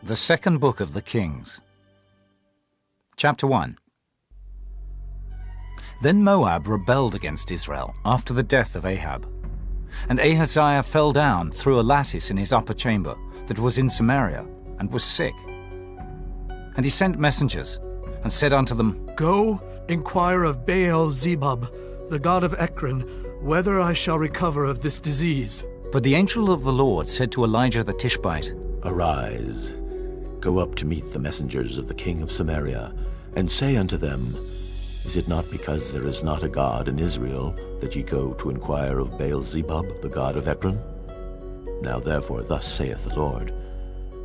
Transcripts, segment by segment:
The Second Book of the Kings. Chapter 1. Then Moab rebelled against Israel after the death of Ahab. And Ahaziah fell down through a lattice in his upper chamber that was in Samaria, and was sick. And he sent messengers, and said unto them, Go, inquire of Baal-zebub, the god of Ekron, whether I shall recover of this disease. But the angel of the Lord said to Elijah the Tishbite, Arise, go up to meet the messengers of the king of Samaria, and say unto them, Is it not because there is not a God in Israel that ye go to inquire of Baal-zebub, the god of Ekron? Now therefore thus saith the Lord,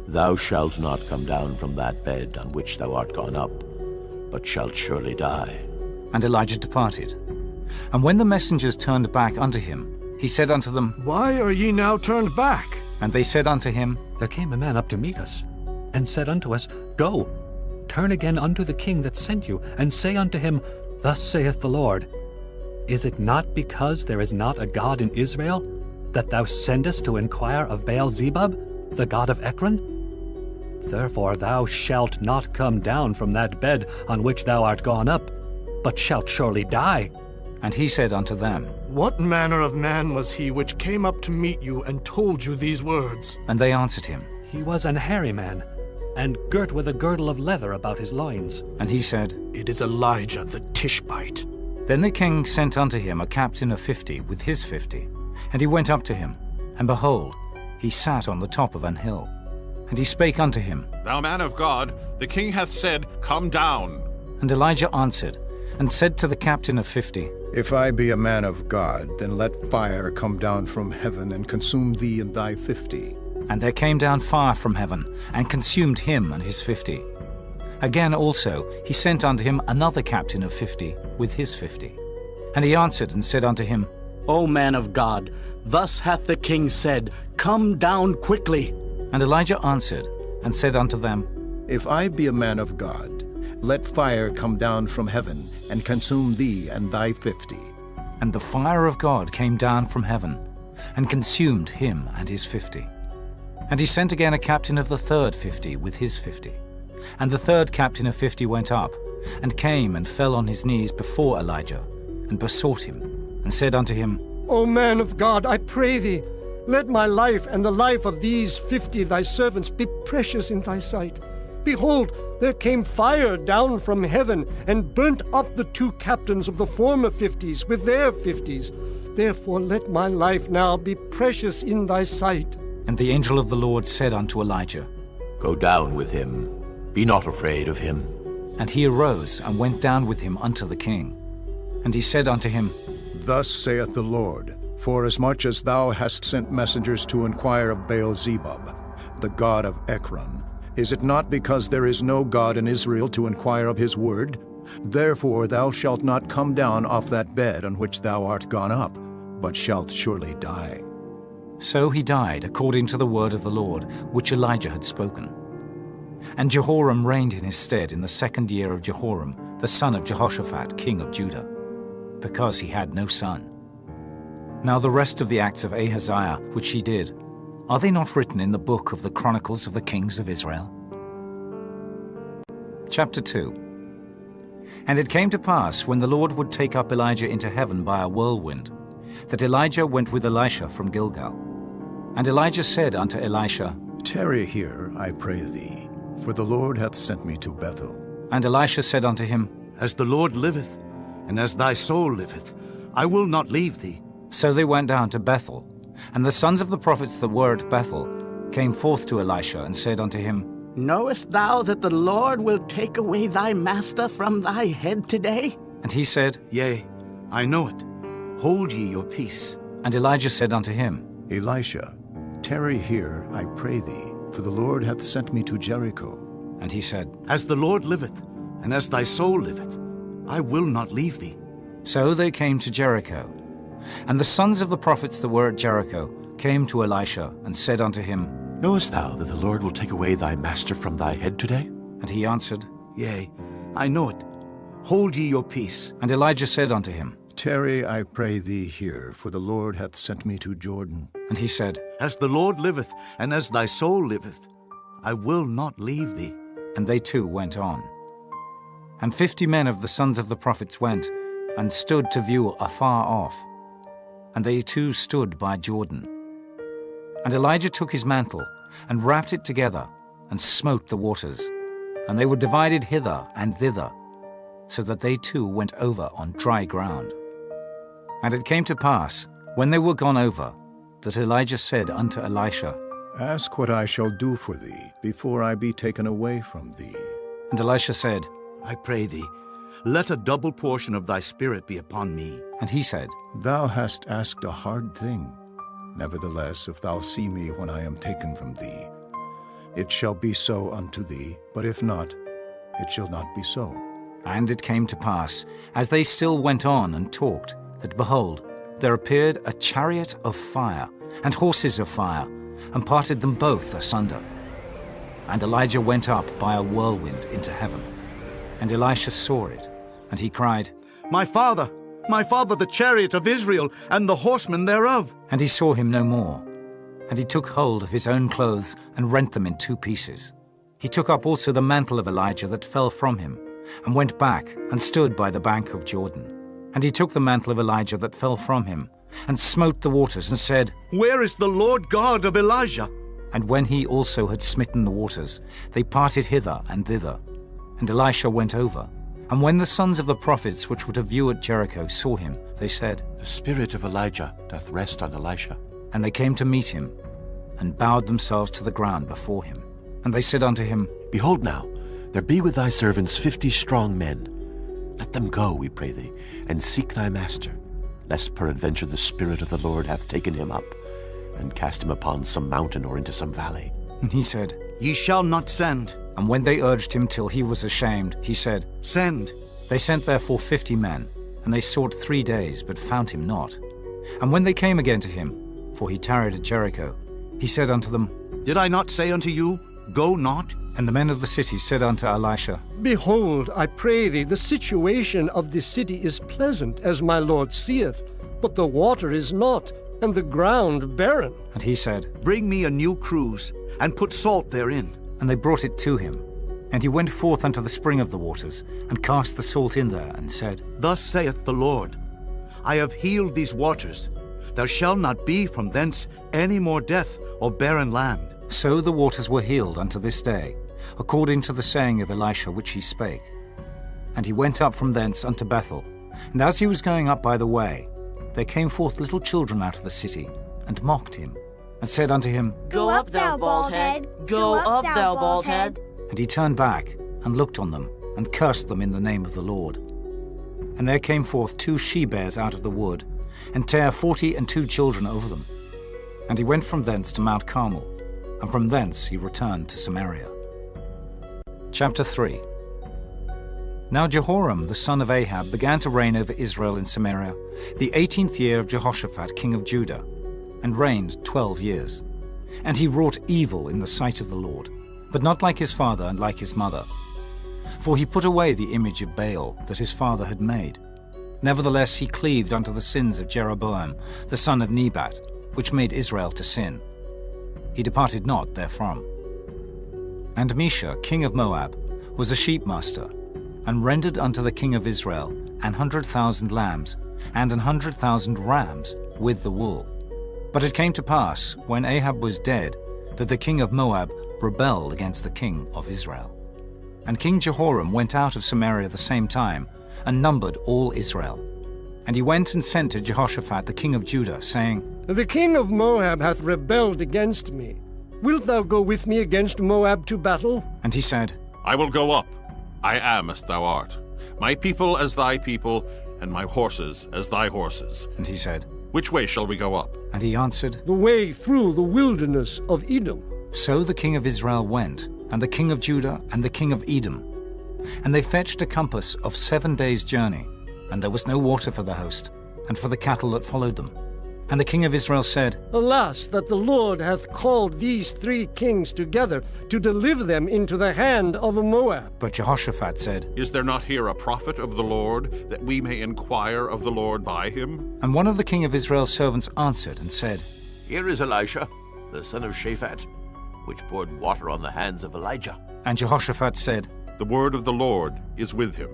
Thou shalt not come down from that bed on which thou art gone up, but shalt surely die. And Elijah departed. And when the messengers turned back unto him, he said unto them, Why are ye now turned back? And they said unto him, There came a man up to meet us, and said unto us, Go, turn again unto the king that sent you, and say unto him, Thus saith the Lord, Is it not because there is not a God in Israel, that thou sendest to inquire of Baal-zebub, the god of Ekron? Therefore thou shalt not come down from that bed on which thou art gone up, but shalt surely die. And he said unto them, What manner of man was he which came up to meet you and told you these words? And they answered him. He was an hairy man, and girt with a girdle of leather about his loins. And he said, It is Elijah the Tishbite. Then the king sent unto him a captain of 50 with his 50. And he went up to him, and behold, he sat on the top of an hill. And he spake unto him, Thou man of God, the king hath said, Come down. And Elijah answered, and said to the captain of 50, If I be a man of God, then let fire come down from heaven and consume thee and thy 50. And there came down fire from heaven, and consumed him and his 50. Again also he sent unto him another captain of 50 with his 50. And he answered and said unto him, O man of God, thus hath the king said, Come down quickly. And Elijah answered and said unto them, If I be a man of God, let fire come down from heaven and consume thee and thy 50. And the fire of God came down from heaven, and consumed him and his 50. And he sent again a captain of the third 50 with his 50. And the third captain of 50 went up, and came and fell on his knees before Elijah, and besought him, and said unto him, O man of God, I pray thee, let my life and the life of these 50 thy servants be precious in thy sight. Behold, there came fire down from heaven, and burnt up the 2 captains of the former 50s with their 50s. Therefore let my life now be precious in thy sight. And the angel of the Lord said unto Elijah, Go down with him, be not afraid of him. And he arose and went down with him unto the king. And he said unto him, Thus saith the Lord, Forasmuch as thou hast sent messengers to inquire of Baal-zebub, the god of Ekron, is it not because there is no God in Israel to inquire of his word? Therefore thou shalt not come down off that bed on which thou art gone up, but shalt surely die. So he died according to the word of the Lord, which Elijah had spoken. And Jehoram reigned in his stead in the 2nd year of Jehoram, the son of Jehoshaphat, king of Judah, because he had no son. Now the rest of the acts of Ahaziah, which he did, are they not written in the book of the Chronicles of the Kings of Israel? Chapter 2. And it came to pass, when the Lord would take up Elijah into heaven by a whirlwind, that Elijah went with Elisha from Gilgal. And Elijah said unto Elisha, Tarry here, I pray thee, for the Lord hath sent me to Bethel. And Elisha said unto him, As the Lord liveth, and as thy soul liveth, I will not leave thee. So they went down to Bethel. And the sons of the prophets that were at Bethel came forth to Elisha, and said unto him, Knowest thou that the Lord will take away thy master from thy head today? And he said, Yea, I know it. Hold ye your peace. And Elijah said unto him, Elisha, tarry here, I pray thee, for the Lord hath sent me to Jericho. And he said, As the Lord liveth, and as thy soul liveth, I will not leave thee. So they came to Jericho. And the sons of the prophets that were at Jericho came to Elisha, and said unto him, Knowest thou that the Lord will take away thy master from thy head today? And he answered, Yea, I know it. Hold ye your peace. And Elijah said unto him, Tarry, I pray thee here, for the Lord hath sent me to Jordan. And he said, As the Lord liveth, and as thy soul liveth, I will not leave thee. And they too went on. And 50 men of the sons of the prophets went, and stood to view afar off. And they too stood by Jordan. And Elijah took his mantle, and wrapped it together, and smote the waters. And they were divided hither and thither, so that they too went over on dry ground. And it came to pass, when they were gone over, that Elijah said unto Elisha, Ask what I shall do for thee, before I be taken away from thee. And Elisha said, I pray thee, let a double portion of thy spirit be upon me. and he said, Thou hast asked a hard thing. Nevertheless, if thou see me when I am taken from thee, it shall be so unto thee, but if not, it shall not be so. And it came to pass, as they still went on and talked, that behold, there appeared a chariot of fire, and horses of fire, and parted them both asunder. And Elijah went up by a whirlwind into heaven. And Elisha saw it, and he cried, My father, the chariot of Israel, and the horsemen thereof. And he saw him no more. And he took hold of his own clothes, and rent them in 2 pieces. He took up also the mantle of Elijah that fell from him, and went back, and stood by the bank of Jordan. And he took the mantle of Elijah that fell from him, and smote the waters, and said, Where is the Lord God of Elijah? And when he also had smitten the waters, they parted hither and thither. And Elisha went over. And when the sons of the prophets which were to view at Jericho saw him, they said, The spirit of Elijah doth rest on Elisha. And they came to meet him, and bowed themselves to the ground before him. And they said unto him, Behold now, there be with thy servants 50 strong men. Let them go, we pray thee, and seek thy master, lest peradventure the Spirit of the Lord hath taken him up, and cast him upon some mountain or into some valley. And he said, Ye shall not send. And when they urged him till he was ashamed, he said, Send. They sent therefore 50 men, and they sought 3 days, but found him not. And when they came again to him, for he tarried at Jericho, he said unto them, Did I not say unto you, Go not? And the men of the city said unto Elisha, Behold, I pray thee, the situation of this city is pleasant, as my Lord seeth, but the water is not, and the ground barren. And he said, Bring me a new cruse, and put salt therein. And they brought it to him. And he went forth unto the spring of the waters, and cast the salt in there, and said, Thus saith the Lord, I have healed these waters. There shall not be from thence any more death or barren land. So the waters were healed unto this day, according to the saying of Elisha which he spake. And he went up from thence unto Bethel. And as he was going up by the way, there came forth little children out of the city, and mocked him, and said unto him, Go up, thou bald head! Go up, thou bald head! And he turned back, and looked on them, and cursed them in the name of the Lord. And there came forth 2 she-bears out of the wood, and tare 42 children over them. And he went from thence to Mount Carmel, and from thence he returned to Samaria. Chapter 3. Now Jehoram the son of Ahab began to reign over Israel in Samaria, the 18th year of Jehoshaphat king of Judah, and reigned 12 years. And he wrought evil in the sight of the Lord, but not like his father and like his mother. For he put away the image of Baal that his father had made. Nevertheless he cleaved unto the sins of Jeroboam the son of Nebat, which made Israel to sin. He departed not therefrom. And Mesha, king of Moab, was a sheepmaster, and rendered unto the king of Israel 100,000 lambs, and 100,000 rams with the wool. But it came to pass, when Ahab was dead, that the king of Moab rebelled against the king of Israel. And King Jehoram went out of Samaria the same time, and numbered all Israel. And he went and sent to Jehoshaphat the king of Judah, saying, The king of Moab hath rebelled against me. Wilt thou go with me against Moab to battle? And he said, I will go up. I am as thou art. My people as thy people, and my horses as thy horses. And he said, Which way shall we go up? And he answered, The way through the wilderness of Edom. So the king of Israel went, and the king of Judah, and the king of Edom. And they fetched a compass of 7 days' journey, and there was no water for the host, and for the cattle that followed them. And the king of Israel said, Alas, that the Lord hath called these 3 kings together to deliver them into the hand of Moab. But Jehoshaphat said, Is there not here a prophet of the Lord, that we may inquire of the Lord by him? And one of the king of Israel's servants answered and said, Here is Elisha, the son of Shaphat. which poured water on the hands of Elijah? And Jehoshaphat said, The word of the Lord is with him.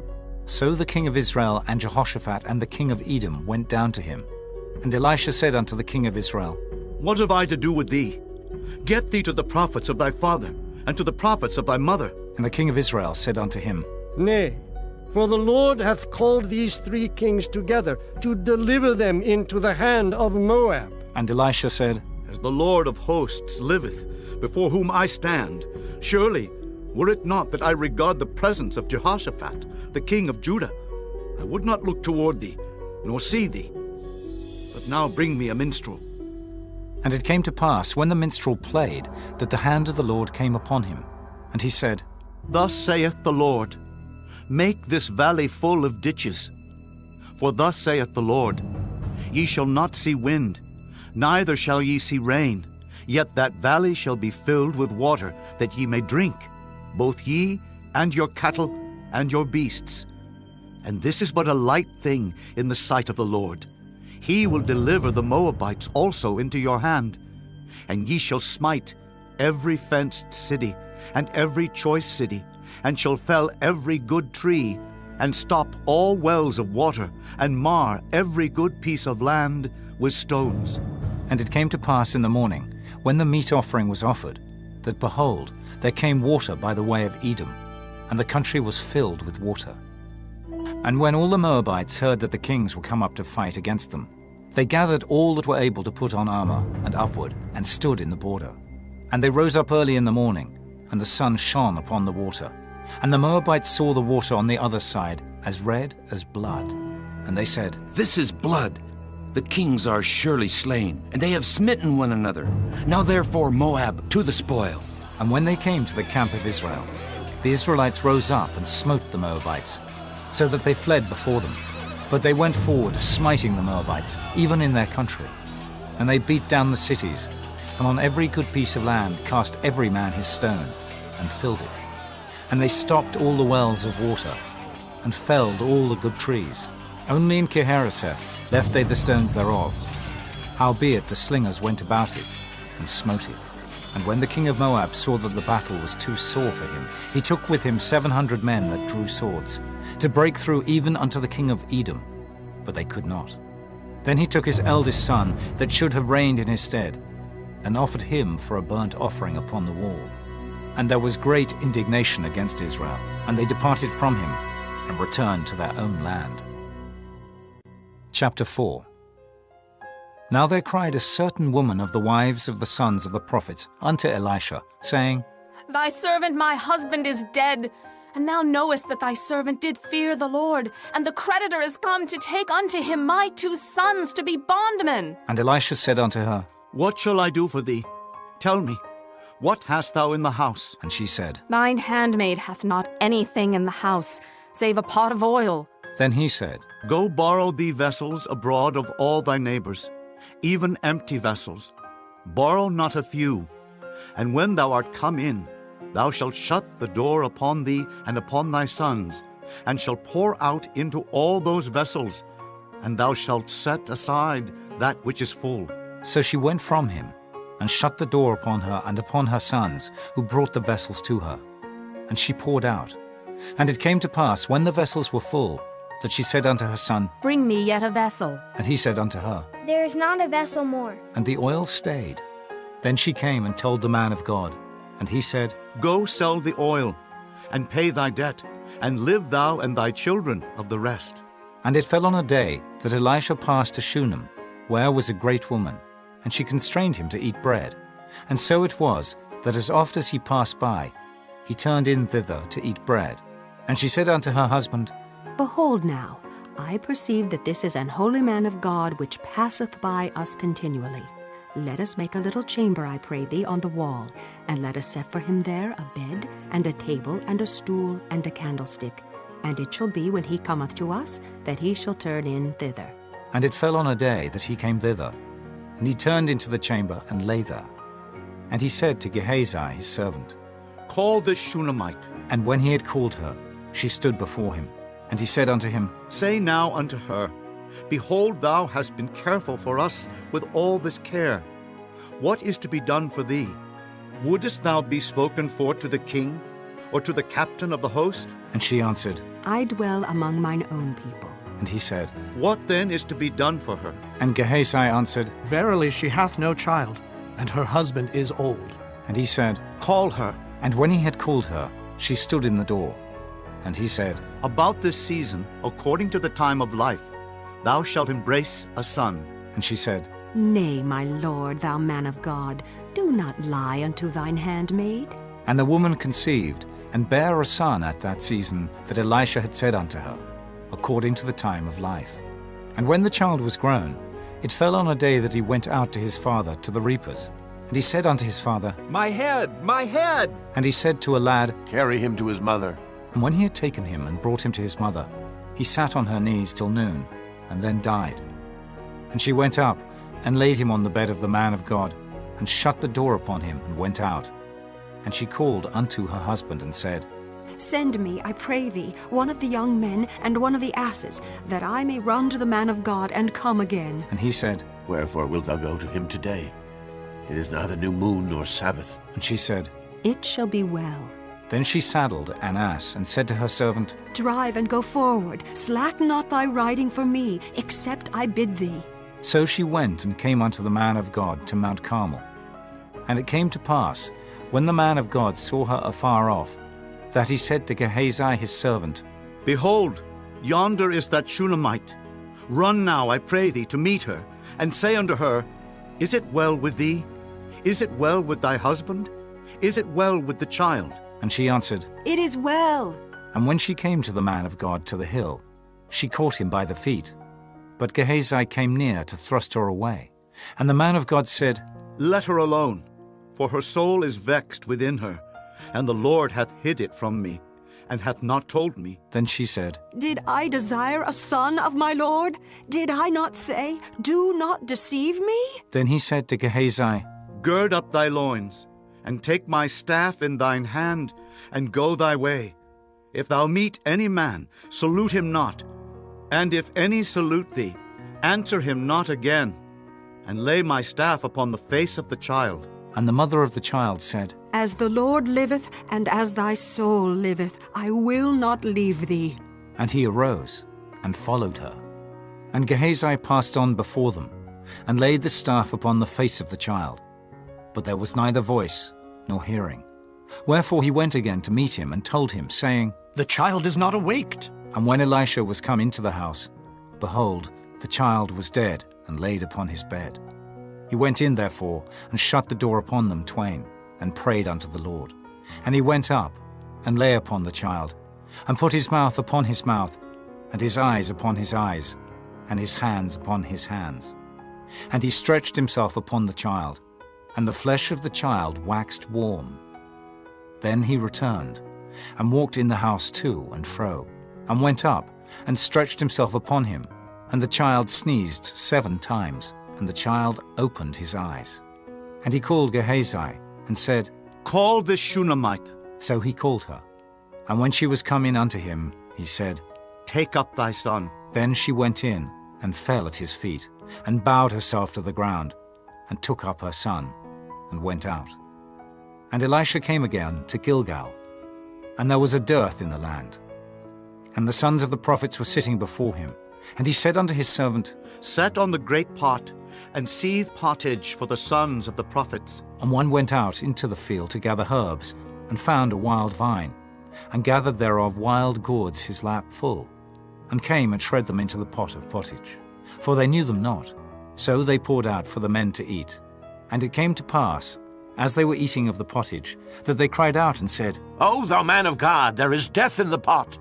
So the king of Israel and Jehoshaphat and the king of Edom went down to him. And Elisha said unto the king of Israel, What have I to do with thee? Get thee to the prophets of thy father, and to the prophets of thy mother. And the king of Israel said unto him, Nay, for the Lord hath called these 3 kings together to deliver them into the hand of Moab. And Elisha said, As the Lord of hosts liveth, before whom I stand, surely, were it not that I regard the presence of Jehoshaphat, the king of Judah, I would not look toward thee, nor see thee. But now bring me a minstrel. And it came to pass, when the minstrel played, that the hand of the Lord came upon him. And he said, Thus saith the Lord, Make this valley full of ditches. For thus saith the Lord, Ye shall not see wind, neither shall ye see rain, yet that valley shall be filled with water, that ye may drink, both ye and your cattle and your beasts. And this is but a light thing in the sight of the Lord. He will deliver the Moabites also into your hand, and ye shall smite every fenced city, and every choice city, and shall fell every good tree, and stop all wells of water, and mar every good piece of land with stones. And it came to pass in the morning, when the meat offering was offered, that behold, there came water by the way of Edom, and the country was filled with water. And when all the Moabites heard that the kings were come up to fight against them, they gathered all that were able to put on armor and upward, and stood in the border. And they rose up early in the morning, and the sun shone upon the water. And the Moabites saw the water on the other side as red as blood. And they said, This is blood. The kings are surely slain, and they have smitten one another. Now therefore, Moab, to the spoil. And when they came to the camp of Israel, the Israelites rose up and smote the Moabites, so that they fled before them. But they went forward, smiting the Moabites, even in their country. And they beat down the cities, and on every good piece of land cast every man his stone, and filled it. And they stopped all the wells of water, and felled all the good trees. Only in Kirharaseth left they the stones thereof. Howbeit the slingers went about it, and smote it. And when the king of Moab saw that the battle was too sore for him, he took with him 700 men that drew swords, to break through even unto the king of Edom, but they could not. Then he took his eldest son, that should have reigned in his stead, and offered him for a burnt offering upon the wall. And there was great indignation against Israel, and they departed from him, and returned to their own land. Chapter 4. Now there cried a certain woman of the wives of the sons of the prophets unto Elisha, saying, Thy servant my husband is dead, and thou knowest that thy servant did fear the Lord, and the creditor is come to take unto him my 2 sons to be bondmen. And Elisha said unto her, What shall I do for thee? Tell me, what hast thou in the house? And she said, Thine handmaid hath not anything in the house, save a pot of oil. Then he said, Go borrow thee vessels abroad of all thy neighbors, even empty vessels. Borrow not a few. And when thou art come in, thou shalt shut the door upon thee and upon thy sons, and shalt pour out into all those vessels, and thou shalt set aside that which is full. So she went from him, and shut the door upon her and upon her sons, who brought the vessels to her. And she poured out. And it came to pass, when the vessels were full, that she said unto her son, Bring me yet a vessel. And he said unto her, There is not a vessel more. And the oil stayed. Then she came and told the man of God. And he said, Go sell the oil, and pay thy debt, and live thou and thy children of the rest. And it fell on a day that Elisha passed to Shunem, where was a great woman, and she constrained him to eat bread. And so it was, that as oft as he passed by, he turned in thither to eat bread. And she said unto her husband, Behold now, I perceive that this is an holy man of God which passeth by us continually. Let us make a little chamber, I pray thee, on the wall, and let us set for him there a bed, and a table, and a stool, and a candlestick. And it shall be, when he cometh to us, that he shall turn in thither. And it fell on a day that he came thither, and he turned into the chamber and lay there. And he said to Gehazi his servant, Call this Shunammite. And when he had called her, she stood before him. And he said unto him, Say now unto her, Behold, thou hast been careful for us with all this care. What is to be done for thee? Wouldest thou be spoken for to the king, or to the captain of the host? And she answered, I dwell among mine own people. And he said, What then is to be done for her? And Gehazi answered, Verily she hath no child, and her husband is old. And he said, Call her. And when he had called her, she stood in the door. And he said, About this season, according to the time of life, thou shalt embrace a son. And she said, Nay, my lord, thou man of God, do not lie unto thine handmaid. And the woman conceived, and bare a son at that season that Elisha had said unto her, according to the time of life. And when the child was grown, it fell on a day that he went out to his father to the reapers. And he said unto his father, My head, my head! And he said to a lad, Carry him to his mother. And when he had taken him and brought him to his mother, he sat on her knees till noon, and then died. And she went up, and laid him on the bed of the man of God, and shut the door upon him, and went out. And she called unto her husband, and said, Send me, I pray thee, one of the young men and one of the asses, that I may run to the man of God and come again. And he said, Wherefore wilt thou go to him today? It is neither new moon nor Sabbath. And she said, It shall be well. Then she saddled an ass, and said to her servant, Drive and go forward, slack not thy riding for me, except I bid thee. So she went and came unto the man of God to Mount Carmel. And it came to pass, when the man of God saw her afar off, that he said to Gehazi his servant, Behold, yonder is that Shunammite. Run now, I pray thee, to meet her, and say unto her, Is it well with thee? Is it well with thy husband? Is it well with the child? And she answered, It is well. And when she came to the man of God to the hill, she caught him by the feet. But Gehazi came near to thrust her away. And the man of God said, Let her alone, for her soul is vexed within her, and the Lord hath hid it from me, and hath not told me. Then she said, Did I desire a son of my Lord? Did I not say, Do not deceive me? Then he said to Gehazi, Gird up thy loins, and take my staff in thine hand, and go thy way. If thou meet any man, salute him not. And if any salute thee, answer him not again, and lay my staff upon the face of the child. And the mother of the child said, As the Lord liveth, and as thy soul liveth, I will not leave thee. And he arose, and followed her. And Gehazi passed on before them, and laid the staff upon the face of the child. But there was neither voice, nor hearing. Wherefore he went again to meet him, and told him, saying, The child is not awaked. And when Elisha was come into the house, behold, the child was dead, and laid upon his bed. He went in therefore, and shut the door upon them twain, and prayed unto the Lord. And he went up, and lay upon the child, and put his mouth upon his mouth, and his eyes upon his eyes, and his hands upon his hands. And he stretched himself upon the child, and the flesh of the child waxed warm. Then he returned, and walked in the house to and fro, and went up, and stretched himself upon him. And the child sneezed 7 times, and the child opened his eyes. And he called Gehazi, and said, Call this Shunammite. So he called her. And when she was come in unto him, he said, Take up thy son. Then she went in, and fell at his feet, and bowed herself to the ground, and took up her son, and went out. And Elisha came again to Gilgal, and there was a dearth in the land. And the sons of the prophets were sitting before him. And he said unto his servant, Set on the great pot, and seethe pottage for the sons of the prophets. And one went out into the field to gather herbs, and found a wild vine, and gathered thereof wild gourds his lap full, and came and shred them into the pot of pottage. For they knew them not. So they poured out for the men to eat. And it came to pass, as they were eating of the pottage, that they cried out and said, O thou man of God, there is death in the pot.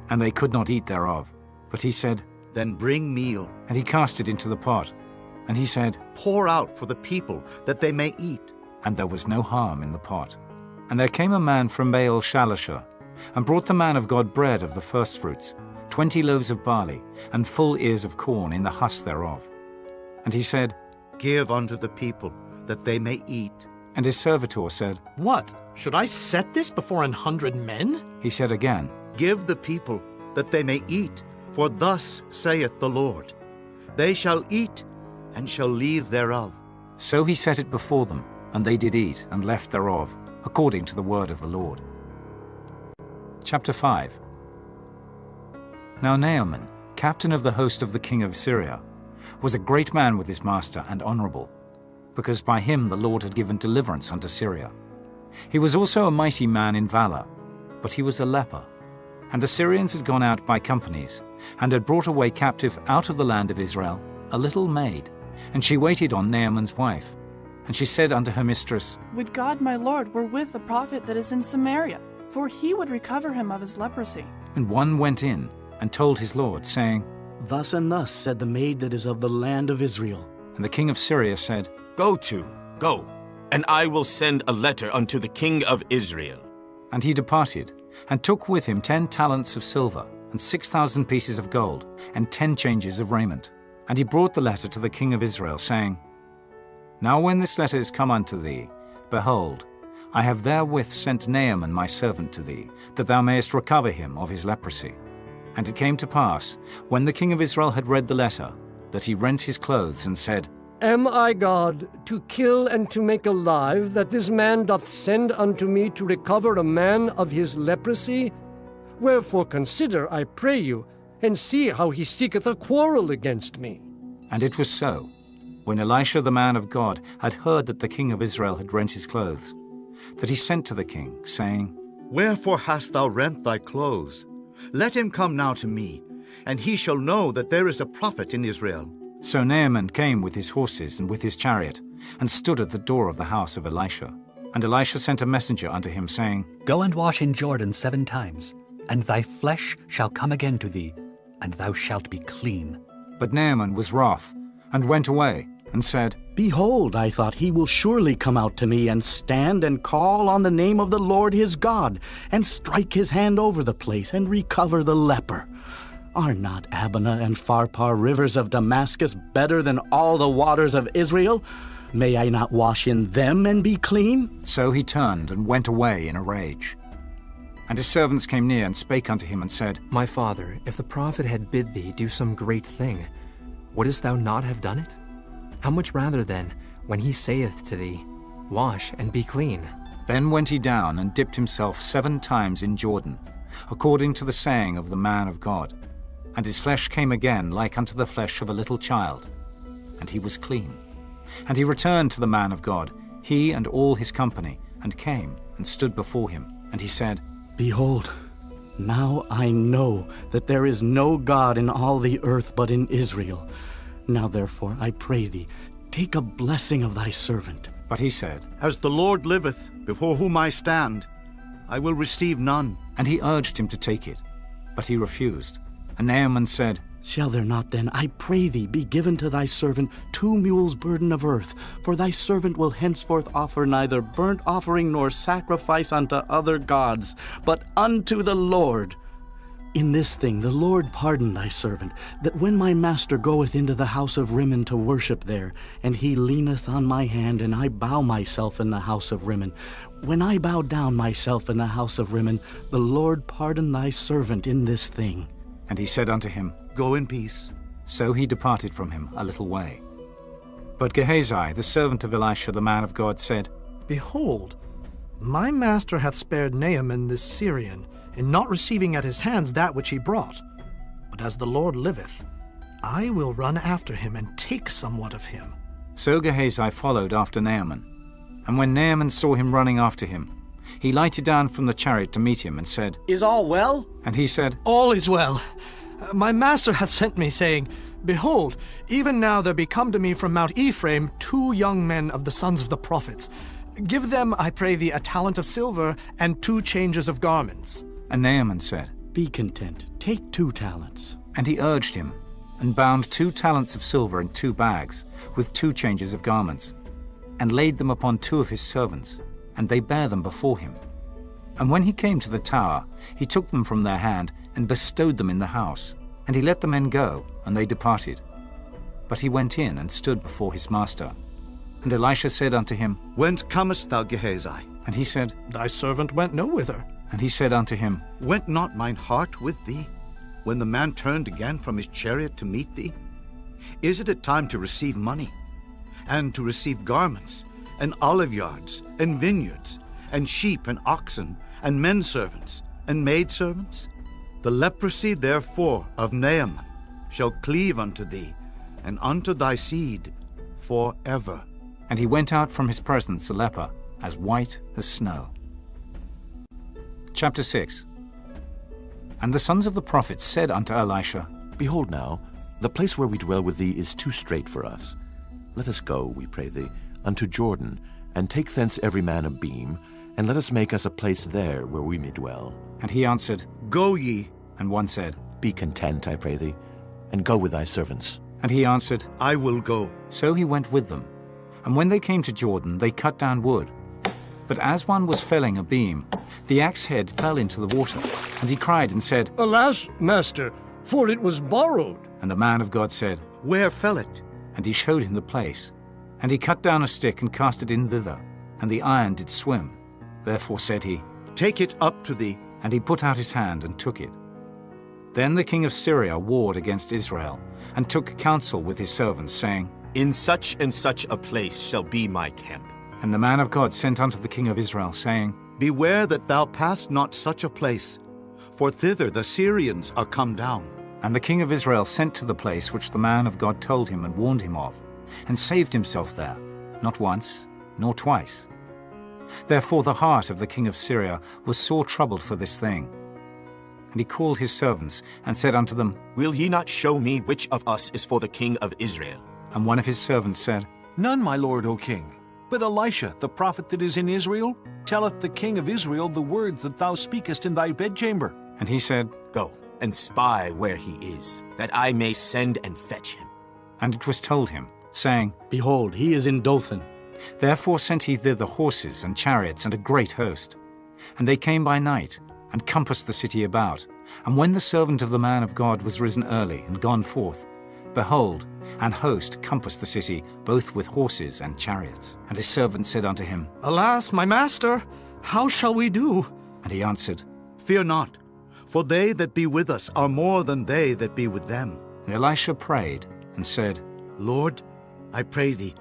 And they could not eat thereof. But he said, Then bring meal. And he cast it into the pot. And he said, Pour out for the people, that they may eat. And there was no harm in the pot. And there came a man from Baal Shalishah, and brought the man of God bread of the firstfruits, 20 loaves of barley, and full ears of corn in the husk thereof. And he said, Give unto the people, that they may eat. And his servitor said, What? Should I set this before 100 men? He said again, Give the people, that they may eat, for thus saith the Lord, They shall eat, and shall leave thereof. So he set it before them, And they did eat and left thereof, according to the word of the Lord. Chapter 5. Now Naaman, captain of the host of the king of Syria, was a great man with his master and honorable, because by him the Lord had given deliverance unto Syria. He was also a mighty man in valor, but he was a leper. And the Syrians had gone out by companies, and had brought away captive out of the land of Israel a little maid, and she waited on Naaman's wife. And she said unto her mistress, Would God my Lord were with the prophet that is in Samaria, for he would recover him of his leprosy. And one went in and told his lord, saying, Thus and thus said the maid that is of the land of Israel. And the king of Syria said, Go, and I will send a letter unto the king of Israel. And he departed, and took with him 10 talents of silver, and 6,000 pieces of gold, and 10 changes of raiment. And he brought the letter to the king of Israel, saying, Now when this letter is come unto thee, behold, I have therewith sent Naaman my servant to thee, that thou mayest recover him of his leprosy. And it came to pass, when the king of Israel had read the letter, that he rent his clothes, and said, Am I God, to kill and to make alive, that this man doth send unto me to recover a man of his leprosy? Wherefore consider, I pray you, and see how he seeketh a quarrel against me. And it was so, when Elisha the man of God had heard that the king of Israel had rent his clothes, that he sent to the king, saying, Wherefore hast thou rent thy clothes? Let him come now to me, and he shall know that there is a prophet in Israel. So Naaman came with his horses and with his chariot, and stood at the door of the house of Elisha. And Elisha sent a messenger unto him, saying, Go and wash in Jordan 7 times, and thy flesh shall come again to thee, and thou shalt be clean. But Naaman was wroth, and went away, and said, Behold, I thought he will surely come out to me, and stand and call on the name of the Lord his God, and strike his hand over the place, and recover the leper. Are not Abana and Pharpar rivers of Damascus better than all the waters of Israel? May I not wash in them and be clean? So he turned and went away in a rage. And his servants came near and spake unto him, and said, My father, if the prophet had bid thee do some great thing, wouldest thou not have done it? How much rather then, when he saith to thee, Wash and be clean? Then went he down and dipped himself 7 times in Jordan, according to the saying of the man of God. And his flesh came again like unto the flesh of a little child, and he was clean. And he returned to the man of God, he and all his company, and came and stood before him. And he said, Behold, now I know that there is no God in all the earth but in Israel. Now therefore, I pray thee, take a blessing of thy servant. But he said, As the Lord liveth, before whom I stand, I will receive none. And he urged him to take it, but he refused. And Naaman said, Shall there not then, I pray thee, be given to thy servant 2 mules' burden of earth? For thy servant will henceforth offer neither burnt offering nor sacrifice unto other gods, but unto the Lord. In this thing the Lord pardon thy servant, that when my master goeth into the house of Rimmon to worship there, and he leaneth on my hand, and I bow myself in the house of Rimmon, when I bow down myself in the house of Rimmon, the Lord pardon thy servant in this thing. And he said unto him, Go in peace. So he departed from him a little way. But Gehazi, the servant of Elisha the man of God, said, Behold, my master hath spared Naaman this Syrian, in not receiving at his hands that which he brought. But as the Lord liveth, I will run after him and take somewhat of him. So Gehazi followed after Naaman. And when Naaman saw him running after him, he lighted down from the chariot to meet him, and said, Is all well? And he said, All is well. My master hath sent me, saying, Behold, even now there be come to me from Mount Ephraim 2 young men of the sons of the prophets. Give them, I pray thee, a talent of silver and 2 changes of garments. And Naaman said, Be content, take 2 talents. And he urged him, and bound 2 talents of silver in 2 bags, with 2 changes of garments, and laid them upon 2 of his servants, and they bare them before him. And when he came to the tower, he took them from their hand, and bestowed them in the house. And he let the men go, and they departed. But he went in and stood before his master. And Elisha said unto him, Whence comest thou, Gehazi? And he said, Thy servant went no whither. And he said unto him, Went not mine heart with thee, when the man turned again from his chariot to meet thee? Is it a time to receive money, and to receive garments, and oliveyards, and vineyards, and sheep and oxen, and men servants, and maidservants? The leprosy, therefore, of Naaman shall cleave unto thee, and unto thy seed forever. And he went out from his presence a leper, as white as snow. Chapter 6. And the sons of the prophets said unto Elisha, Behold now, the place where we dwell with thee is too strait for us. Let us go, we pray thee, unto Jordan, and take thence every man a beam, and let us make us a place there where we may dwell. And he answered, Go ye. And one said, Be content, I pray thee, and go with thy servants. And he answered, I will go. So he went with them. And when they came to Jordan, they cut down wood. But as one was felling a beam, the axe head fell into the water. And he cried and said, Alas, master, for it was borrowed. And the man of God said, Where fell it? And he showed him the place. And he cut down a stick and cast it in thither, and the iron did swim. Therefore said he, Take it up to thee. And he put out his hand and took it. Then the king of Syria warred against Israel, and took counsel with his servants, saying, In such and such a place shall be my camp. And the man of God sent unto the king of Israel, saying, Beware that thou pass not such a place, for thither the Syrians are come down. And the king of Israel sent to the place which the man of God told him and warned him of, and saved himself there, not once, nor twice. Therefore the heart of the king of Syria was sore troubled for this thing. And he called his servants, and said unto them, Will ye not show me which of us is for the king of Israel? And one of his servants said, None, my lord, O king. But Elisha, the prophet that is in Israel, telleth the king of Israel the words that thou speakest in thy bedchamber. And he said, Go, and spy where he is, that I may send and fetch him. And it was told him, saying, Behold, he is in Dothan. Therefore sent he thither horses and chariots and a great host. And they came by night, and compassed the city about. And when the servant of the man of God was risen early and gone forth, behold, an host compassed the city, both with horses and chariots. And his servant said unto him, Alas, my master, how shall we do? And he answered, Fear not, for they that be with us are more than they that be with them. And Elisha prayed and said, Lord, I pray thee,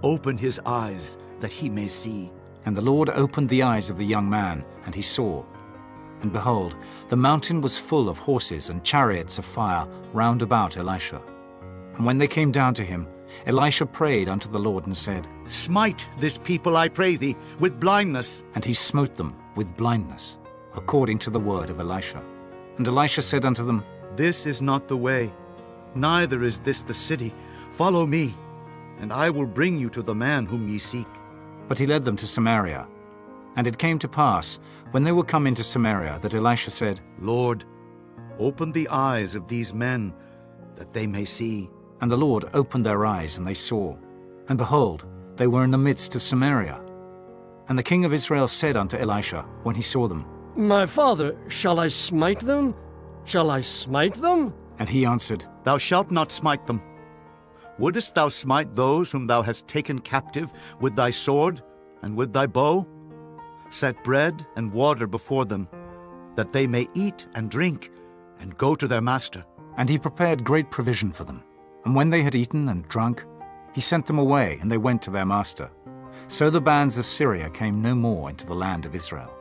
open his eyes, that he may see. And the Lord opened the eyes of the young man, and he saw. And behold, the mountain was full of horses and chariots of fire round about Elisha. And when they came down to him, Elisha prayed unto the Lord and said, Smite this people, I pray thee, with blindness. And he smote them with blindness, according to the word of Elisha. And Elisha said unto them, This is not the way, neither is this the city. Follow me, and I will bring you to the man whom ye seek. But he led them to Samaria. And it came to pass, when they were come into Samaria, that Elisha said, Lord, open the eyes of these men, that they may see. And the Lord opened their eyes, and they saw. And behold, they were in the midst of Samaria. And the king of Israel said unto Elisha, when he saw them, My father, shall I smite them? Shall I smite them? And he answered, Thou shalt not smite them. Wouldest thou smite those whom thou hast taken captive with thy sword and with thy bow? Set bread and water before them, that they may eat and drink, and go to their master. And he prepared great provision for them. And when they had eaten and drunk, he sent them away, and they went to their master. So the bands of Syria came no more into the land of Israel.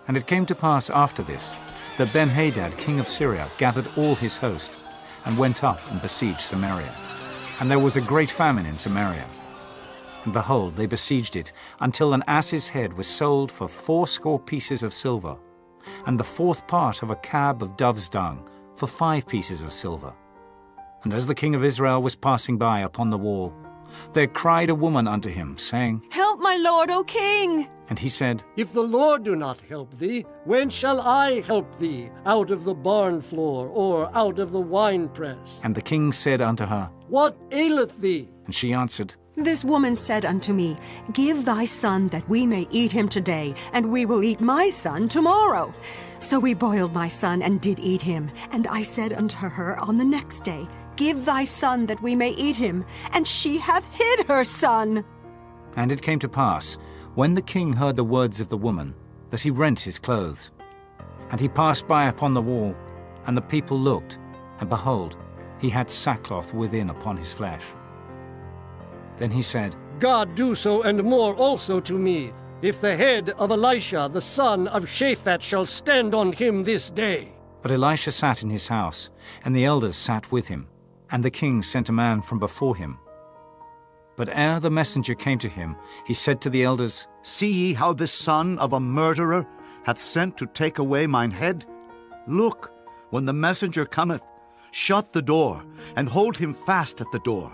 And it came to pass after this, that Ben-Hadad king of Syria gathered all his host, and went up and besieged Samaria. And there was a great famine in Samaria. And behold, they besieged it, until an ass's head was sold for 80 pieces of silver, and the 4th part of a cab of dove's dung for 5 pieces of silver. And as the king of Israel was passing by upon the wall, there cried a woman unto him, saying, Help, my lord, O king! And he said, If the Lord do not help thee, when shall I help thee out of the barn floor, or out of the winepress? And the king said unto her, What aileth thee? And she answered, This woman said unto me, Give thy son that we may eat him today, and we will eat my son tomorrow. So we boiled my son and did eat him. And I said unto her on the next day, Give thy son that we may eat him. And she hath hid her son. And it came to pass, when the king heard the words of the woman, that he rent his clothes. And he passed by upon the wall, and the people looked, and behold, he had sackcloth within upon his flesh. Then he said, God do so and more also to me, if the head of Elisha the son of Shaphat shall stand on him this day. But Elisha sat in his house, and the elders sat with him, and the king sent a man from before him. But ere the messenger came to him, he said to the elders, See ye how this son of a murderer hath sent to take away mine head? Look, when the messenger cometh, shut the door, and hold him fast at the door.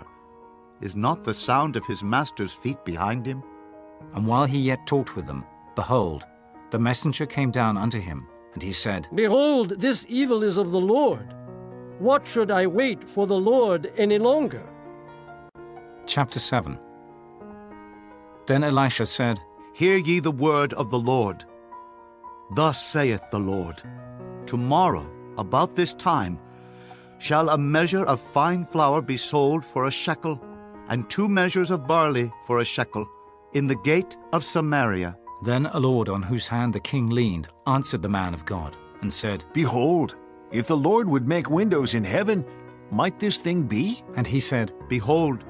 Is not the sound of his master's feet behind him? And while he yet talked with them, behold, the messenger came down unto him, and he said, Behold, this evil is of the Lord. What should I wait for the Lord any longer? Chapter 7. Then Elisha said, Hear ye the word of the Lord. Thus saith the Lord, Tomorrow, about this time, shall a measure of fine flour be sold for a shekel, and 2 measures of barley for a shekel, in the gate of Samaria. Then a lord on whose hand the king leaned answered the man of God, and said, Behold, if the Lord would make windows in heaven, might this thing be? And he said, Behold,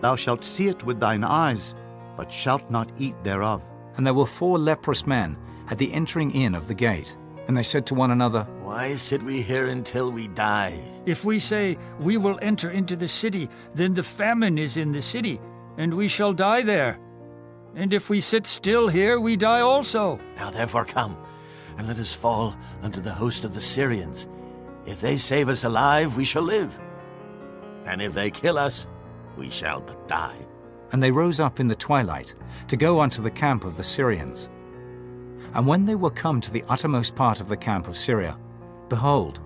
thou shalt see it with thine eyes, but shalt not eat thereof. And there were 4 leprous men at the entering in of the gate. And they said to one another, Why sit we here until we die? If we say, We will enter into the city, then the famine is in the city, and we shall die there. And if we sit still here, we die also. Now therefore come, and let us fall unto the host of the Syrians. If they save us alive, we shall live. And if they kill us, we shall but die. And they rose up in the twilight to go unto the camp of the Syrians. And when they were come to the uttermost part of the camp of Syria, behold,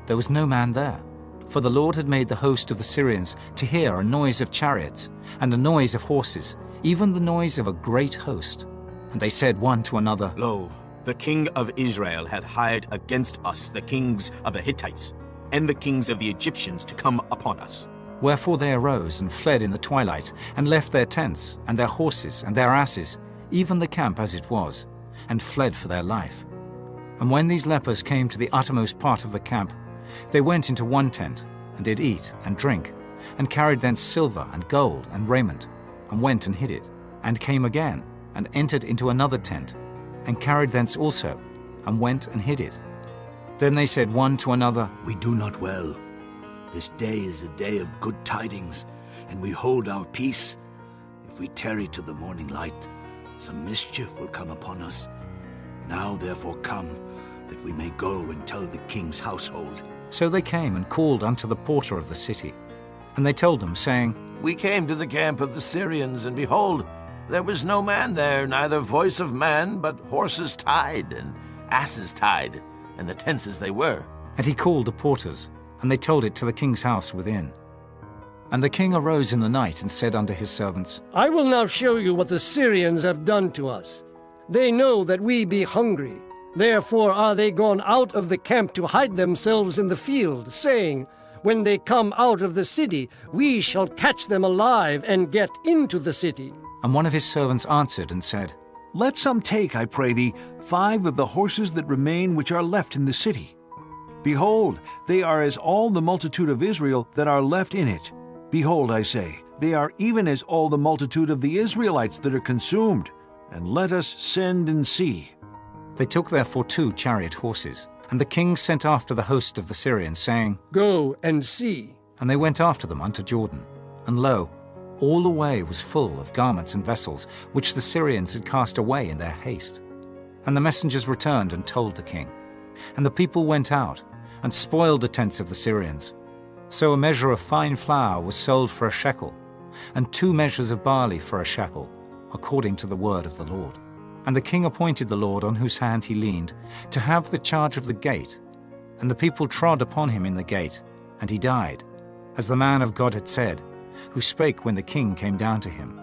there was no man there. For the Lord had made the host of the Syrians to hear a noise of chariots, and a noise of horses, even the noise of a great host. And they said one to another, Lo, the king of Israel hath hired against us the kings of the Hittites, and the kings of the Egyptians to come upon us. Wherefore they arose and fled in the twilight, and left their tents, and their horses, and their asses, even the camp as it was, and fled for their life. And when these lepers came to the uttermost part of the camp, they went into one tent, and did eat and drink, and carried thence silver and gold and raiment, and went and hid it, and came again, and entered into another tent, and carried thence also, and went and hid it. Then they said one to another, We do not well. This day is a day of good tidings, and we hold our peace. If we tarry till the morning light, some mischief will come upon us. Now therefore come, that we may go and tell the king's household. So they came and called unto the porter of the city. And they told them, saying, We came to the camp of the Syrians, and behold, there was no man there, neither voice of man, but horses tied, and asses tied, and the tents as they were. And he called the porters, and they told it to the king's house within. And the king arose in the night and said unto his servants, I will now show you what the Syrians have done to us. They know that we be hungry. Therefore are they gone out of the camp to hide themselves in the field, saying, When they come out of the city, we shall catch them alive and get into the city. And one of his servants answered and said, Let some take, I pray thee, 5 of the horses that remain which are left in the city. Behold, they are as all the multitude of Israel that are left in it. Behold, I say, they are even as all the multitude of the Israelites that are consumed. And let us send and see. They took therefore 2 chariot horses, and the king sent after the host of the Syrians, saying, Go and see. And they went after them unto Jordan. And lo, all the way was full of garments and vessels, which the Syrians had cast away in their haste. And the messengers returned and told the king. And the people went out, and spoiled the tents of the Syrians. So a measure of fine flour was sold for a shekel, and 2 measures of barley for a shekel, according to the word of the Lord. And the king appointed the Lord on whose hand he leaned, to have the charge of the gate. And the people trod upon him in the gate, and he died, as the man of God had said, who spake when the king came down to him.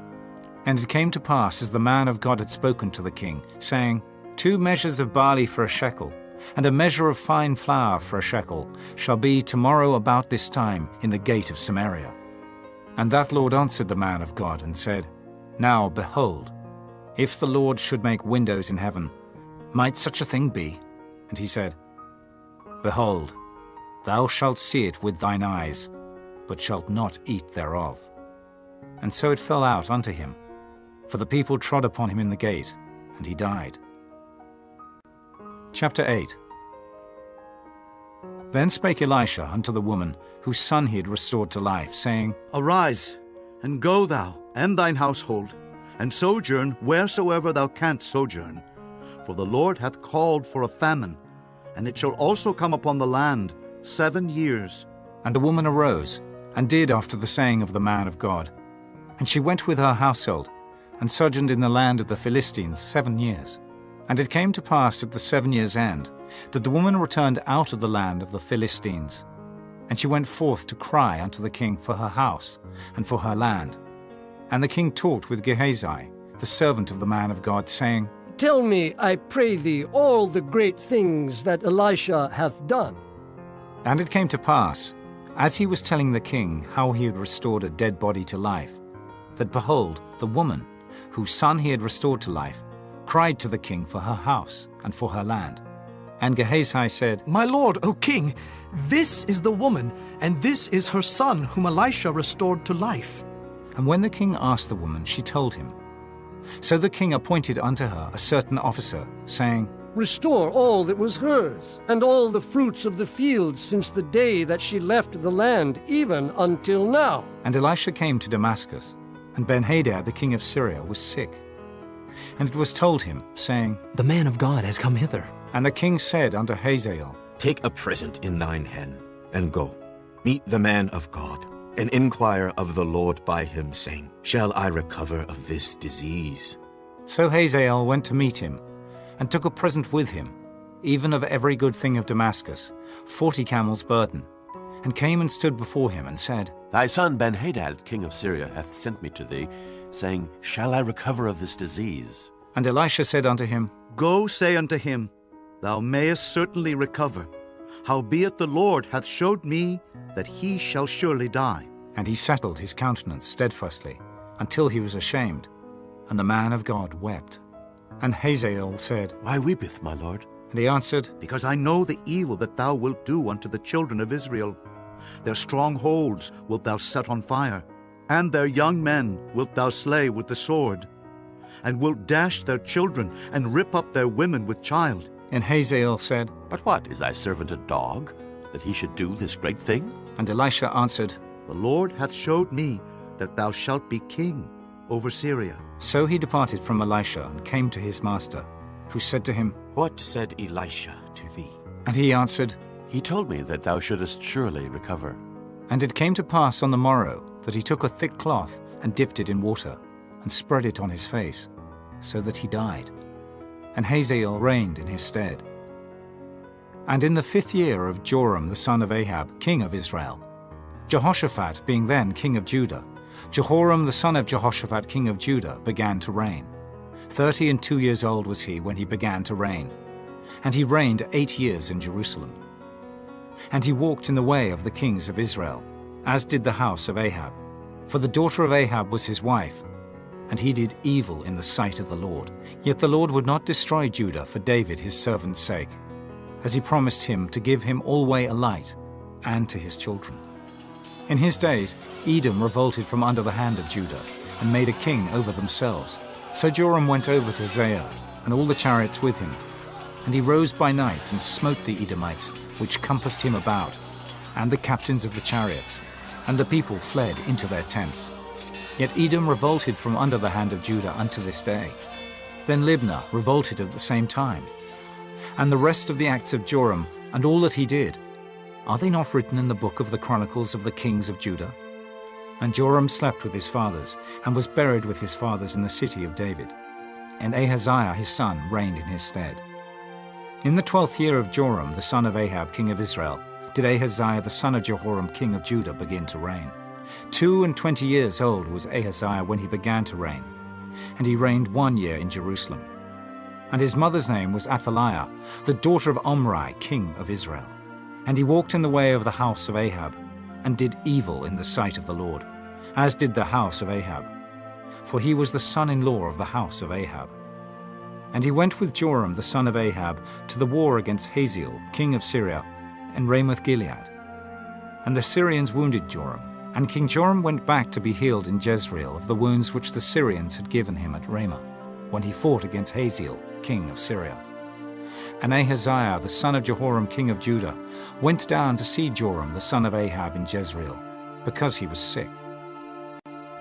And it came to pass, as the man of God had spoken to the king, saying, 2 measures of barley for a shekel, and a measure of fine flour for a shekel, shall be tomorrow about this time in the gate of Samaria. And that Lord answered the man of God, and said, Now, behold, if the Lord should make windows in heaven, might such a thing be? And he said, Behold, thou shalt see it with thine eyes, but shalt not eat thereof. and so it fell out unto him. For the people trod upon him in the gate, and he died. Chapter 8. Then spake Elisha unto the woman, whose son he had restored to life, saying, Arise, and go thou, and thine household, and sojourn wheresoever thou canst sojourn. For the Lord hath called for a famine, and it shall also come upon the land 7 years. And the woman arose, and did after the saying of the man of God. And she went with her household, and sojourned in the land of the Philistines 7 years. And it came to pass at the 7 years' end, that the woman returned out of the land of the Philistines. And she went forth to cry unto the king for her house, and for her land. And the king talked with Gehazi, the servant of the man of God, saying, Tell me, I pray thee, all the great things that Elisha hath done. And it came to pass, as he was telling the king how he had restored a dead body to life, that behold, the woman, whose son he had restored to life, cried to the king for her house and for her land. And Gehazi said, My lord, O king, this is the woman, and this is her son whom Elisha restored to life. And when the king asked the woman, she told him. So the king appointed unto her a certain officer, saying, Restore all that was hers, and all the fruits of the field since the day that she left the land, even until now. And Elisha came to Damascus, and Benhadad the king of Syria was sick. And it was told him, saying, The man of God has come hither. And the king said unto Hazael, Take a present in thine hand, and go. Meet the man of God, and inquire of the Lord by him, saying, Shall I recover of this disease? So Hazael went to meet him, and took a present with him, even of every good thing of Damascus, 40 camels' burden, and came and stood before him, and said, Thy son Benhadad, king of Syria, hath sent me to thee, saying, Shall I recover of this disease? And Elisha said unto him, Go say unto him, Thou mayest certainly recover. Howbeit the Lord hath showed me that he shall surely die. And he settled his countenance steadfastly, until he was ashamed. And the man of God wept. And Hazael said, Why weepeth my lord? And he answered, Because I know the evil that thou wilt do unto the children of Israel. Their strongholds wilt thou set on fire, and their young men wilt thou slay with the sword, and wilt dash their children, and rip up their women with child. And Hazael said, But what, is thy servant a dog, that he should do this great thing? And Elisha answered, The Lord hath showed me that thou shalt be king over Syria. So he departed from Elisha, and came to his master, who said to him, What said Elisha to thee? And he answered, He told me that thou shouldest surely recover. And it came to pass on the morrow, that he took a thick cloth, and dipped it in water, and spread it on his face, so that he died. And Hazael reigned in his stead. And in the 5th year of Joram the son of Ahab, king of Israel, Jehoshaphat being then king of Judah, Jehoram the son of Jehoshaphat king of Judah began to reign. 32 years old was he when he began to reign. And he reigned 8 years in Jerusalem. And he walked in the way of the kings of Israel, as did the house of Ahab. For the daughter of Ahab was his wife, and he did evil in the sight of the Lord. Yet the Lord would not destroy Judah for David his servant's sake, as he promised him to give him alway a light, and to his children. In his days Edom revolted from under the hand of Judah, and made a king over themselves. So Joram went over to Zair, and all the chariots with him. And he rose by night, and smote the Edomites, which compassed him about, and the captains of the chariots. And the people fled into their tents. Yet Edom revolted from under the hand of Judah unto this day. Then Libnah revolted at the same time. And the rest of the acts of Joram, and all that he did, are they not written in the book of the Chronicles of the kings of Judah? And Joram slept with his fathers, and was buried with his fathers in the city of David. And Ahaziah his son reigned in his stead. In the 12th year of Joram the son of Ahab king of Israel, did Ahaziah the son of Jehoram king of Judah begin to reign. 22 years old was Ahaziah when he began to reign, and he reigned 1 year in Jerusalem. And his mother's name was Athaliah, the daughter of Omri, king of Israel. And he walked in the way of the house of Ahab, and did evil in the sight of the Lord, as did the house of Ahab, for he was the son-in-law of the house of Ahab. And he went with Joram the son of Ahab to the war against Hazael, king of Syria, and Ramoth-Gilead. And the Syrians wounded Joram, And King Joram went back to be healed in Jezreel of the wounds which the Syrians had given him at Ramah, when he fought against Hazael, king of Syria. And Ahaziah, the son of Jehoram, king of Judah, went down to see Joram, the son of Ahab, in Jezreel, because he was sick.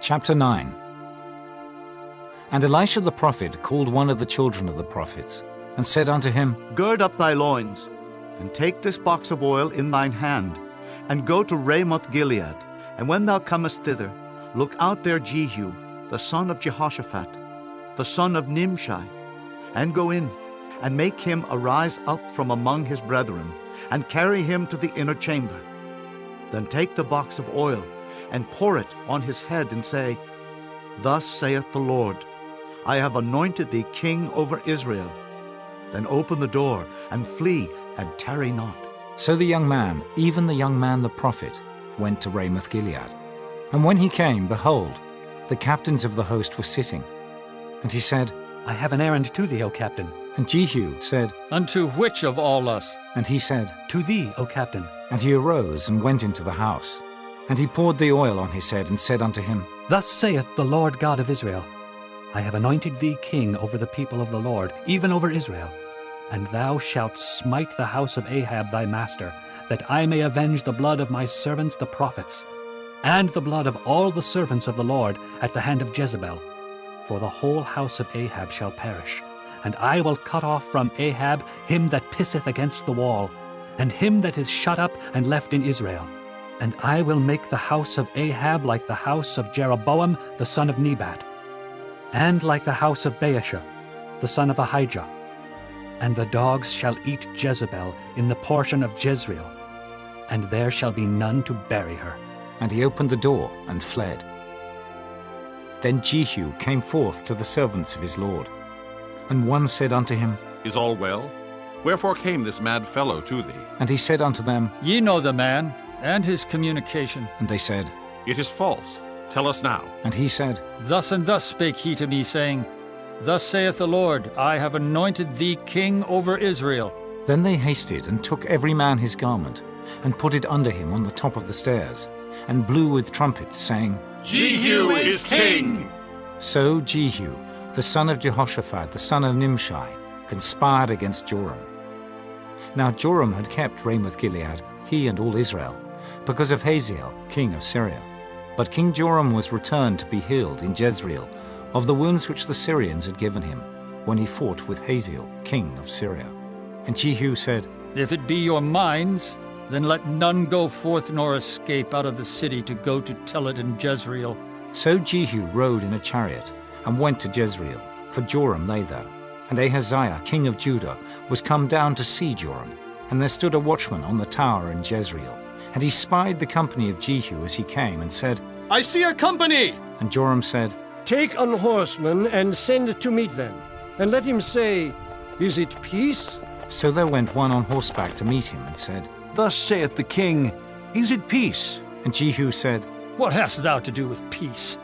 Chapter 9. And Elisha the prophet called one of the children of the prophets, and said unto him, Gird up thy loins, and take this box of oil in thine hand, and go to Ramoth Gilead. And when thou comest thither, look out there Jehu, the son of Jehoshaphat, the son of Nimshi, and go in, and make him arise up from among his brethren, and carry him to the inner chamber. Then take the box of oil, and pour it on his head, and say, Thus saith the Lord, I have anointed thee king over Israel. Then open the door, and flee, and tarry not. So the young man, even the young man the prophet, went to Ramoth Gilead. And when he came, behold, the captains of the host were sitting. And he said, I have an errand to thee, O captain. And Jehu said, Unto which of all us? And he said, To thee, O captain. And he arose and went into the house. And he poured the oil on his head, and said unto him, Thus saith the Lord God of Israel, I have anointed thee king over the people of the Lord, even over Israel. And thou shalt smite the house of Ahab thy master, that I may avenge the blood of my servants the prophets, and the blood of all the servants of the Lord at the hand of Jezebel. For the whole house of Ahab shall perish, and I will cut off from Ahab him that pisseth against the wall, and him that is shut up and left in Israel. And I will make the house of Ahab like the house of Jeroboam the son of Nebat, and like the house of Baasha the son of Ahijah. And the dogs shall eat Jezebel in the portion of Jezreel, and there shall be none to bury her. And he opened the door and fled. Then Jehu came forth to the servants of his lord. And one said unto him, Is all well? Wherefore came this mad fellow to thee? And he said unto them, Ye know the man, and his communication. And they said, It is false. Tell us now. And he said, Thus and thus spake he to me, saying, Thus saith the Lord, I have anointed thee king over Israel. Then they hasted and took every man his garment, and put it under him on the top of the stairs, and blew with trumpets, saying, Jehu is king! So Jehu, the son of Jehoshaphat, the son of Nimshi, conspired against Joram. Now Joram had kept Ramoth Gilead, he and all Israel, because of Hazael, king of Syria. But King Joram was returned to be healed in Jezreel of the wounds which the Syrians had given him, when he fought with Hazael, king of Syria. And Jehu said, If it be your minds, then let none go forth nor escape out of the city to go to tell it in Jezreel. So Jehu rode in a chariot, and went to Jezreel, for Joram lay there. And Ahaziah, king of Judah, was come down to see Joram. And there stood a watchman on the tower in Jezreel. And he spied the company of Jehu as he came, and said, I see a company! And Joram said, Take an horseman, and send to meet them, and let him say, Is it peace? So there went one on horseback to meet him, and said, Thus saith the king, Is it peace? And Jehu said, What hast thou to do with peace?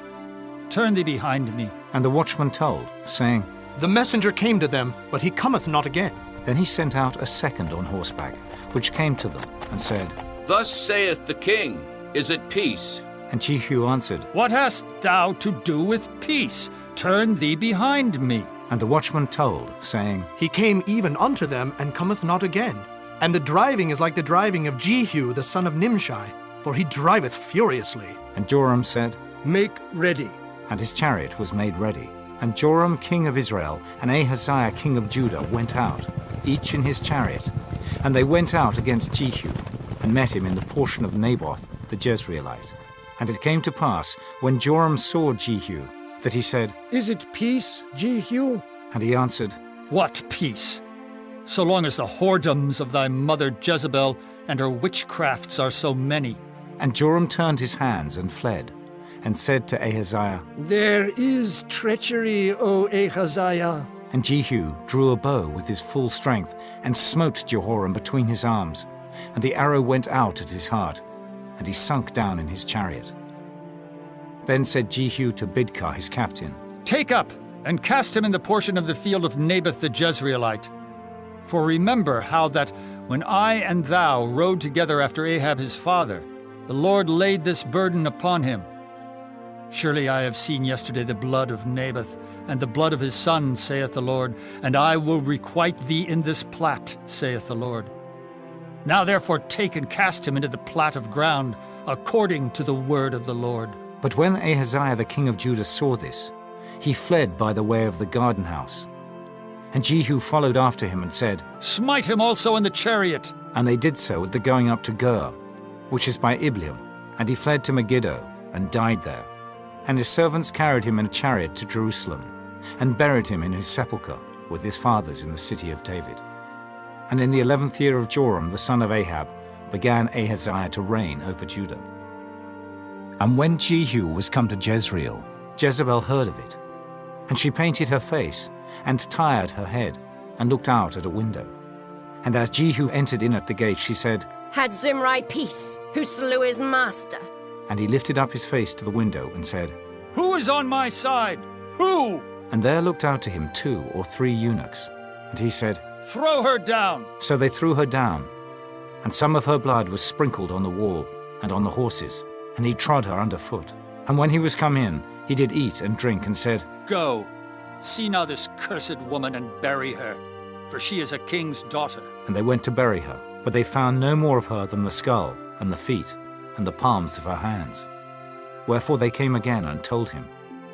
Turn thee behind me. And the watchman told, saying, The messenger came to them, but he cometh not again. Then he sent out a second on horseback, which came to them, and said, Thus saith the king, Is it peace? And Jehu answered, What hast thou to do with peace? Turn thee behind me. And the watchman told, saying, He came even unto them, and cometh not again. And the driving is like the driving of Jehu the son of Nimshi, for he driveth furiously. And Joram said, Make ready. And his chariot was made ready. And Joram king of Israel and Ahaziah king of Judah went out, each in his chariot. And they went out against Jehu, and met him in the portion of Naboth the Jezreelite. And it came to pass, when Joram saw Jehu, that he said, Is it peace, Jehu? And he answered, What peace? So long as the whoredoms of thy mother Jezebel and her witchcrafts are so many. And Joram turned his hands and fled, and said to Ahaziah, There is treachery, O Ahaziah. And Jehu drew a bow with his full strength, and smote Jehoram between his arms. And the arrow went out at his heart, and he sunk down in his chariot. Then said Jehu to Bidkar his captain, Take up, and cast him in the portion of the field of Naboth the Jezreelite. For remember how that, when I and thou rode together after Ahab his father, The Lord laid this burden upon him. Surely I have seen yesterday the blood of Naboth, and the blood of his son, saith the Lord, and I will requite thee in this plat, saith the Lord. Now therefore take and cast him into the plat of ground, according to the word of the Lord. But when Ahaziah the king of Judah saw this, he fled by the way of the garden house. And Jehu followed after him and said, Smite him also in the chariot. And they did so at the going up to Gur, which is by Ibleam, and he fled to Megiddo, and died there. And his servants carried him in a chariot to Jerusalem, and buried him in his sepulchre with his fathers in the city of David. And in the 11th year of Joram the son of Ahab began Ahaziah to reign over Judah. And when Jehu was come to Jezreel, Jezebel heard of it. And she painted her face, and tired her head, and looked out at a window. And as Jehu entered in at the gate, she said, Had Zimri peace, who slew his master? And he lifted up his face to the window and said, Who is on my side? Who? And there looked out to him 2 or 3 eunuchs. And he said, Throw her down. So they threw her down. And some of her blood was sprinkled on the wall and on the horses, and he trod her under foot. And when he was come in, he did eat and drink, and said, Go, see now this cursed woman, and bury her, for she is a king's daughter. And they went to bury her, but they found no more of her than the skull, and the feet, and the palms of her hands. Wherefore they came again and told him.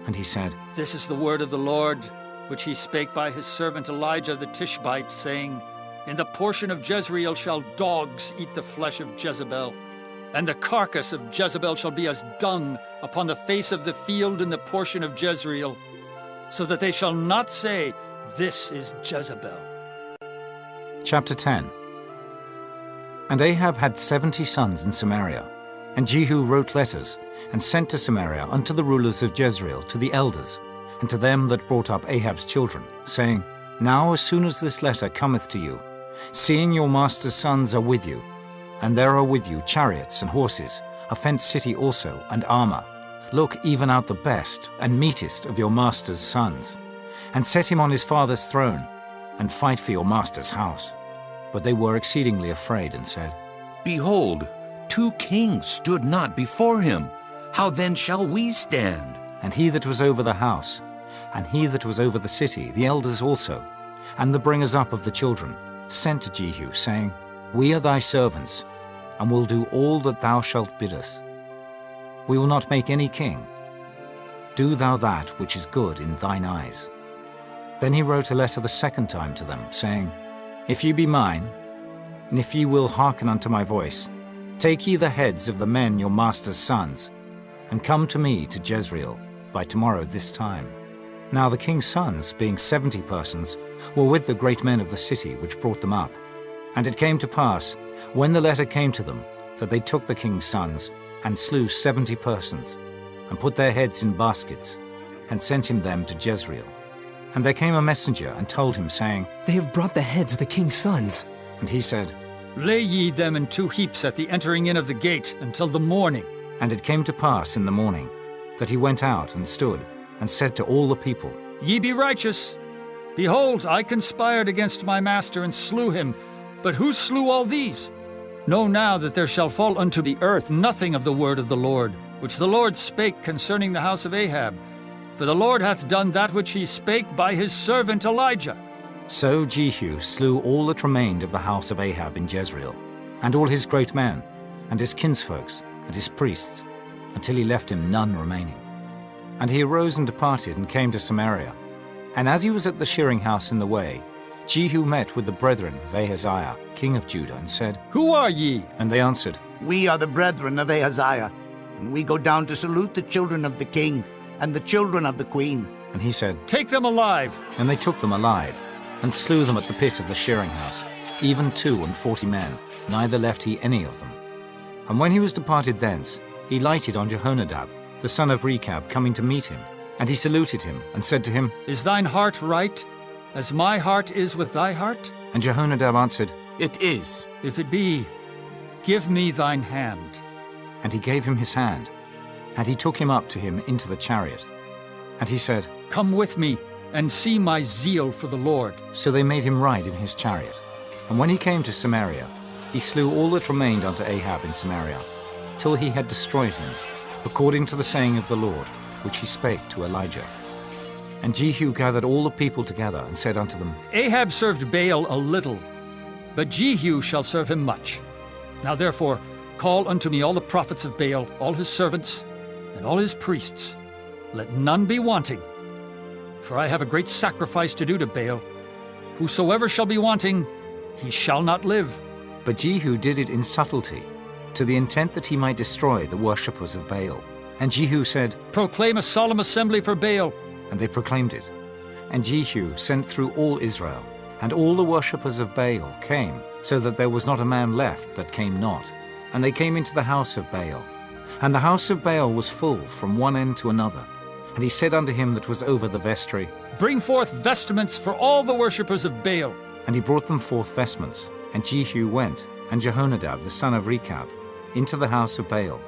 And he said, This is the word of the Lord, which he spake by his servant Elijah the Tishbite, saying, In the portion of Jezreel shall dogs eat the flesh of Jezebel, and the carcass of Jezebel shall be as dung upon the face of the field in the portion of Jezreel, so that they shall not say, This is Jezebel. Chapter 10. And Ahab had 70 sons in Samaria, and Jehu wrote letters, and sent to Samaria unto the rulers of Jezreel, to the elders, and to them that brought up Ahab's children, saying, Now as soon as this letter cometh to you, seeing your master's sons are with you, and there are with you chariots and horses, a fenced city also, and armor, look even out the best and meetest of your master's sons, and set him on his father's throne, and fight for your master's house. But they were exceedingly afraid, and said, Behold, 2 kings stood not before him. How then shall we stand? And he that was over the house, and he that was over the city, the elders also, and the bringers up of the children, sent to Jehu, saying, We are thy servants, and will do all that thou shalt bid us. We will not make any king. Do thou that which is good in thine eyes. Then he wrote a letter the second time to them, saying, If ye be mine, and if ye will hearken unto my voice, take ye the heads of the men your master's sons, and come to me to Jezreel by tomorrow this time. Now the king's sons, being 70 persons, were with the great men of the city which brought them up. And it came to pass, when the letter came to them, that they took the king's sons, and slew 70 persons, and put their heads in baskets, and sent him them to Jezreel. And there came a messenger, and told him, saying, They have brought the heads of the king's sons. And he said, Lay ye them in 2 heaps at the entering in of the gate until the morning. And it came to pass in the morning, that he went out and stood, and said to all the people, Ye be righteous. Behold, I conspired against my master, and slew him. But who slew all these? Know now that there shall fall unto the earth nothing of the word of the Lord, which the Lord spake concerning the house of Ahab. For the Lord hath done that which he spake by his servant Elijah. So Jehu slew all that remained of the house of Ahab in Jezreel, and all his great men, and his kinsfolks, and his priests, until he left him none remaining. And he arose and departed, and came to Samaria. And as he was at the shearing house in the way, Jehu met with the brethren of Ahaziah, king of Judah, and said, Who are ye? And they answered, We are the brethren of Ahaziah, and we go down to salute the children of the king and the children of the queen. And he said, Take them alive. And they took them alive, and slew them at the pit of the shearing house, even 42 men, neither left he any of them. And when he was departed thence, he lighted on Jehonadab, the son of Rechab, coming to meet him. And he saluted him, and said to him, Is thine heart right, as my heart is with thy heart? And Jehonadab answered, It is. If it be, give me thine hand. And he gave him his hand, and he took him up to him into the chariot. And he said, Come with me, and see my zeal for the Lord. So they made him ride in his chariot. And when he came to Samaria, he slew all that remained unto Ahab in Samaria, till he had destroyed him, according to the saying of the Lord, which he spake to Elijah. And Jehu gathered all the people together, and said unto them, Ahab served Baal a little, but Jehu shall serve him much. Now therefore call unto me all the prophets of Baal, all his servants, and all his priests. Let none be wanting. For I have a great sacrifice to do to Baal. Whosoever shall be wanting, he shall not live. But Jehu did it in subtlety, to the intent that he might destroy the worshippers of Baal. And Jehu said, Proclaim a solemn assembly for Baal. And they proclaimed it. And Jehu sent through all Israel, and all the worshippers of Baal came, so that there was not a man left that came not. And they came into the house of Baal. And the house of Baal was full from one end to another. And he said unto him that was over the vestry, Bring forth vestments for all the worshippers of Baal. And he brought them forth vestments. And Jehu went, and Jehonadab the son of Rechab, into the house of Baal,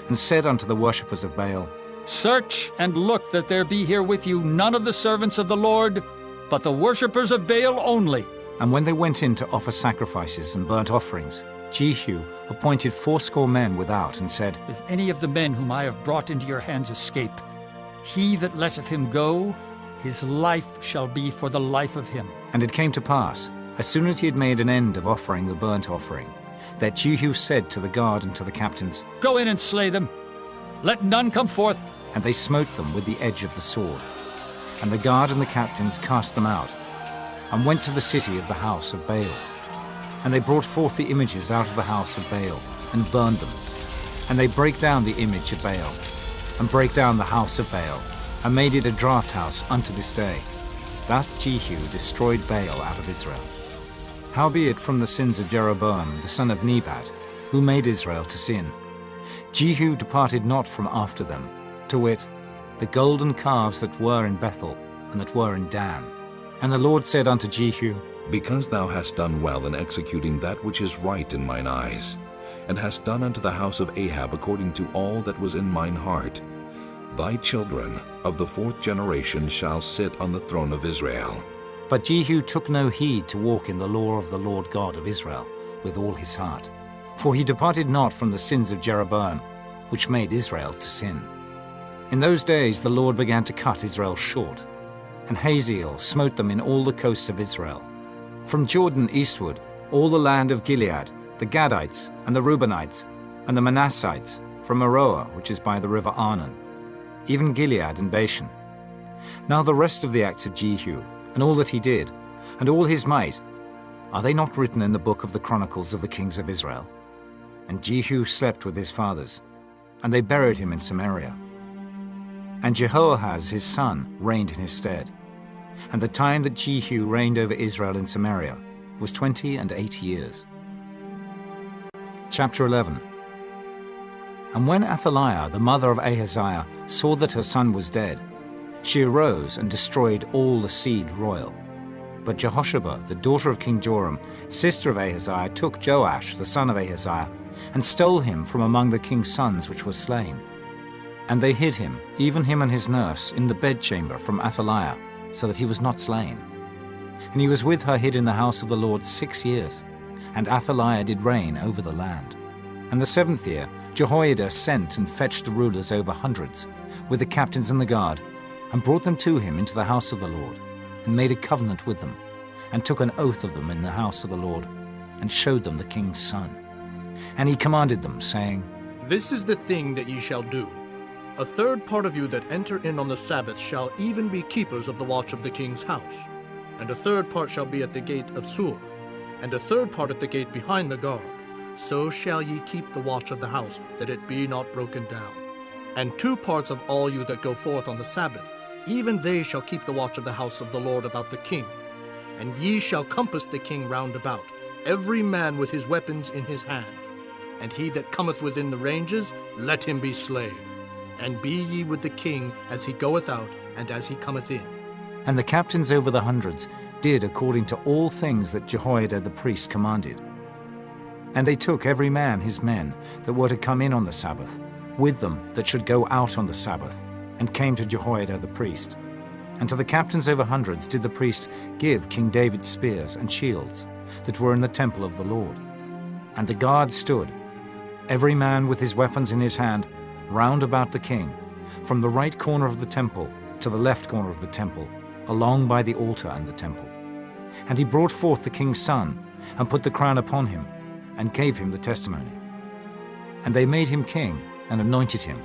and said unto the worshippers of Baal, Search and look that there be here with you none of the servants of the Lord, but the worshippers of Baal only. And when they went in to offer sacrifices and burnt offerings, Jehu appointed 80 men without, and said, If any of the men whom I have brought into your hands escape, he that letteth him go, his life shall be for the life of him. And it came to pass, as soon as he had made an end of offering the burnt offering, that Jehu said to the guard and to the captains, Go in and slay them. Let none come forth. And they smote them with the edge of the sword. And the guard and the captains cast them out, and went to the city of the house of Baal. And they brought forth the images out of the house of Baal, and burned them. And they brake down the image of Baal, and brake down the house of Baal, and made it a draught house unto this day. Thus Jehu destroyed Baal out of Israel. Howbeit from the sins of Jeroboam the son of Nebat, who made Israel to sin, Jehu departed not from after them, to wit, the golden calves that were in Bethel, and that were in Dan. And the Lord said unto Jehu, Because thou hast done well in executing that which is right in mine eyes, and hast done unto the house of Ahab according to all that was in mine heart, thy children of the 4th generation shall sit on the throne of Israel. But Jehu took no heed to walk in the law of the Lord God of Israel with all his heart. For he departed not from the sins of Jeroboam, which made Israel to sin. In those days the Lord began to cut Israel short, and Hazael smote them in all the coasts of Israel. From Jordan eastward, all the land of Gilead, the Gadites, and the Reubenites, and the Manassites, from Aroer, which is by the river Arnon, even Gilead and Bashan. Now the rest of the acts of Jehu, and all that he did, and all his might, are they not written in the book of the chronicles of the kings of Israel? And Jehu slept with his fathers, and they buried him in Samaria. And Jehoahaz his son reigned in his stead. And the time that Jehu reigned over Israel in Samaria was 28 years. Chapter 11. And when Athaliah, the mother of Ahaziah, saw that her son was dead, she arose and destroyed all the seed royal. But Jehosheba, the daughter of King Joram, sister of Ahaziah, took Joash, the son of Ahaziah, and stole him from among the king's sons which was slain. And they hid him, even him and his nurse, in the bedchamber from Athaliah, so that he was not slain. And he was with her hid in the house of the Lord 6 years. And Athaliah did reign over the land. And the 7th year Jehoiada sent and fetched the rulers over hundreds, with the captains and the guard, and brought them to him into the house of the Lord, and made a covenant with them, and took an oath of them in the house of the Lord, and showed them the king's son. And he commanded them, saying, This is the thing that ye shall do. A third part of you that enter in on the Sabbath shall even be keepers of the watch of the king's house. And a third part shall be at the gate of Sur, and a third part at the gate behind the guard. So shall ye keep the watch of the house, that it be not broken down. And 2 parts of all you that go forth on the Sabbath, even they shall keep the watch of the house of the Lord about the king. And ye shall compass the king round about, every man with his weapons in his hand. And he that cometh within the ranges, let him be slain. And be ye with the king as he goeth out, and as he cometh in. And the captains over the hundreds did according to all things that Jehoiada the priest commanded. And they took every man his men that were to come in on the Sabbath, with them that should go out on the Sabbath, and came to Jehoiada the priest. And to the captains over hundreds did the priest give King David's spears and shields that were in the temple of the Lord. And the guard stood, every man with his weapons in his hand, round about the king, from the right corner of the temple to the left corner of the temple, along by the altar and the temple. And he brought forth the king's son, and put the crown upon him, and gave him the testimony. And they made him king, and anointed him.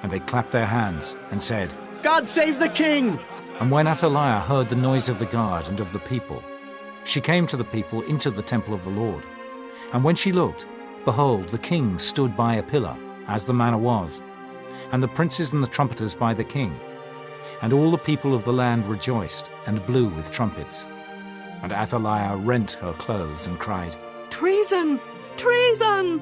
And they clapped their hands, and said, God save the king! And when Athaliah heard the noise of the guard and of the people, she came to the people into the temple of the Lord. And when she looked, behold, the king stood by a pillar, as the manner was, and the princes and the trumpeters by the king. And all the people of the land rejoiced, and blew with trumpets. And Athaliah rent her clothes, and cried, Treason! Treason!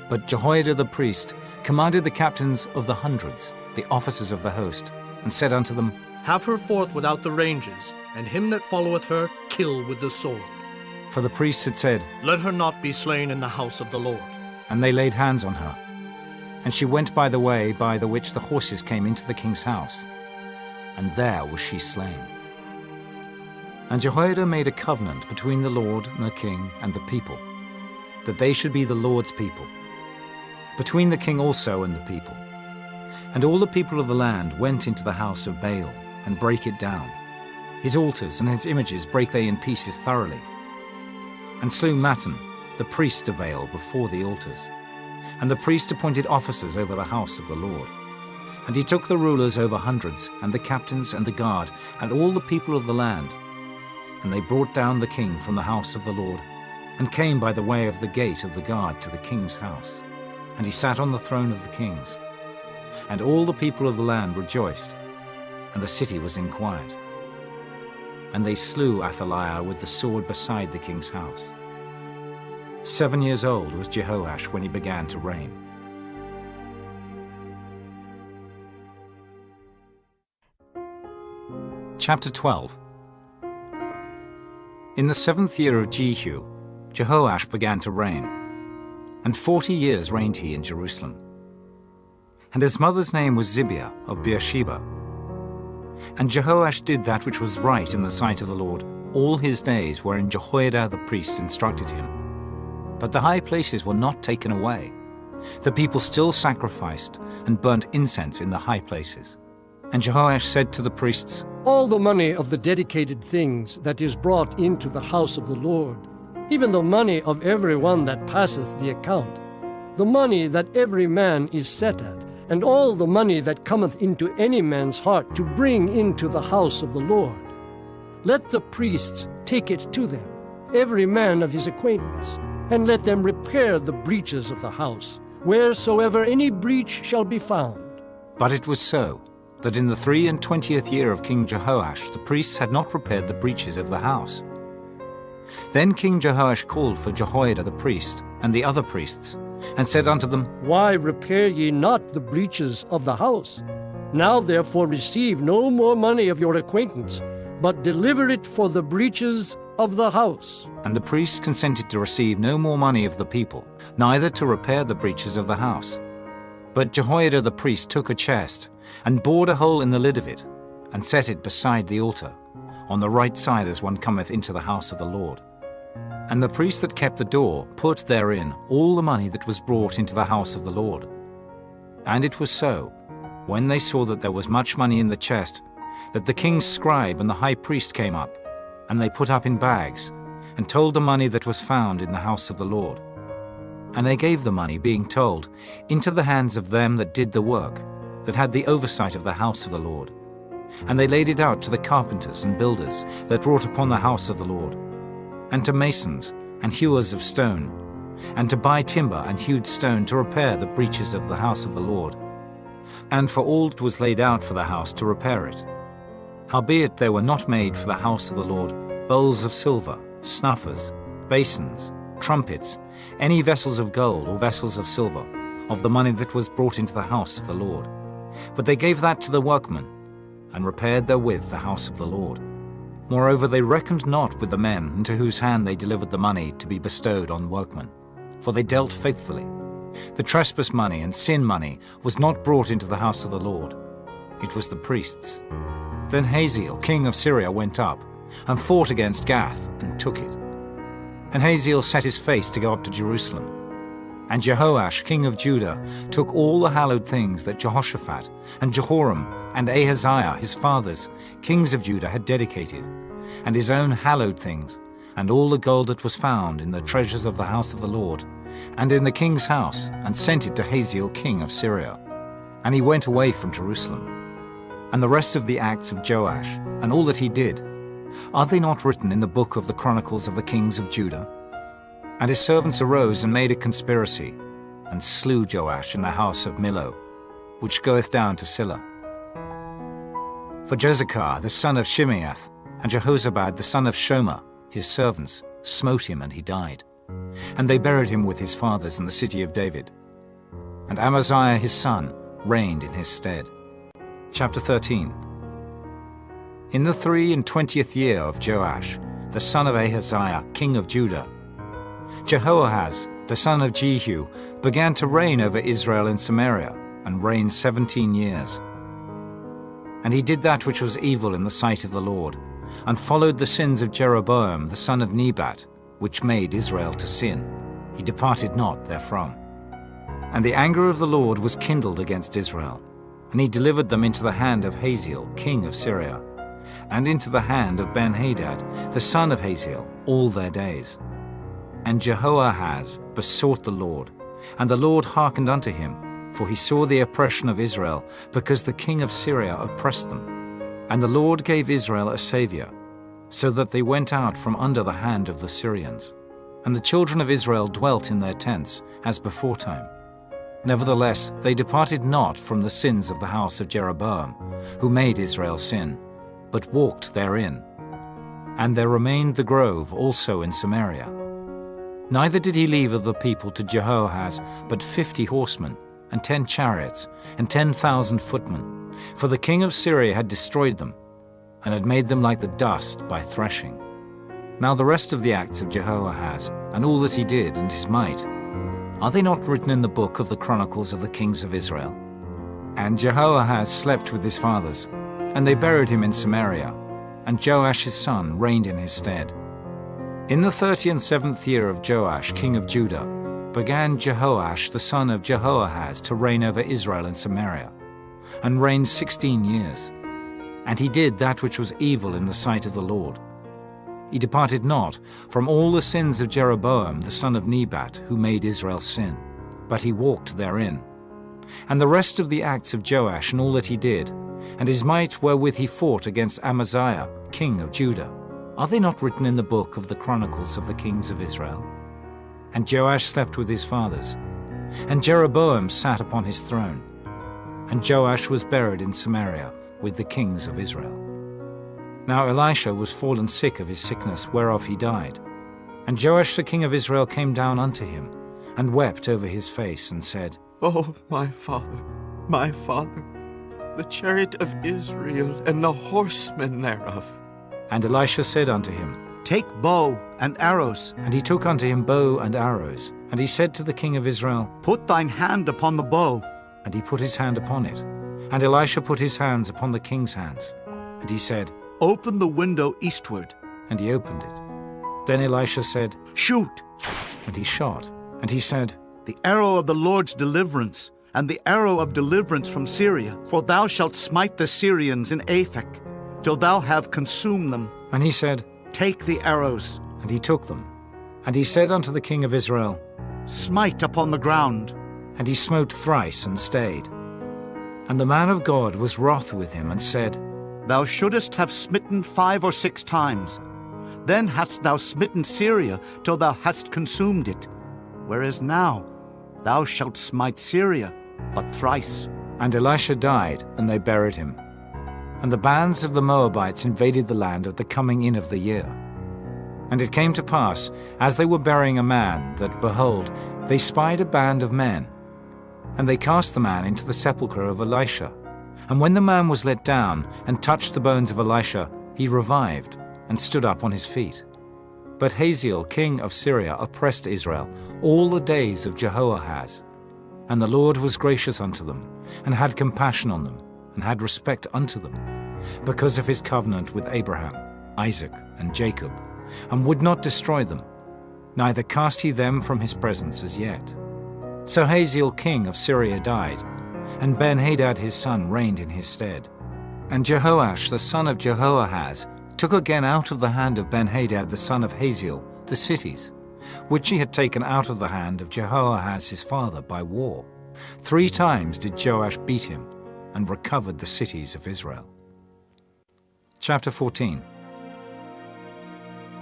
But Jehoiada the priest commanded the captains of the hundreds, the officers of the host, and said unto them, Have her forth without the ranges, and him that followeth her kill with the sword. For the priests had said, Let her not be slain in the house of the Lord. And they laid hands on her. And she went by the way by the which the horses came into the king's house. And there was she slain. And Jehoiada made a covenant between the Lord and the king and the people, that they should be the Lord's people, between the king also and the people. And all the people of the land went into the house of Baal, and brake it down. His altars and his images brake they in pieces thoroughly, and slew Mattan, the priest of Baal, before the altars. And the priest appointed officers over the house of the Lord. And he took the rulers over hundreds, and the captains and the guard, and all the people of the land. And they brought down the king from the house of the Lord, and came by the way of the gate of the guard to the king's house. And he sat on the throne of the kings. And all the people of the land rejoiced, and the city was in quiet. And they slew Athaliah with the sword beside the king's house. 7 years old was Jehoash when he began to reign. Chapter 12. In the 7th year of Jehu, Jehoash began to reign, and 40 years reigned he in Jerusalem. And his mother's name was Zibiah of Beersheba. And Jehoash did that which was right in the sight of the Lord all his days wherein Jehoiada the priest instructed him. But the high places were not taken away. The people still sacrificed and burnt incense in the high places. And Jehoash said to the priests, All the money of the dedicated things that is brought into the house of the Lord, even the money of every one that passeth the account, the money that every man is set at, and all the money that cometh into any man's heart to bring into the house of the Lord, let the priests take it to them, every man of his acquaintance, and let them repair the breaches of the house, wheresoever any breach shall be found. But it was so, that in the 23 year of King Jehoash the priests had not repaired the breaches of the house. Then King Jehoash called for Jehoiada the priest and the other priests, and said unto them, Why repair ye not the breaches of the house? Now therefore receive no more money of your acquaintance, but deliver it for the breaches of the house. And the priests consented to receive no more money of the people, neither to repair the breaches of the house. But Jehoiada the priest took a chest, and bored a hole in the lid of it, and set it beside the altar, on the right side as one cometh into the house of the Lord. And the priest that kept the door put therein all the money that was brought into the house of the Lord. And it was so, when they saw that there was much money in the chest, that the king's scribe and the high priest came up, and they put up in bags, and told the money that was found in the house of the Lord. And they gave the money, being told, into the hands of them that did the work, that had the oversight of the house of the Lord. And they laid it out to the carpenters and builders that wrought upon the house of the Lord, and to masons and hewers of stone, and to buy timber and hewed stone to repair the breaches of the house of the Lord, and for all that was laid out for the house to repair it. Howbeit there were not made for the house of the Lord bowls of silver, snuffers, basins, trumpets, any vessels of gold or vessels of silver, of the money that was brought into the house of the Lord. But they gave that to the workmen, and repaired therewith the house of the Lord. Moreover, they reckoned not with the men into whose hand they delivered the money to be bestowed on workmen, for they dealt faithfully. The trespass money and sin money was not brought into the house of the Lord. It was the priests. Then Hazael, king of Syria, went up, and fought against Gath, and took it. And Hazael set his face to go up to Jerusalem. And Jehoash, king of Judah, took all the hallowed things that Jehoshaphat and Jehoram and Ahaziah, his fathers, kings of Judah, had dedicated, and his own hallowed things, and all the gold that was found in the treasures of the house of the Lord, and in the king's house, and sent it to Hazael, king of Syria. And he went away from Jerusalem. And the rest of the acts of Joash, and all that he did, are they not written in the book of the Chronicles of the kings of Judah? And his servants arose and made a conspiracy, and slew Joash in the house of Millo, which goeth down to Silla. For Jozachar the son of Shimeath, and Jehozabad the son of Shomer, his servants, smote him, and he died. And they buried him with his fathers in the city of David. And Amaziah his son reigned in his stead. Chapter 13. In the 23 year of Joash, the son of Ahaziah, king of Judah, Jehoahaz, the son of Jehu, began to reign over Israel in Samaria, and reigned 17 years. And he did that which was evil in the sight of the Lord, and followed the sins of Jeroboam the son of Nebat, which made Israel to sin. He departed not therefrom. And the anger of the Lord was kindled against Israel, and he delivered them into the hand of Hazael, king of Syria, and into the hand of Ben-Hadad, the son of Hazael, all their days. And Jehoahaz besought the Lord, and the Lord hearkened unto him, for he saw the oppression of Israel, because the king of Syria oppressed them. And the Lord gave Israel a saviour, so that they went out from under the hand of the Syrians. And the children of Israel dwelt in their tents, as beforetime. Nevertheless, they departed not from the sins of the house of Jeroboam, who made Israel sin, but walked therein. And there remained the grove also in Samaria. Neither did he leave of the people to Jehoahaz but 50 horsemen, and 10 chariots, and 10,000 footmen, for the king of Syria had destroyed them, and had made them like the dust by threshing. Now the rest of the acts of Jehoahaz, and all that he did, and his might, are they not written in the book of the Chronicles of the kings of Israel? And Jehoahaz slept with his fathers, and they buried him in Samaria, and Joash his son reigned in his stead. In the 37th year of Joash, king of Judah, began Jehoash the son of Jehoahaz to reign over Israel in Samaria, and reigned 16 years. And he did that which was evil in the sight of the Lord. He departed not from all the sins of Jeroboam the son of Nebat, who made Israel sin, but he walked therein. And the rest of the acts of Joash, and all that he did, and his might wherewith he fought against Amaziah, king of Judah, are they not written in the book of the Chronicles of the kings of Israel? And Joash slept with his fathers, and Jeroboam sat upon his throne, and Joash was buried in Samaria with the kings of Israel. Now Elisha was fallen sick of his sickness, whereof he died. And Joash the king of Israel came down unto him, and wept over his face, and said, Oh, my father, the chariot of Israel, and the horsemen thereof. And Elisha said unto him, Take bow and arrows. And he took unto him bow and arrows. And he said to the king of Israel, Put thine hand upon the bow. And he put his hand upon it. And Elisha put his hands upon the king's hands. And he said, Open the window eastward. And he opened it. Then Elisha said, Shoot. And he shot. And he said, The arrow of the Lord's deliverance, and the arrow of deliverance from Syria. For thou shalt smite the Syrians in Aphek, till thou have consumed them. And he said, Take the arrows. And he took them. And he said unto the king of Israel, Smite upon the ground. And he smote thrice and stayed. And the man of God was wroth with him, and said, Thou shouldest have smitten 5 or 6 times. Then hadst thou smitten Syria till thou hadst consumed it. Whereas now thou shalt smite Syria but thrice. And Elisha died, and they buried him. And the bands of the Moabites invaded the land at the coming in of the year. And it came to pass, as they were burying a man, that, behold, they spied a band of men. And they cast the man into the sepulchre of Elisha. And when the man was let down, and touched the bones of Elisha, he revived, and stood up on his feet. But Hazael, king of Syria, oppressed Israel all the days of Jehoahaz. And the Lord was gracious unto them, and had compassion on them, and had respect unto them, because of his covenant with Abraham, Isaac, and Jacob, and would not destroy them, neither cast he them from his presence as yet. So Hazael king of Syria died, and Ben-Hadad his son reigned in his stead. And Jehoash the son of Jehoahaz took again out of the hand of Ben-Hadad the son of Hazael the cities, which he had taken out of the hand of Jehoahaz his father by war. 3 times did Joash beat him, and recovered the cities of Israel. Chapter 14.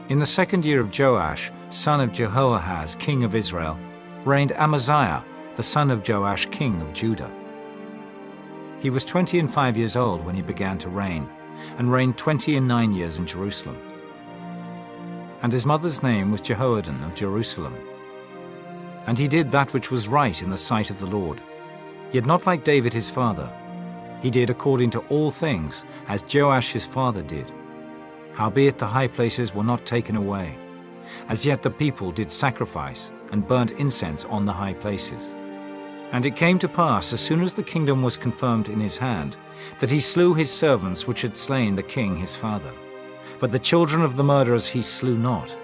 In the 2nd year of Joash, son of Jehoahaz, king of Israel, reigned Amaziah, the son of Joash, king of Judah. He was 25 years old when he began to reign, and reigned 29 years in Jerusalem. And his mother's name was Jehoaddan of Jerusalem. And he did that which was right in the sight of the Lord, yet not like David his father. He did according to all things, as Joash his father did. Howbeit the high places were not taken away. As yet the people did sacrifice, and burnt incense on the high places. And it came to pass, as soon as the kingdom was confirmed in his hand, that he slew his servants which had slain the king his father. But the children of the murderers he slew not,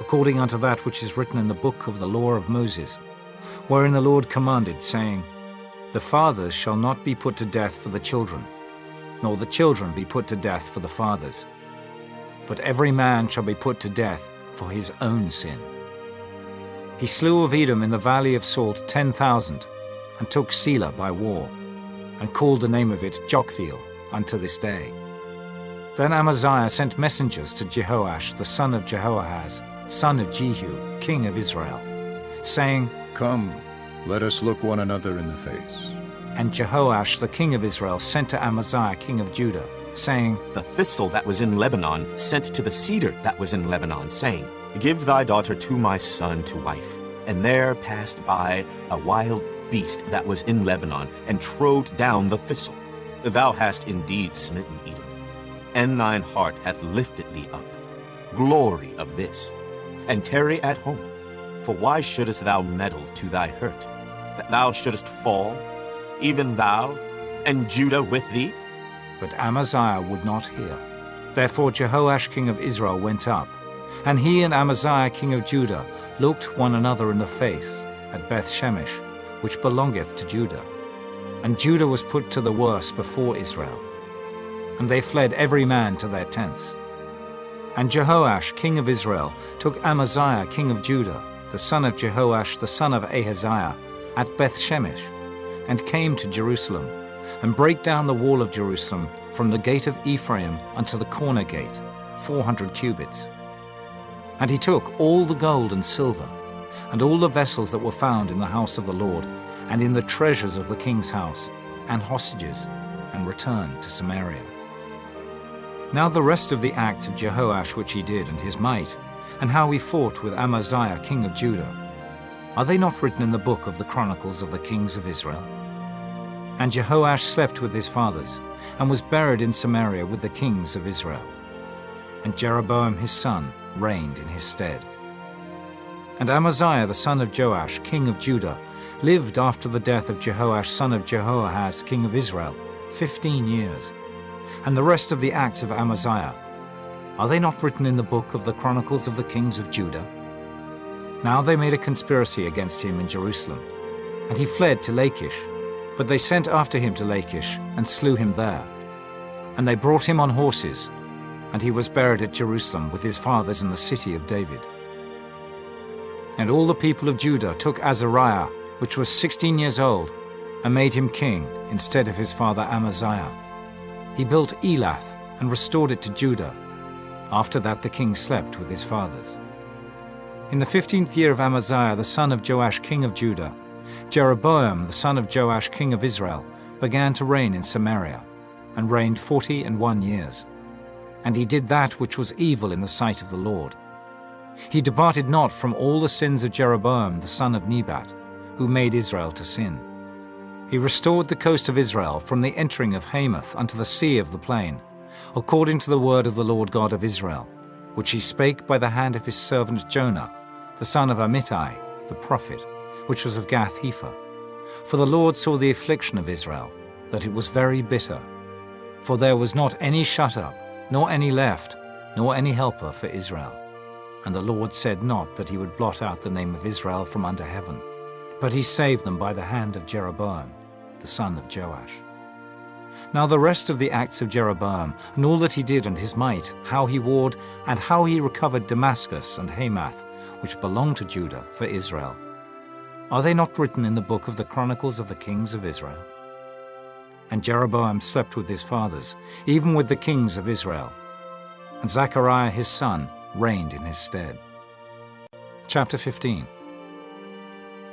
according unto that which is written in the book of the law of Moses, wherein the Lord commanded, saying, The fathers shall not be put to death for the children, nor the children be put to death for the fathers, but every man shall be put to death for his own sin. He slew of Edom in the valley of Salt 10,000, and took Selah by war, and called the name of it Joktheel unto this day. Then Amaziah sent messengers to Jehoash the son of Jehoahaz, son of Jehu, king of Israel, saying, Come, let us look one another in the face. And Jehoash the king of Israel sent to Amaziah king of Judah, saying, The thistle that was in Lebanon sent to the cedar that was in Lebanon, saying, Give thy daughter to my son to wife. And there passed by a wild beast that was in Lebanon, and trode down the thistle. Thou hast indeed smitten Edom, and thine heart hath lifted thee up. Glory of this, and tarry at home. For why shouldest thou meddle to thy hurt, that thou shouldest fall, even thou, and Judah with thee? But Amaziah would not hear. Therefore Jehoash king of Israel went up, and he and Amaziah king of Judah looked one another in the face at Beth-Shemesh, which belongeth to Judah. And Judah was put to the worse before Israel. And they fled every man to their tents. And Jehoash king of Israel took Amaziah king of Judah, the son of Jehoash the son of Ahaziah, at Beth-Shemesh, and came to Jerusalem, and brake down the wall of Jerusalem from the gate of Ephraim unto the corner gate, 400 cubits. And he took all the gold and silver, and all the vessels that were found in the house of the Lord, and in the treasures of the king's house, and hostages, and returned to Samaria. Now the rest of the acts of Jehoash which he did, and his might, and how he fought with Amaziah king of Judah, are they not written in the book of the Chronicles of the kings of Israel? And Jehoash slept with his fathers, and was buried in Samaria with the kings of Israel. And Jeroboam his son reigned in his stead. And Amaziah the son of Joash, king of Judah, lived after the death of Jehoash son of Jehoahaz, king of Israel, 15 years. And the rest of the acts of Amaziah, are they not written in the book of the Chronicles of the kings of Judah? Now they made a conspiracy against him in Jerusalem, and he fled to Lachish. But they sent after him to Lachish, and slew him there. And they brought him on horses, and he was buried at Jerusalem with his fathers in the city of David. And all the people of Judah took Azariah, which was 16 years old, and made him king instead of his father Amaziah. He built Elath, and restored it to Judah. After that the king slept with his fathers. In the 15th year of Amaziah the son of Joash king of Judah, Jeroboam the son of Joash king of Israel began to reign in Samaria, and reigned 41 years. And he did that which was evil in the sight of the Lord. He departed not from all the sins of Jeroboam the son of Nebat, who made Israel to sin. He restored the coast of Israel from the entering of Hamath unto the sea of the plain, according to the word of the Lord God of Israel, which he spake by the hand of his servant Jonah, the son of Amittai, the prophet, which was of Gath-hepher. For the Lord saw the affliction of Israel, that it was very bitter. For there was not any shut up, nor any left, nor any helper for Israel. And the Lord said not that he would blot out the name of Israel from under heaven, but he saved them by the hand of Jeroboam, the son of Joash. Now the rest of the acts of Jeroboam, and all that he did and his might, how he warred, and how he recovered Damascus and Hamath, which belonged to Judah, for Israel, are they not written in the book of the Chronicles of the kings of Israel? And Jeroboam slept with his fathers, even with the kings of Israel. And Zechariah his son reigned in his stead. Chapter 15.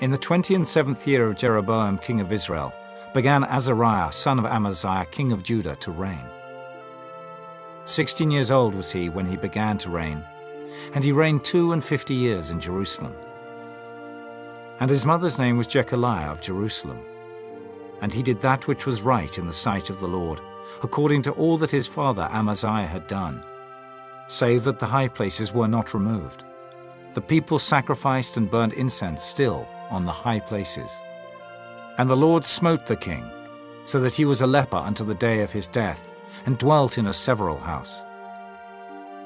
In the 27th year of Jeroboam king of Israel, began Azariah son of Amaziah king of Judah to reign. 16 years old was he when he began to reign, and he reigned 52 years in Jerusalem. And his mother's name was Jechaliah of Jerusalem. And he did that which was right in the sight of the Lord, according to all that his father Amaziah had done, save that the high places were not removed. The people sacrificed and burned incense still on the high places. And the Lord smote the king, so that he was a leper unto the day of his death, and dwelt in a several house.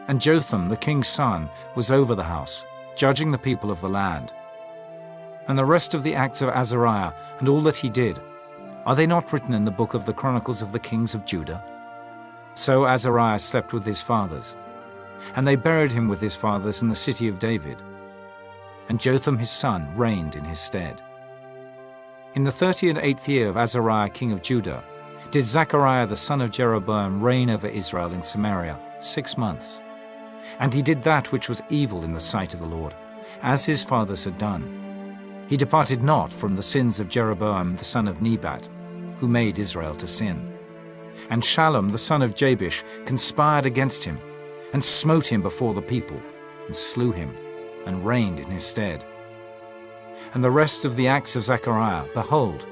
And Jotham the king's son was over the house, judging the people of the land. And the rest of the acts of Azariah, and all that he did, are they not written in the book of the Chronicles of the kings of Judah? So Azariah slept with his fathers, and they buried him with his fathers in the city of David. And Jotham his son reigned in his stead. In the 38th year of Azariah king of Judah, did Zechariah the son of Jeroboam reign over Israel in Samaria 6 months. And he did that which was evil in the sight of the Lord, as his fathers had done. He departed not from the sins of Jeroboam the son of Nebat, who made Israel to sin. And Shallum the son of Jabesh conspired against him, and smote him before the people, and slew him, and reigned in his stead. And the rest of the acts of Zechariah, behold,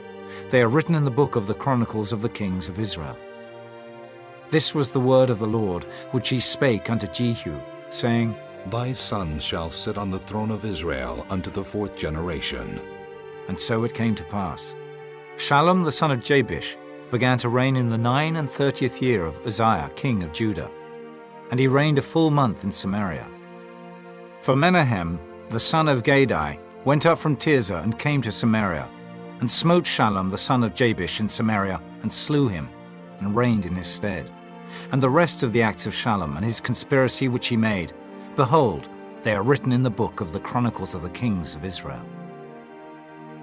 they are written in the book of the Chronicles of the kings of Israel. This was the word of the Lord, which he spake unto Jehu, saying, Thy son shall sit on the throne of Israel unto the 4th generation. And so it came to pass. Shallum the son of Jabesh began to reign in the 39th year of Uzziah king of Judah, and he reigned a full month in Samaria. For Menahem the son of Gadai went up from Tirzah and came to Samaria, and smote Shallum the son of Jabesh in Samaria, and slew him, and reigned in his stead. And the rest of the acts of Shallum and his conspiracy which he made, behold, they are written in the book of the Chronicles of the kings of Israel.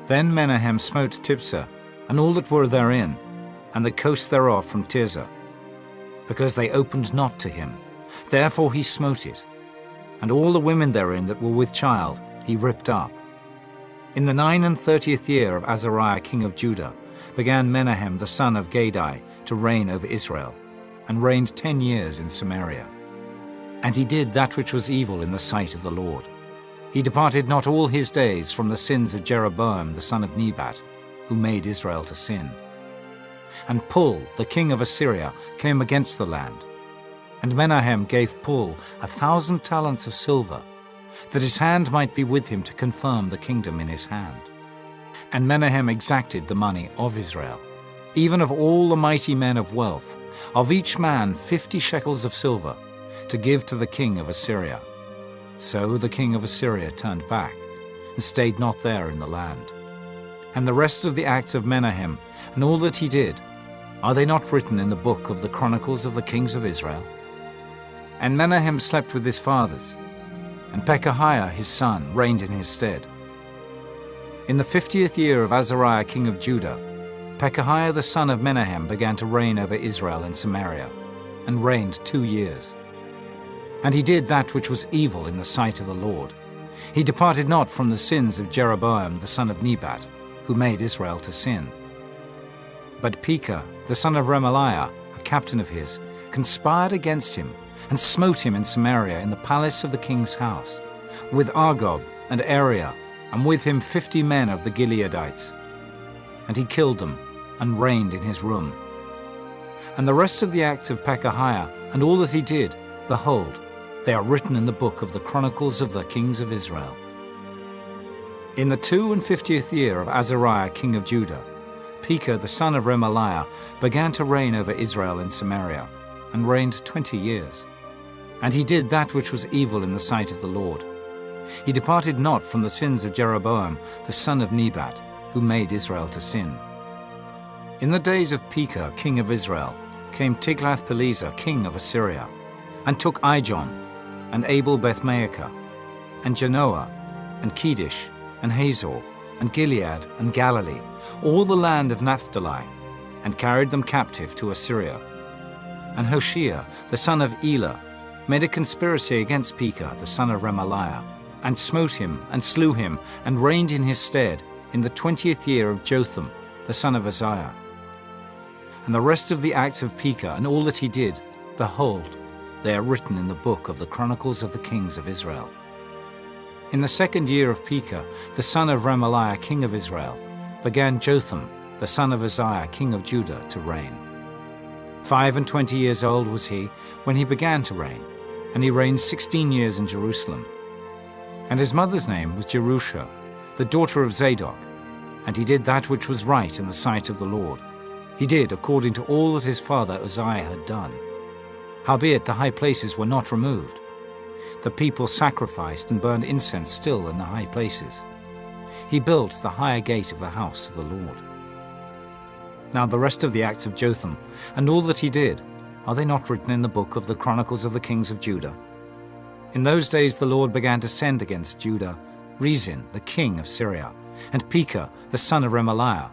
Then Menahem smote Tiphsah, and all that were therein, and the coast thereof from Tirzah, because they opened not to him. Therefore he smote it, and all the women therein that were with child he ripped up. In the 39th year of Azariah king of Judah began Menahem the son of Gadai to reign over Israel, and reigned 10 years in Samaria. And he did that which was evil in the sight of the Lord. He departed not all his days from the sins of Jeroboam the son of Nebat, who made Israel to sin. And Pul, the king of Assyria, came against the land. And Menahem gave Pul 1,000 talents of silver, that his hand might be with him to confirm the kingdom in his hand. And Menahem exacted the money of Israel, even of all the mighty men of wealth, of each man 50 shekels of silver, to give to the king of Assyria. So the king of Assyria turned back, and stayed not there in the land. And the rest of the acts of Menahem, and all that he did, are they not written in the book of the Chronicles of the kings of Israel? And Menahem slept with his fathers, and Pekahiah his son reigned in his stead. In the 50th year of Azariah king of Judah, Pekahiah the son of Menahem began to reign over Israel in Samaria, and reigned 2 years. And he did that which was evil in the sight of the Lord. He departed not from the sins of Jeroboam the son of Nebat, who made Israel to sin. But Pekah the son of Remaliah, a captain of his, conspired against him, and smote him in Samaria in the palace of the king's house, with Argob and Ariah, and with him 50 men of the Gileadites. And he killed them, and reigned in his room. And the rest of the acts of Pekahiah, and all that he did, behold, they are written in the book of the Chronicles of the kings of Israel. In the 52nd year of Azariah king of Judah, Pekah the son of Remaliah began to reign over Israel in Samaria, and reigned 20 years. And he did that which was evil in the sight of the Lord. He departed not from the sins of Jeroboam, the son of Nebat, who made Israel to sin. In the days of Pekah, king of Israel, came Tiglath-Pileser, king of Assyria, and took Ijon, and Abel-Beth-Maachah, and Janoah, and Kedesh, and Hazor, and Gilead, and Galilee, all the land of Naphtali, and carried them captive to Assyria. And Hoshea, the son of Elah, made a conspiracy against Pekah, the son of Remaliah, and smote him, and slew him, and reigned in his stead in the 20th year of Jotham, the son of Uzziah. And the rest of the acts of Pekah, and all that he did, behold, they are written in the book of the Chronicles of the Kings of Israel. In the 2nd year of Pekah, the son of Remaliah, king of Israel, began Jotham, the son of Uzziah, king of Judah, to reign. 25 years old was he when he began to reign, and he reigned 16 years in Jerusalem. And his mother's name was Jerusha, the daughter of Zadok, and he did that which was right in the sight of the Lord. He did according to all that his father Uzziah had done. Howbeit the high places were not removed. The people sacrificed and burned incense still in the high places. He built the higher gate of the house of the Lord. Now the rest of the acts of Jotham, and all that he did, are they not written in the book of the Chronicles of the Kings of Judah? In those days the Lord began to send against Judah Rezin, the king of Syria, and Pekah, the son of Remaliah.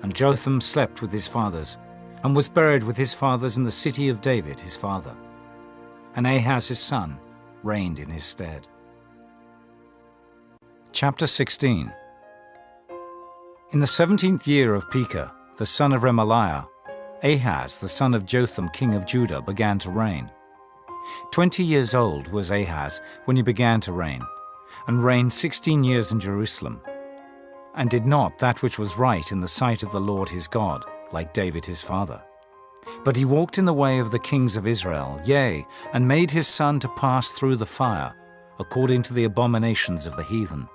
And Jotham slept with his fathers, and was buried with his fathers in the city of David his father. And Ahaz his son reigned in his stead. Chapter 16. In the 17th year of Pekah, the son of Remaliah, Ahaz the son of Jotham king of Judah began to reign. 20 years old was Ahaz when he began to reign, and reigned 16 years in Jerusalem, and did not that which was right in the sight of the Lord his God, like David his father. But he walked in the way of the kings of Israel, yea, and made his son to pass through the fire, according to the abominations of the heathen,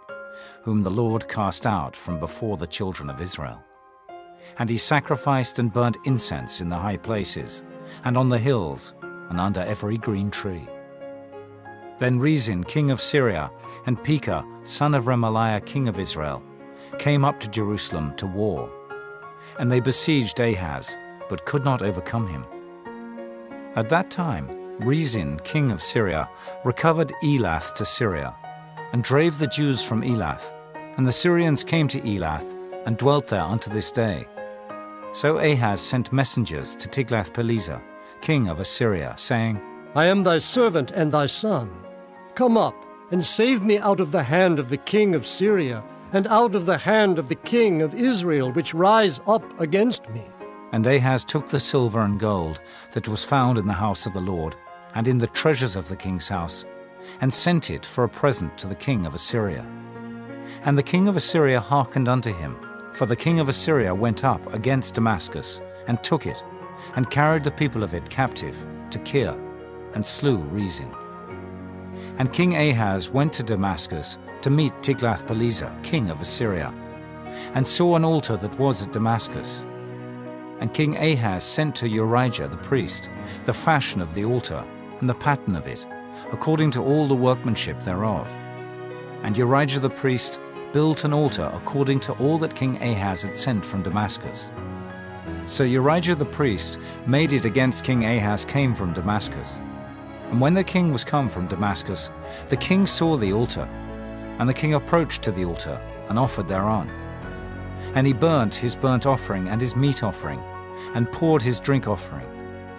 whom the Lord cast out from before the children of Israel. And he sacrificed and burnt incense in the high places, and on the hills, and under every green tree. Then Rezin, king of Syria, and Pekah, son of Remaliah, king of Israel, came up to Jerusalem to war. And they besieged Ahaz, but could not overcome him. At that time, Rezin, king of Syria, recovered Elath to Syria, and drave the Jews from Elath, and the Syrians came to Elath, and dwelt there unto this day. So Ahaz sent messengers to Tiglath-Pileser, king of Assyria, saying, I am thy servant and thy son. Come up, and save me out of the hand of the king of Syria, and out of the hand of the king of Israel, which rise up against me. And Ahaz took the silver and gold that was found in the house of the Lord, and in the treasures of the king's house, and sent it for a present to the king of Assyria. And the king of Assyria hearkened unto him, for the king of Assyria went up against Damascus, and took it, and carried the people of it captive to Kir, and slew Rezin. And King Ahaz went to Damascus to meet Tiglath-Pileser, king of Assyria, and saw an altar that was at Damascus. And King Ahaz sent to Urijah the priest the fashion of the altar, and the pattern of it, according to all the workmanship thereof. And Urijah the priest built an altar according to all that King Ahaz had sent from Damascus. So Urijah the priest made it against King Ahaz came from Damascus. And when the king was come from Damascus, the king saw the altar, and the king approached to the altar, and offered thereon. And he burnt his burnt offering and his meat offering, and poured his drink offering,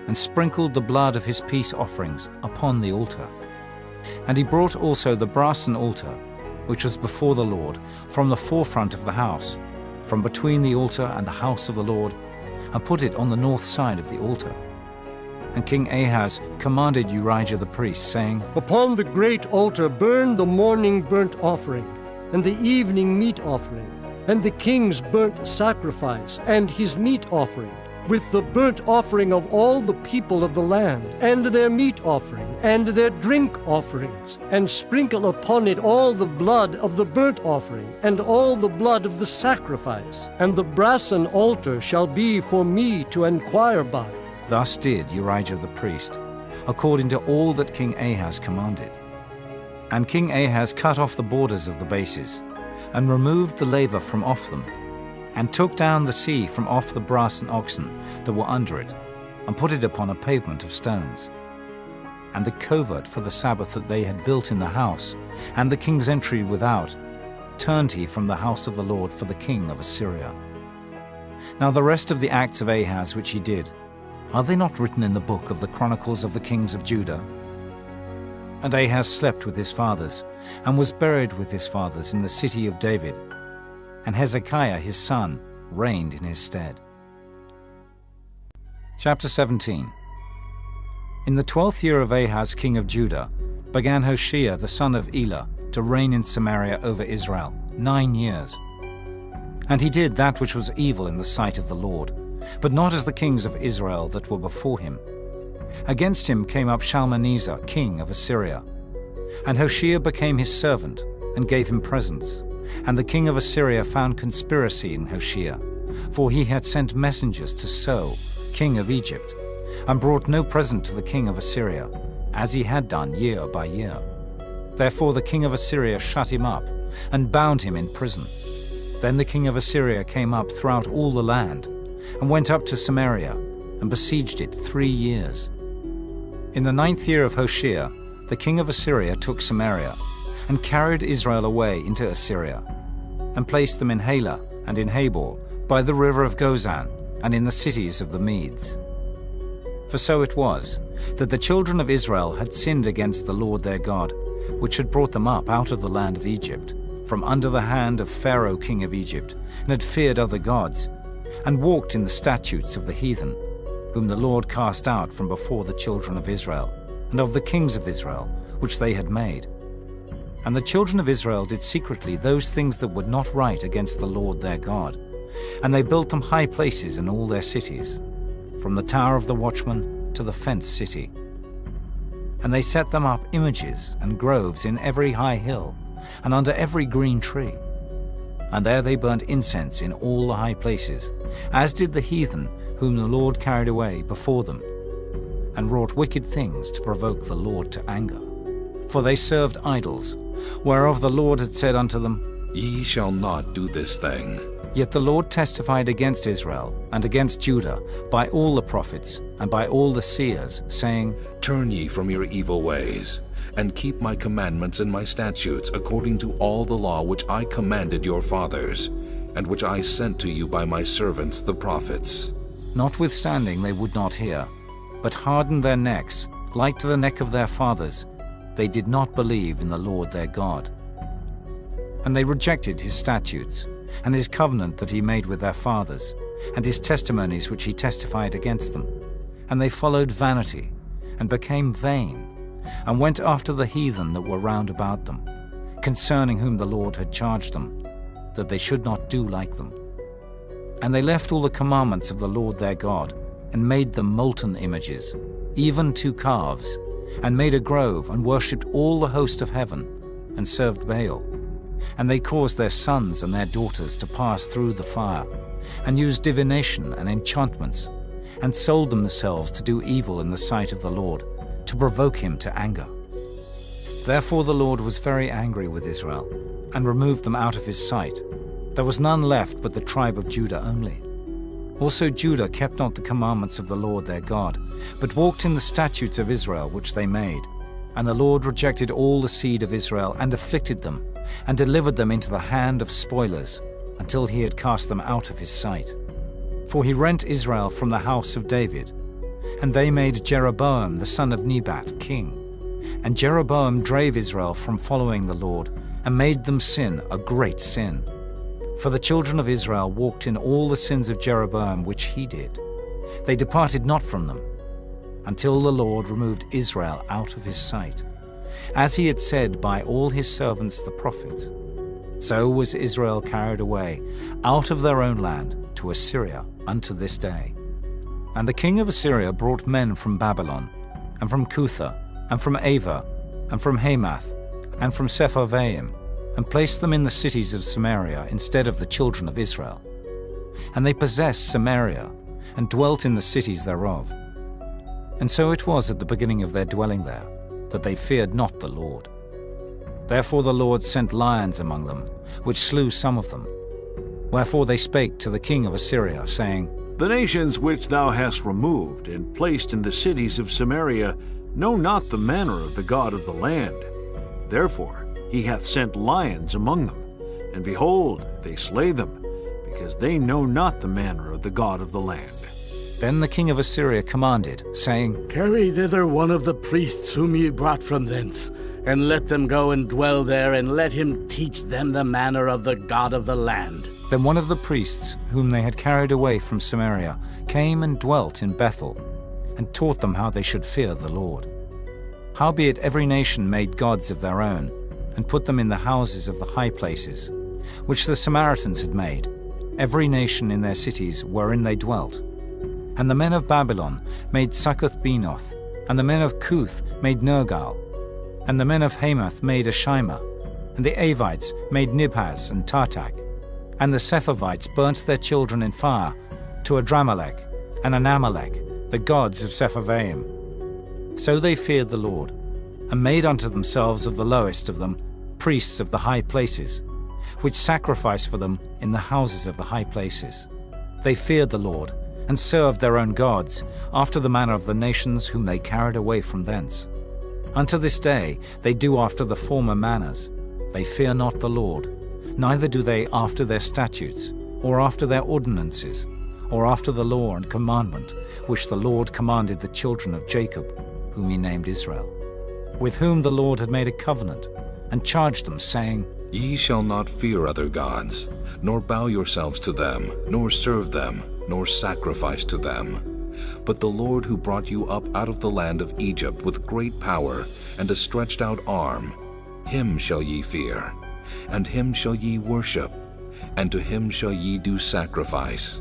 and sprinkled the blood of his peace offerings upon the altar. And he brought also the brassen altar, which was before the Lord, from the forefront of the house, from between the altar and the house of the Lord, and put it on the north side of the altar. And King Ahaz commanded Urijah the priest, saying, Upon the great altar burn the morning burnt offering, and the evening meat offering, and the king's burnt sacrifice, and his meat offering, with the burnt offering of all the people of the land, and their meat offering, and their drink offerings, and sprinkle upon it all the blood of the burnt offering, and all the blood of the sacrifice. And the brassen altar shall be for me to enquire by. Thus did Urijah the priest, according to all that King Ahaz commanded. And King Ahaz cut off the borders of the bases, and removed the laver from off them, and took down the sea from off the brass and oxen that were under it, and put it upon a pavement of stones. And the covert for the Sabbath that they had built in the house, and the king's entry without, turned he from the house of the Lord for the king of Assyria. Now the rest of the acts of Ahaz which he did, are they not written in the book of the Chronicles of the kings of Judah? And Ahaz slept with his fathers, and was buried with his fathers in the city of David, and Hezekiah his son reigned in his stead. Chapter 17. In the 12th year of Ahaz king of Judah began Hoshea the son of Elah to reign in Samaria over Israel 9 years. And he did that which was evil in the sight of the Lord, but not as the kings of Israel that were before him. Against him came up Shalmaneser king of Assyria. And Hoshea became his servant, and gave him presents. And the king of Assyria found conspiracy in Hoshea, for he had sent messengers to So, king of Egypt, and brought no present to the king of Assyria, as he had done year by year. Therefore the king of Assyria shut him up, and bound him in prison. Then the king of Assyria came up throughout all the land, and went up to Samaria, and besieged it 3 years. In the 9th year of Hoshea, the king of Assyria took Samaria, and carried Israel away into Assyria, and placed them in Halah and in Habor, by the river of Gozan, and in the cities of the Medes. For so it was, that the children of Israel had sinned against the Lord their God, which had brought them up out of the land of Egypt, from under the hand of Pharaoh king of Egypt, and had feared other gods, and walked in the statutes of the heathen, whom the Lord cast out from before the children of Israel, and of the kings of Israel, which they had made. And the children of Israel did secretly those things that were not right against the Lord their God, and they built them high places in all their cities, from the tower of the watchman to the fenced city. And they set them up images and groves in every high hill, and under every green tree. And there they burnt incense in all the high places, as did the heathen whom the Lord carried away before them, and wrought wicked things to provoke the Lord to anger. For they served idols, whereof the Lord had said unto them, Ye shall not do this thing. Yet the Lord testified against Israel and against Judah by all the prophets and by all the seers, saying, Turn ye from your evil ways, and keep my commandments and my statutes according to all the law which I commanded your fathers, and which I sent to you by my servants the prophets. Notwithstanding they would not hear, but hardened their necks, like to the neck of their fathers. They did not believe in the Lord their God. And they rejected his statutes, and his covenant that he made with their fathers, and his testimonies which he testified against them. And they followed vanity, and became vain, and went after the heathen that were round about them, concerning whom the Lord had charged them, that they should not do like them. And they left all the commandments of the Lord their God, and made them molten images, even 2 calves, and made a grove, and worshipped all the host of heaven, and served Baal. And they caused their sons and their daughters to pass through the fire, and used divination and enchantments, and sold themselves to do evil in the sight of the Lord, to provoke him to anger. Therefore the Lord was very angry with Israel, and removed them out of his sight. There was none left but the tribe of Judah only. Also Judah kept not the commandments of the Lord their God, but walked in the statutes of Israel which they made. And the Lord rejected all the seed of Israel, and afflicted them, and delivered them into the hand of spoilers, until he had cast them out of his sight. For he rent Israel from the house of David, and they made Jeroboam the son of Nebat king. And Jeroboam drave Israel from following the Lord, and made them sin a great sin. For the children of Israel walked in all the sins of Jeroboam which he did. They departed not from them, until the Lord removed Israel out of his sight, as he had said by all his servants the prophets. So was Israel carried away out of their own land to Assyria unto this day. And the king of Assyria brought men from Babylon, and from Cutha, and from Ava, and from Hamath, and from Sepharvaim, and placed them in the cities of Samaria instead of the children of Israel. And they possessed Samaria, and dwelt in the cities thereof. And so it was at the beginning of their dwelling there, that they feared not the Lord. Therefore the Lord sent lions among them, which slew some of them. Wherefore they spake to the king of Assyria, saying, The nations which thou hast removed and placed in the cities of Samaria know not the manner of the God of the land. Therefore he hath sent lions among them, and behold, they slay them, because they know not the manner of the God of the land. Then the king of Assyria commanded, saying, Carry thither one of the priests whom ye brought from thence, and let them go and dwell there, and let him teach them the manner of the God of the land. Then one of the priests, whom they had carried away from Samaria, came and dwelt in Bethel, and taught them how they should fear the Lord. Howbeit every nation made gods of their own, and put them in the houses of the high places, which the Samaritans had made, every nation in their cities wherein they dwelt. And the men of Babylon made Succoth-Benoth, and the men of Cuth made Nergal, and the men of Hamath made Ashima, and the Avites made Nibhaz and Tartak, and the Sepharvites burnt their children in fire to Adramelech and Anamelech, the gods of Sepharvaim. So they feared the Lord, and made unto themselves of the lowest of them priests of the high places, which sacrificed for them in the houses of the high places. They feared the Lord, and served their own gods, after the manner of the nations whom they carried away from thence. Unto this day they do after the former manners. They fear not the Lord, neither do they after their statutes, or after their ordinances, or after the law and commandment, which the Lord commanded the children of Jacob, whom he named Israel, with whom the Lord had made a covenant, and charged them, saying, Ye shall not fear other gods, nor bow yourselves to them, nor serve them, nor sacrifice to them. But the Lord who brought you up out of the land of Egypt with great power and a stretched out arm, him shall ye fear, and him shall ye worship, and to him shall ye do sacrifice.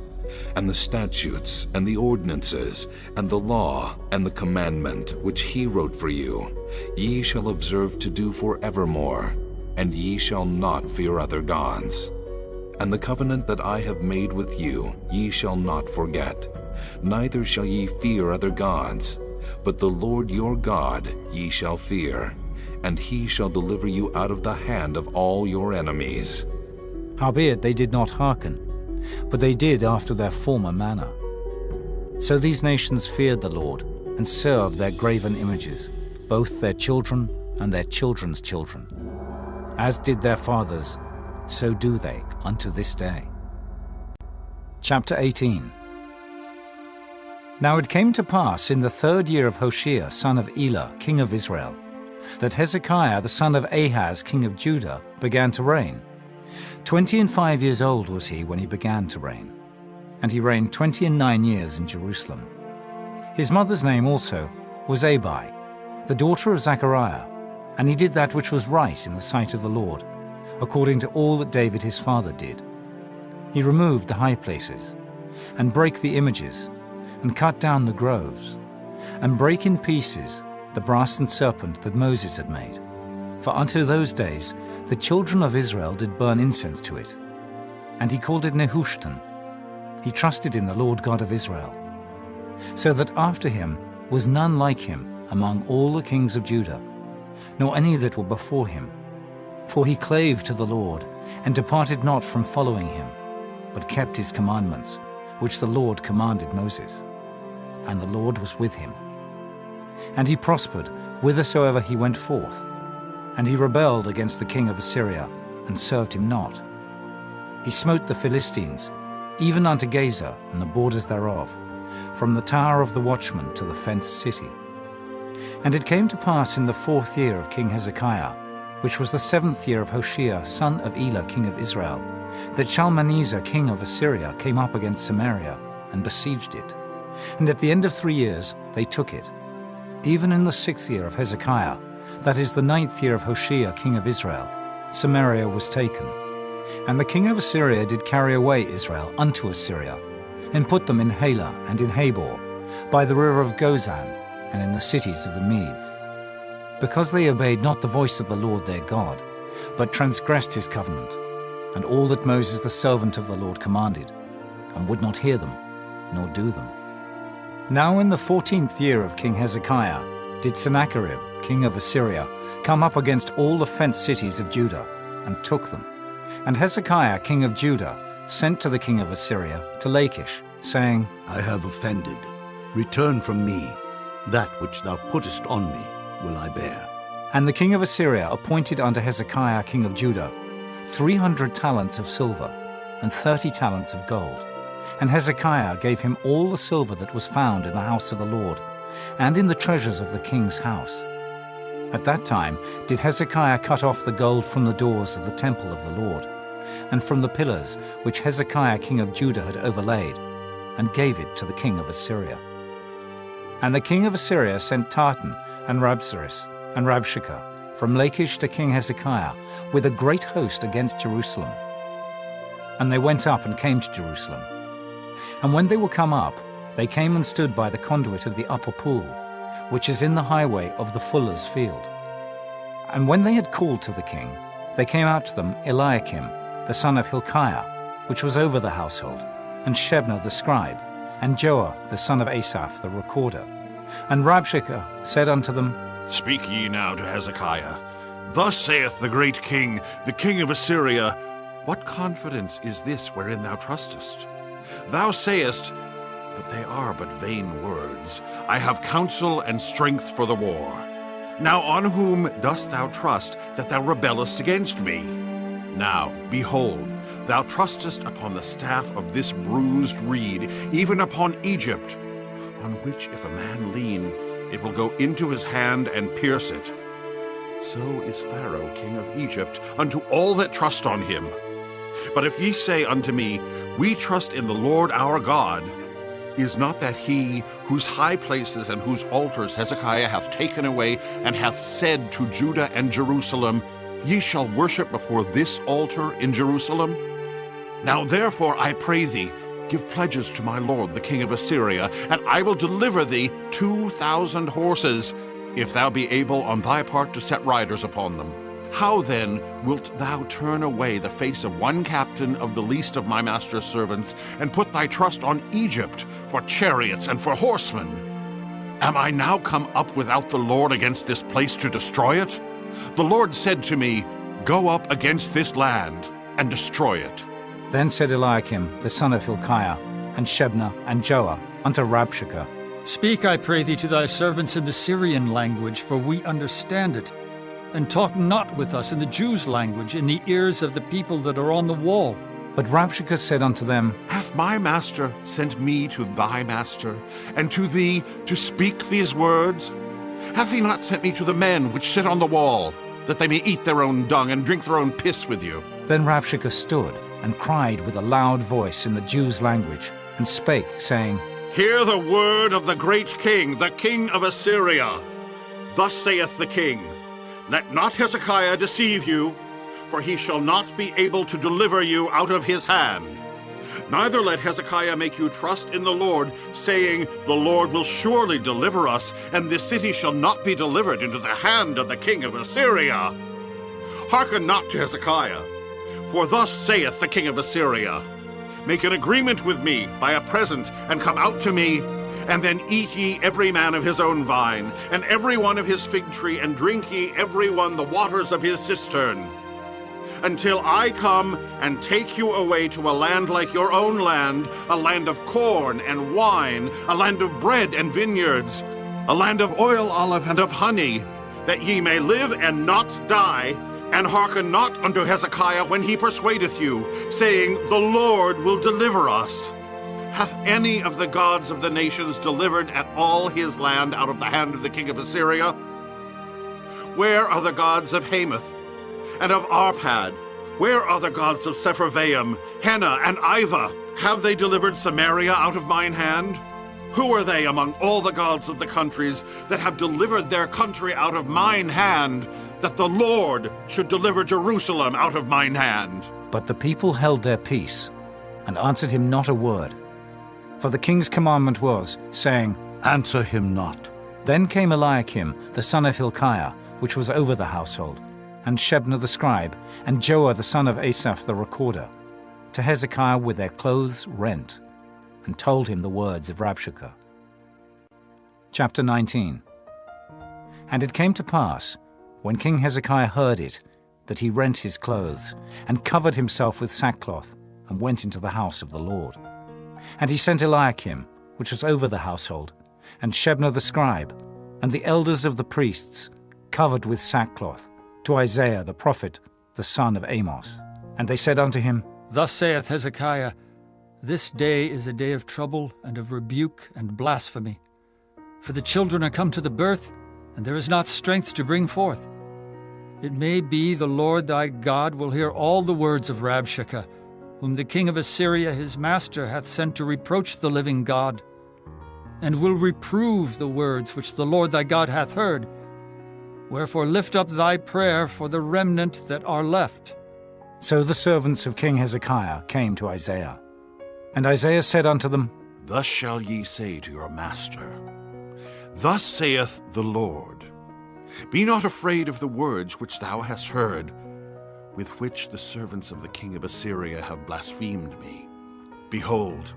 And the statutes, and the ordinances, and the law, and the commandment, which he wrote for you, ye shall observe to do forevermore, and ye shall not fear other gods. And the covenant that I have made with you ye shall not forget, neither shall ye fear other gods, but the Lord your God ye shall fear, and he shall deliver you out of the hand of all your enemies. Howbeit they did not hearken, but they did after their former manner. So these nations feared the Lord, and served their graven images, both their children and their children's children. As did their fathers, so do they unto this day. Chapter 18. Now it came to pass in the 3rd year of Hoshea, son of Elah, king of Israel, that Hezekiah the son of Ahaz, king of Judah, began to reign. 25 years old was he when he began to reign, and he reigned 29 years in Jerusalem. His mother's name also was Abi, the daughter of Zechariah, and he did that which was right in the sight of the Lord, according to all that David his father did. He removed the high places, and brake the images, and cut down the groves, and brake in pieces the brass and serpent that Moses had made. For unto those days the children of Israel did burn incense to it. And he called it Nehushtan. He trusted in the Lord God of Israel. So that after him was none like him among all the kings of Judah, nor any that were before him. For he clave to the Lord, and departed not from following him, but kept his commandments, which the Lord commanded Moses. And the Lord was with him. And he prospered whithersoever he went forth. And he rebelled against the king of Assyria, and served him not. He smote the Philistines, even unto Gaza and the borders thereof, from the tower of the watchman to the fenced city. And it came to pass in the 4th year of King Hezekiah, which was the 7th year of Hoshea, son of Elah, king of Israel, that Shalmaneser, king of Assyria, came up against Samaria, and besieged it. And at the end of 3 years they took it. Even in the 6th year of Hezekiah, that is the 9th year of Hoshea, king of Israel, Samaria was taken. And the king of Assyria did carry away Israel unto Assyria, and put them in Halah and in Habor, by the river of Gozan, and in the cities of the Medes. Because they obeyed not the voice of the Lord their God, but transgressed his covenant, and all that Moses the servant of the Lord commanded, and would not hear them, nor do them. Now in the 14th year of King Hezekiah, did Sennacherib, king of Assyria, come up against all the fenced cities of Judah, and took them. And Hezekiah, king of Judah, sent to the king of Assyria to Lachish, saying, I have offended. Return from me. That which thou puttest on me will I bear. And the king of Assyria appointed unto Hezekiah, king of Judah, 300 talents of silver, and 30 talents of gold. And Hezekiah gave him all the silver that was found in the house of the Lord, and in the treasures of the king's house. At that time did Hezekiah cut off the gold from the doors of the temple of the Lord, and from the pillars which Hezekiah king of Judah had overlaid, and gave it to the king of Assyria. And the king of Assyria sent Tartan and Rabsaris and Rabshakeh from Lachish to King Hezekiah with a great host against Jerusalem. And they went up and came to Jerusalem. And when they were come up, they came and stood by the conduit of the upper pool, which is in the highway of the fuller's field. And when they had called to the king, they came out to them Eliakim, the son of Hilkiah, which was over the household, and Shebna the scribe, and Joah the son of Asaph the recorder. And Rabshakeh said unto them, Speak ye now to Hezekiah. Thus saith the great king, the king of Assyria, What confidence is this wherein thou trustest? Thou sayest, but they are but vain words. I have counsel and strength for the war. Now on whom dost thou trust that thou rebellest against me? Now, behold, thou trustest upon the staff of this bruised reed, even upon Egypt, on which if a man lean, it will go into his hand and pierce it. So is Pharaoh king of Egypt unto all that trust on him. But if ye say unto me, We trust in the Lord our God, is not that he, whose high places and whose altars Hezekiah hath taken away, and hath said to Judah and Jerusalem, Ye shall worship before this altar in Jerusalem? Now therefore, I pray thee, give pledges to my lord the king of Assyria, and I will deliver thee 2,000 horses, if thou be able on thy part to set riders upon them. How then wilt thou turn away the face of one captain of the least of my master's servants, and put thy trust on Egypt for chariots and for horsemen? Am I now come up without the Lord against this place to destroy it? The Lord said to me, Go up against this land and destroy it. Then said Eliakim, the son of Hilkiah, and Shebna, and Joah, unto Rabshakeh, Speak, I pray thee, to thy servants in the Syrian language, for we understand it. And talk not with us in the Jews' language, in the ears of the people that are on the wall. But Rabshakeh said unto them, Hath my master sent me to thy master, and to thee to speak these words? Hath he not sent me to the men which sit on the wall, that they may eat their own dung and drink their own piss with you? Then Rabshakeh stood, and cried with a loud voice in the Jews' language, and spake, saying, Hear the word of the great king, the king of Assyria. Thus saith the king, Let not Hezekiah deceive you, for he shall not be able to deliver you out of his hand. Neither let Hezekiah make you trust in the Lord, saying, The Lord will surely deliver us, and this city shall not be delivered into the hand of the king of Assyria. Hearken not to Hezekiah, for thus saith the king of Assyria, Make an agreement with me by a present, and come out to me, and then eat ye every man of his own vine, and every one of his fig tree, and drink ye every one the waters of his cistern, until I come and take you away to a land like your own land, a land of corn and wine, a land of bread and vineyards, a land of oil, olive, and of honey, that ye may live and not die. And hearken not unto Hezekiah when he persuadeth you, saying, The Lord will deliver us. Hath any of the gods of the nations delivered at all his land out of the hand of the king of Assyria? Where are the gods of Hamath and of Arpad? Where are the gods of Sepharvaim, Hena, and Ivah? Have they delivered Samaria out of mine hand? Who are they among all the gods of the countries that have delivered their country out of mine hand, that the Lord should deliver Jerusalem out of mine hand? But the people held their peace, and answered him not a word. For the king's commandment was, saying, Answer him not. Then came Eliakim, the son of Hilkiah, which was over the household, and Shebna the scribe, and Joah the son of Asaph the recorder, to Hezekiah with their clothes rent, and told him the words of Rabshakeh. Chapter 19. And it came to pass, when King Hezekiah heard it, that he rent his clothes, and covered himself with sackcloth, and went into the house of the Lord. And he sent Eliakim, which was over the household, and Shebna the scribe, and the elders of the priests, covered with sackcloth, to Isaiah the prophet, the son of Amos. And they said unto him, Thus saith Hezekiah, This day is a day of trouble, and of rebuke and blasphemy. For the children are come to the birth, and there is not strength to bring forth. It may be the Lord thy God will hear all the words of Rabshakeh, whom the king of Assyria his master hath sent to reproach the living God, and will reprove the words which the Lord thy God hath heard. Wherefore lift up thy prayer for the remnant that are left. So the servants of King Hezekiah came to Isaiah. And Isaiah said unto them, Thus shall ye say to your master, Thus saith the Lord, Be not afraid of the words which thou hast heard, with which the servants of the king of Assyria have blasphemed me. Behold,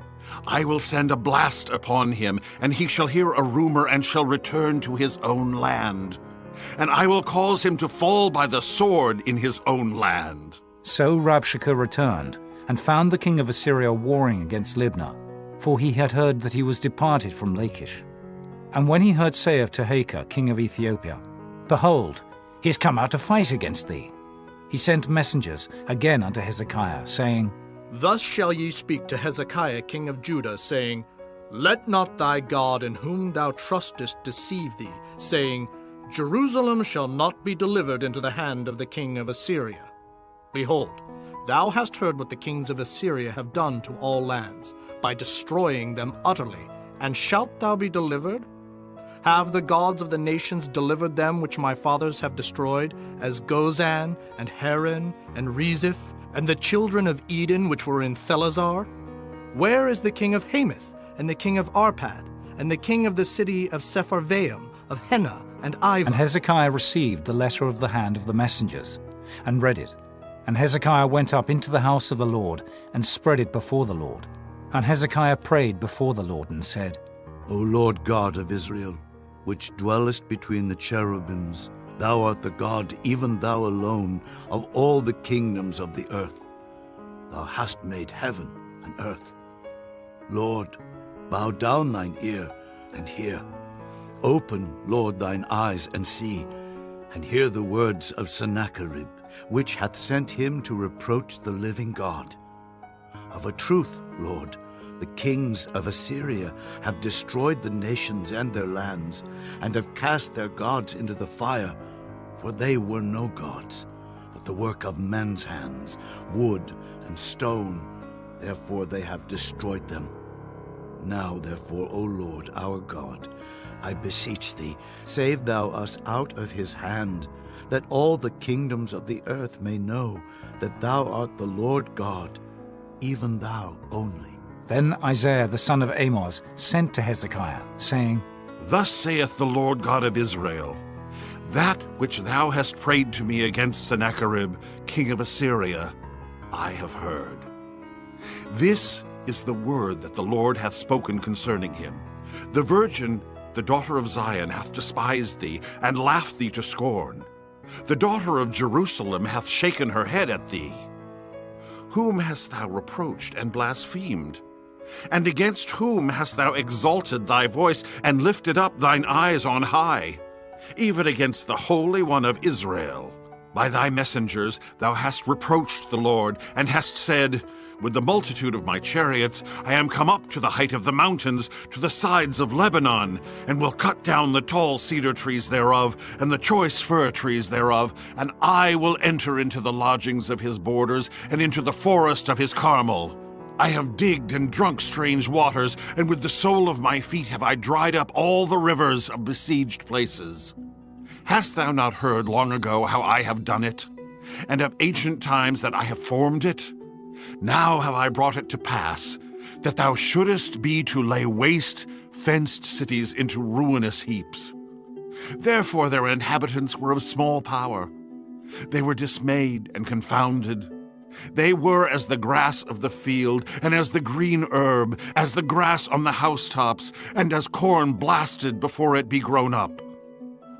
I will send a blast upon him, and he shall hear a rumor, and shall return to his own land. And I will cause him to fall by the sword in his own land. So Rabshakeh returned, and found the king of Assyria warring against Libnah, for he had heard that he was departed from Lachish. And when he heard say of Tirhakah, king of Ethiopia, Behold, he is come out to fight against thee, he sent messengers again unto Hezekiah, saying, Thus shall ye speak to Hezekiah king of Judah, saying, Let not thy God in whom thou trustest deceive thee, saying, Jerusalem shall not be delivered into the hand of the king of Assyria. Behold, thou hast heard what the kings of Assyria have done to all lands, by destroying them utterly, and shalt thou be delivered? Have the gods of the nations delivered them which my fathers have destroyed, as Gozan, and Haran, and Reziph, and the children of Eden which were in Thelazar? Where is the king of Hamath, and the king of Arpad, and the king of the city of Sepharvaim, of Henna, and Ivah? And Hezekiah received the letter of the hand of the messengers, and read it. And Hezekiah went up into the house of the Lord, and spread it before the Lord. And Hezekiah prayed before the Lord, and said, O Lord God of Israel, which dwellest between the cherubims, thou art the God, even thou alone, of all the kingdoms of the earth. Thou hast made heaven and earth. Lord, bow down thine ear and hear. Open, Lord, thine eyes and see, and hear the words of Sennacherib, which hath sent him to reproach the living God. Of a truth, Lord, the kings of Assyria have destroyed the nations and their lands, and have cast their gods into the fire, for they were no gods, but the work of men's hands, wood and stone. Therefore they have destroyed them. Now therefore, O Lord our God, I beseech thee, save thou us out of his hand, that all the kingdoms of the earth may know that thou art the Lord God, even thou only. Then Isaiah the son of Amos sent to Hezekiah, saying, Thus saith the Lord God of Israel, That which thou hast prayed to me against Sennacherib, king of Assyria, I have heard. This is the word that the Lord hath spoken concerning him. The virgin, the daughter of Zion, hath despised thee, and laughed thee to scorn. The daughter of Jerusalem hath shaken her head at thee. Whom hast thou reproached and blasphemed? And against whom hast thou exalted thy voice, and lifted up thine eyes on high? Even against the Holy One of Israel. By thy messengers thou hast reproached the Lord, and hast said, With the multitude of my chariots I am come up to the height of the mountains, to the sides of Lebanon, and will cut down the tall cedar trees thereof, and the choice fir trees thereof, and I will enter into the lodgings of his borders, and into the forest of his Carmel. I have digged and drunk strange waters, and with the sole of my feet have I dried up all the rivers of besieged places. Hast thou not heard long ago how I have done it, and of ancient times that I have formed it? Now have I brought it to pass, that thou shouldest be to lay waste fenced cities into ruinous heaps. Therefore their inhabitants were of small power. They were dismayed and confounded. They were as the grass of the field, and as the green herb, as the grass on the housetops, and as corn blasted before it be grown up.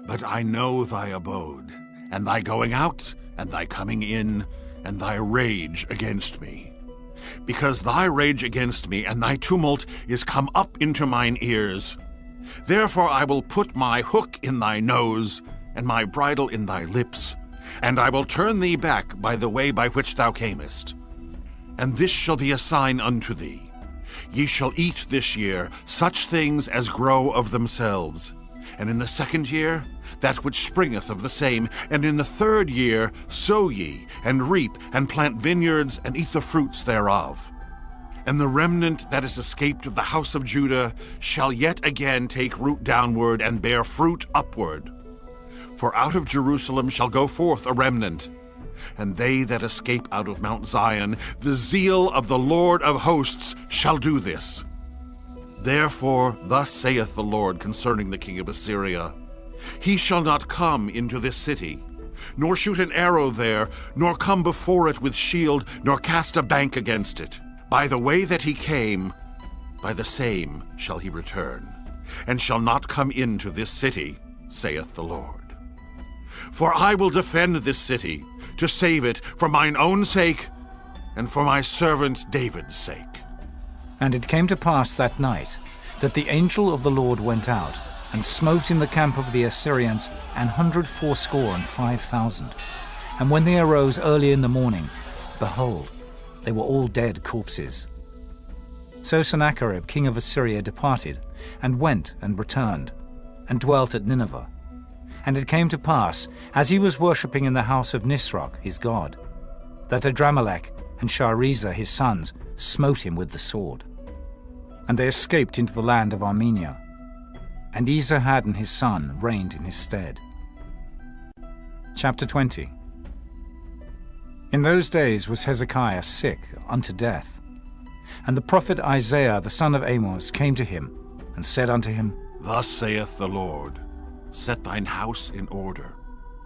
But I know thy abode, and thy going out, and thy coming in, and thy rage against me. Because thy rage against me and thy tumult is come up into mine ears. Therefore I will put my hook in thy nose, and my bridle in thy lips, and I will turn thee back by the way by which thou camest. And this shall be a sign unto thee. Ye shall eat this year such things as grow of themselves, and in the second year that which springeth of the same, and in the third year sow ye, and reap, and plant vineyards, and eat the fruits thereof. And the remnant that is escaped of the house of Judah shall yet again take root downward, and bear fruit upward. For out of Jerusalem shall go forth a remnant, and they that escape out of Mount Zion, the zeal of the Lord of hosts shall do this. Therefore thus saith the Lord concerning the king of Assyria, He shall not come into this city, nor shoot an arrow there, nor come before it with shield, nor cast a bank against it. By the way that he came, by the same shall he return, and shall not come into this city, saith the Lord. For I will defend this city, to save it for mine own sake, and for my servant David's sake. And it came to pass that night, that the angel of the Lord went out, and smote in the camp of the Assyrians 185,000. And when they arose early in the morning, behold, they were all dead corpses. So Sennacherib king of Assyria departed, and went and returned, and dwelt at Nineveh. And it came to pass, as he was worshipping in the house of Nisroch his god, that Adramelech and Sharezer his sons smote him with the sword. And they escaped into the land of Armenia. And Esarhaddon his son reigned in his stead. Chapter 20. In those days was Hezekiah sick unto death. And the prophet Isaiah the son of Amos came to him, and said unto him, Thus saith the Lord, Set thine house in order,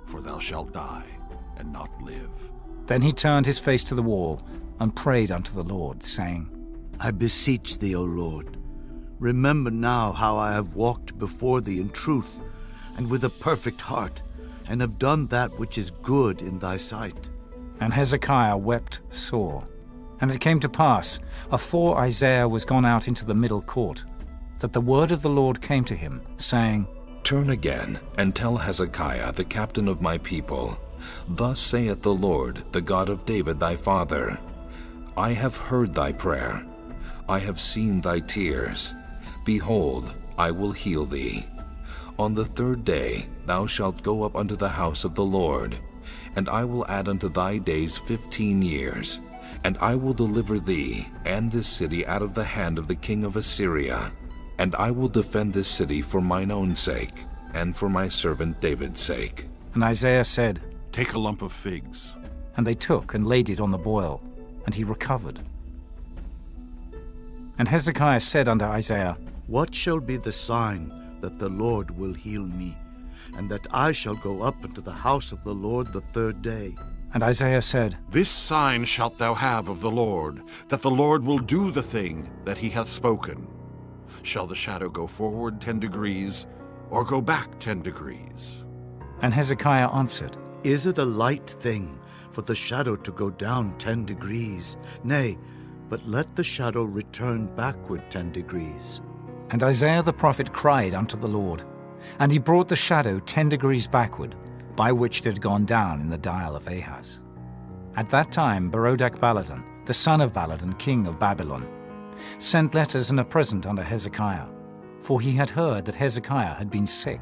for thou shalt die, and not live. Then he turned his face to the wall, and prayed unto the Lord, saying, I beseech thee, O Lord, remember now how I have walked before thee in truth, and with a perfect heart, and have done that which is good in thy sight. And Hezekiah wept sore. And it came to pass, afore Isaiah was gone out into the middle court, that the word of the Lord came to him, saying, Turn again, and tell Hezekiah, the captain of my people, Thus saith the Lord, the God of David thy father, I have heard thy prayer, I have seen thy tears. Behold, I will heal thee. On the third day thou shalt go up unto the house of the Lord, and I will add unto thy days 15 years, and I will deliver thee and this city out of the hand of the king of Assyria. And I will defend this city for mine own sake, and for my servant David's sake. And Isaiah said, Take a lump of figs. And they took and laid it on the boil, and he recovered. And Hezekiah said unto Isaiah, What shall be the sign that the Lord will heal me, and that I shall go up into the house of the Lord the third day? And Isaiah said, This sign shalt thou have of the Lord, that the Lord will do the thing that he hath spoken. Shall the shadow go forward 10 degrees, or go back 10 degrees? And Hezekiah answered, Is it a light thing for the shadow to go down 10 degrees? Nay, but let the shadow return backward 10 degrees. And Isaiah the prophet cried unto the Lord, and he brought the shadow 10 degrees backward, by which it had gone down in the dial of Ahaz. At that time Berodach-Baladan, the son of Baladan, king of Babylon, sent letters and a present unto Hezekiah, for he had heard that Hezekiah had been sick.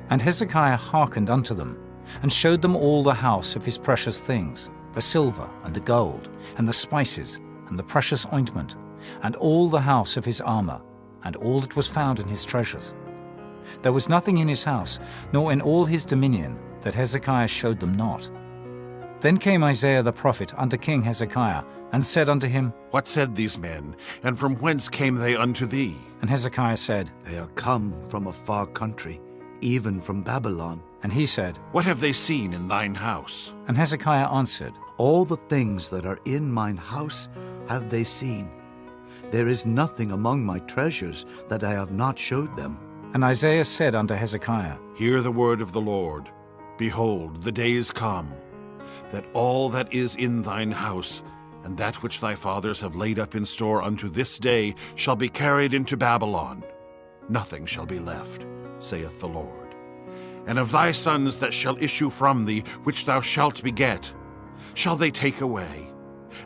And Hezekiah hearkened unto them, and showed them all the house of his precious things, the silver and the gold, and the spices, and the precious ointment, and all the house of his armor, and all that was found in his treasures. There was nothing in his house, nor in all his dominion, that Hezekiah showed them not. Then came Isaiah the prophet unto King Hezekiah, and said unto him, What said these men, and from whence came they unto thee? And Hezekiah said, They are come from a far country, even from Babylon. And he said, What have they seen in thine house? And Hezekiah answered, All the things that are in mine house have they seen. There is nothing among my treasures that I have not showed them. And Isaiah said unto Hezekiah, Hear the word of the Lord. Behold, the days come, that all that is in thine house, and that which thy fathers have laid up in store unto this day, shall be carried into Babylon. Nothing shall be left, saith the Lord. And of thy sons that shall issue from thee, which thou shalt beget, shall they take away,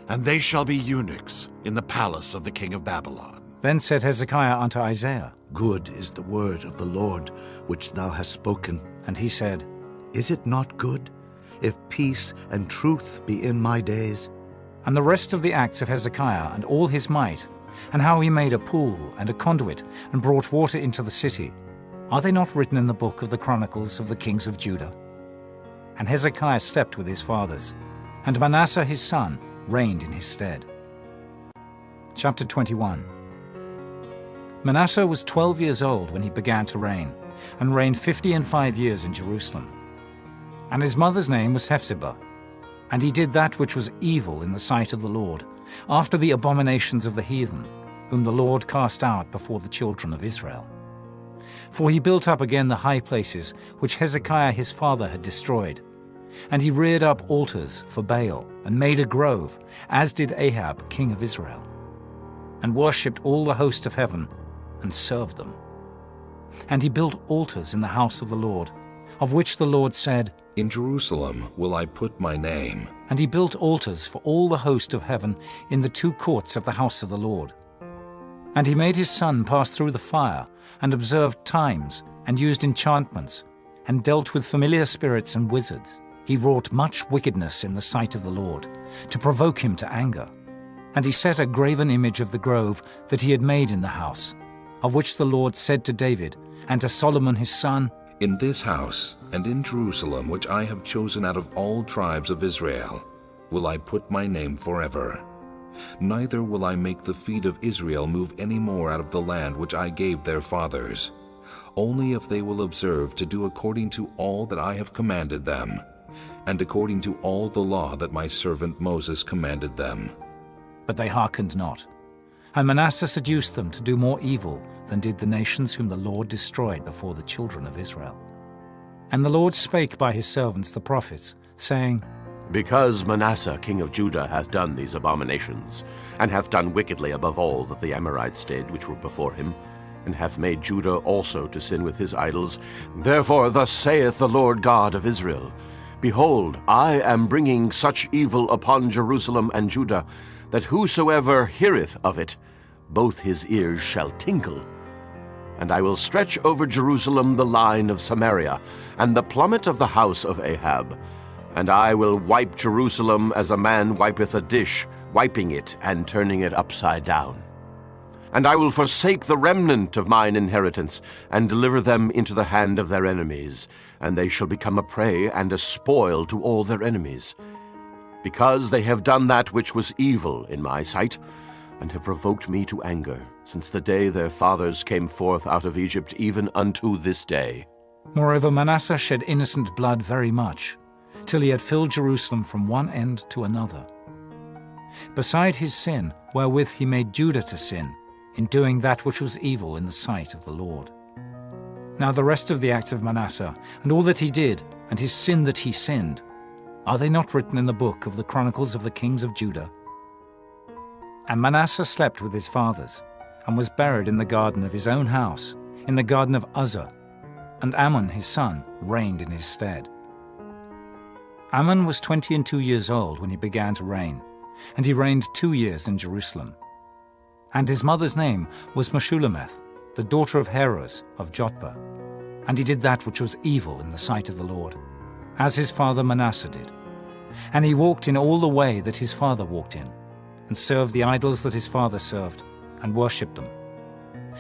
and they shall be eunuchs in the palace of the king of Babylon. Then said Hezekiah unto Isaiah, Good is the word of the Lord which thou hast spoken. And he said, Is it not good, if peace and truth be in my days? And the rest of the acts of Hezekiah, and all his might, and how he made a pool and a conduit, and brought water into the city, are they not written in the book of the Chronicles of the kings of Judah? And Hezekiah slept with his fathers, and Manasseh his son reigned in his stead. Chapter 21. Manasseh was 12 years old when he began to reign, and reigned 55 years in Jerusalem. And his mother's name was Hephzibah. And he did that which was evil in the sight of the Lord, after the abominations of the heathen, whom the Lord cast out before the children of Israel. For he built up again the high places which Hezekiah his father had destroyed. And he reared up altars for Baal, and made a grove, as did Ahab king of Israel, and worshipped all the host of heaven, and served them. And he built altars in the house of the Lord, of which the Lord said, In Jerusalem will I put my name. And he built altars for all the host of heaven in the two courts of the house of the Lord. And he made his son pass through the fire, and observed times, and used enchantments, and dealt with familiar spirits and wizards. He wrought much wickedness in the sight of the Lord, to provoke him to anger. And he set a graven image of the grove that he had made in the house, of which the Lord said to David and to Solomon his son, In this house and in Jerusalem, which I have chosen out of all tribes of Israel, will I put my name forever. Neither will I make the feet of Israel move any more out of the land which I gave their fathers, only if they will observe to do according to all that I have commanded them, and according to all the law that my servant Moses commanded them. But they hearkened not. And Manasseh seduced them to do more evil than did the nations whom the Lord destroyed before the children of Israel. And the Lord spake by his servants the prophets, saying, Because Manasseh king of Judah hath done these abominations, and hath done wickedly above all that the Amorites did which were before him, and hath made Judah also to sin with his idols, therefore thus saith the Lord God of Israel, Behold, I am bringing such evil upon Jerusalem and Judah, that whosoever heareth of it, both his ears shall tingle. And I will stretch over Jerusalem the line of Samaria, and the plummet of the house of Ahab. And I will wipe Jerusalem as a man wipeth a dish, wiping it and turning it upside down. And I will forsake the remnant of mine inheritance, and deliver them into the hand of their enemies, and they shall become a prey and a spoil to all their enemies. Because they have done that which was evil in my sight, and have provoked me to anger, since the day their fathers came forth out of Egypt, even unto this day. Moreover, Manasseh shed innocent blood very much, till he had filled Jerusalem from one end to another. Beside his sin, wherewith he made Judah to sin, in doing that which was evil in the sight of the Lord. Now the rest of the acts of Manasseh, and all that he did, and his sin that he sinned, are they not written in the book of the Chronicles of the kings of Judah? And Manasseh slept with his fathers, and was buried in the garden of his own house, in the garden of Uzzah, and Amon his son reigned in his stead. Amon was 22 years old when he began to reign, and he reigned 2 years in Jerusalem. And his mother's name was Meshullemeth, the daughter of Heroes of Jotbah. And he did that which was evil in the sight of the Lord, as his father Manasseh did. And he walked in all the way that his father walked in, and served the idols that his father served, and worshipped them.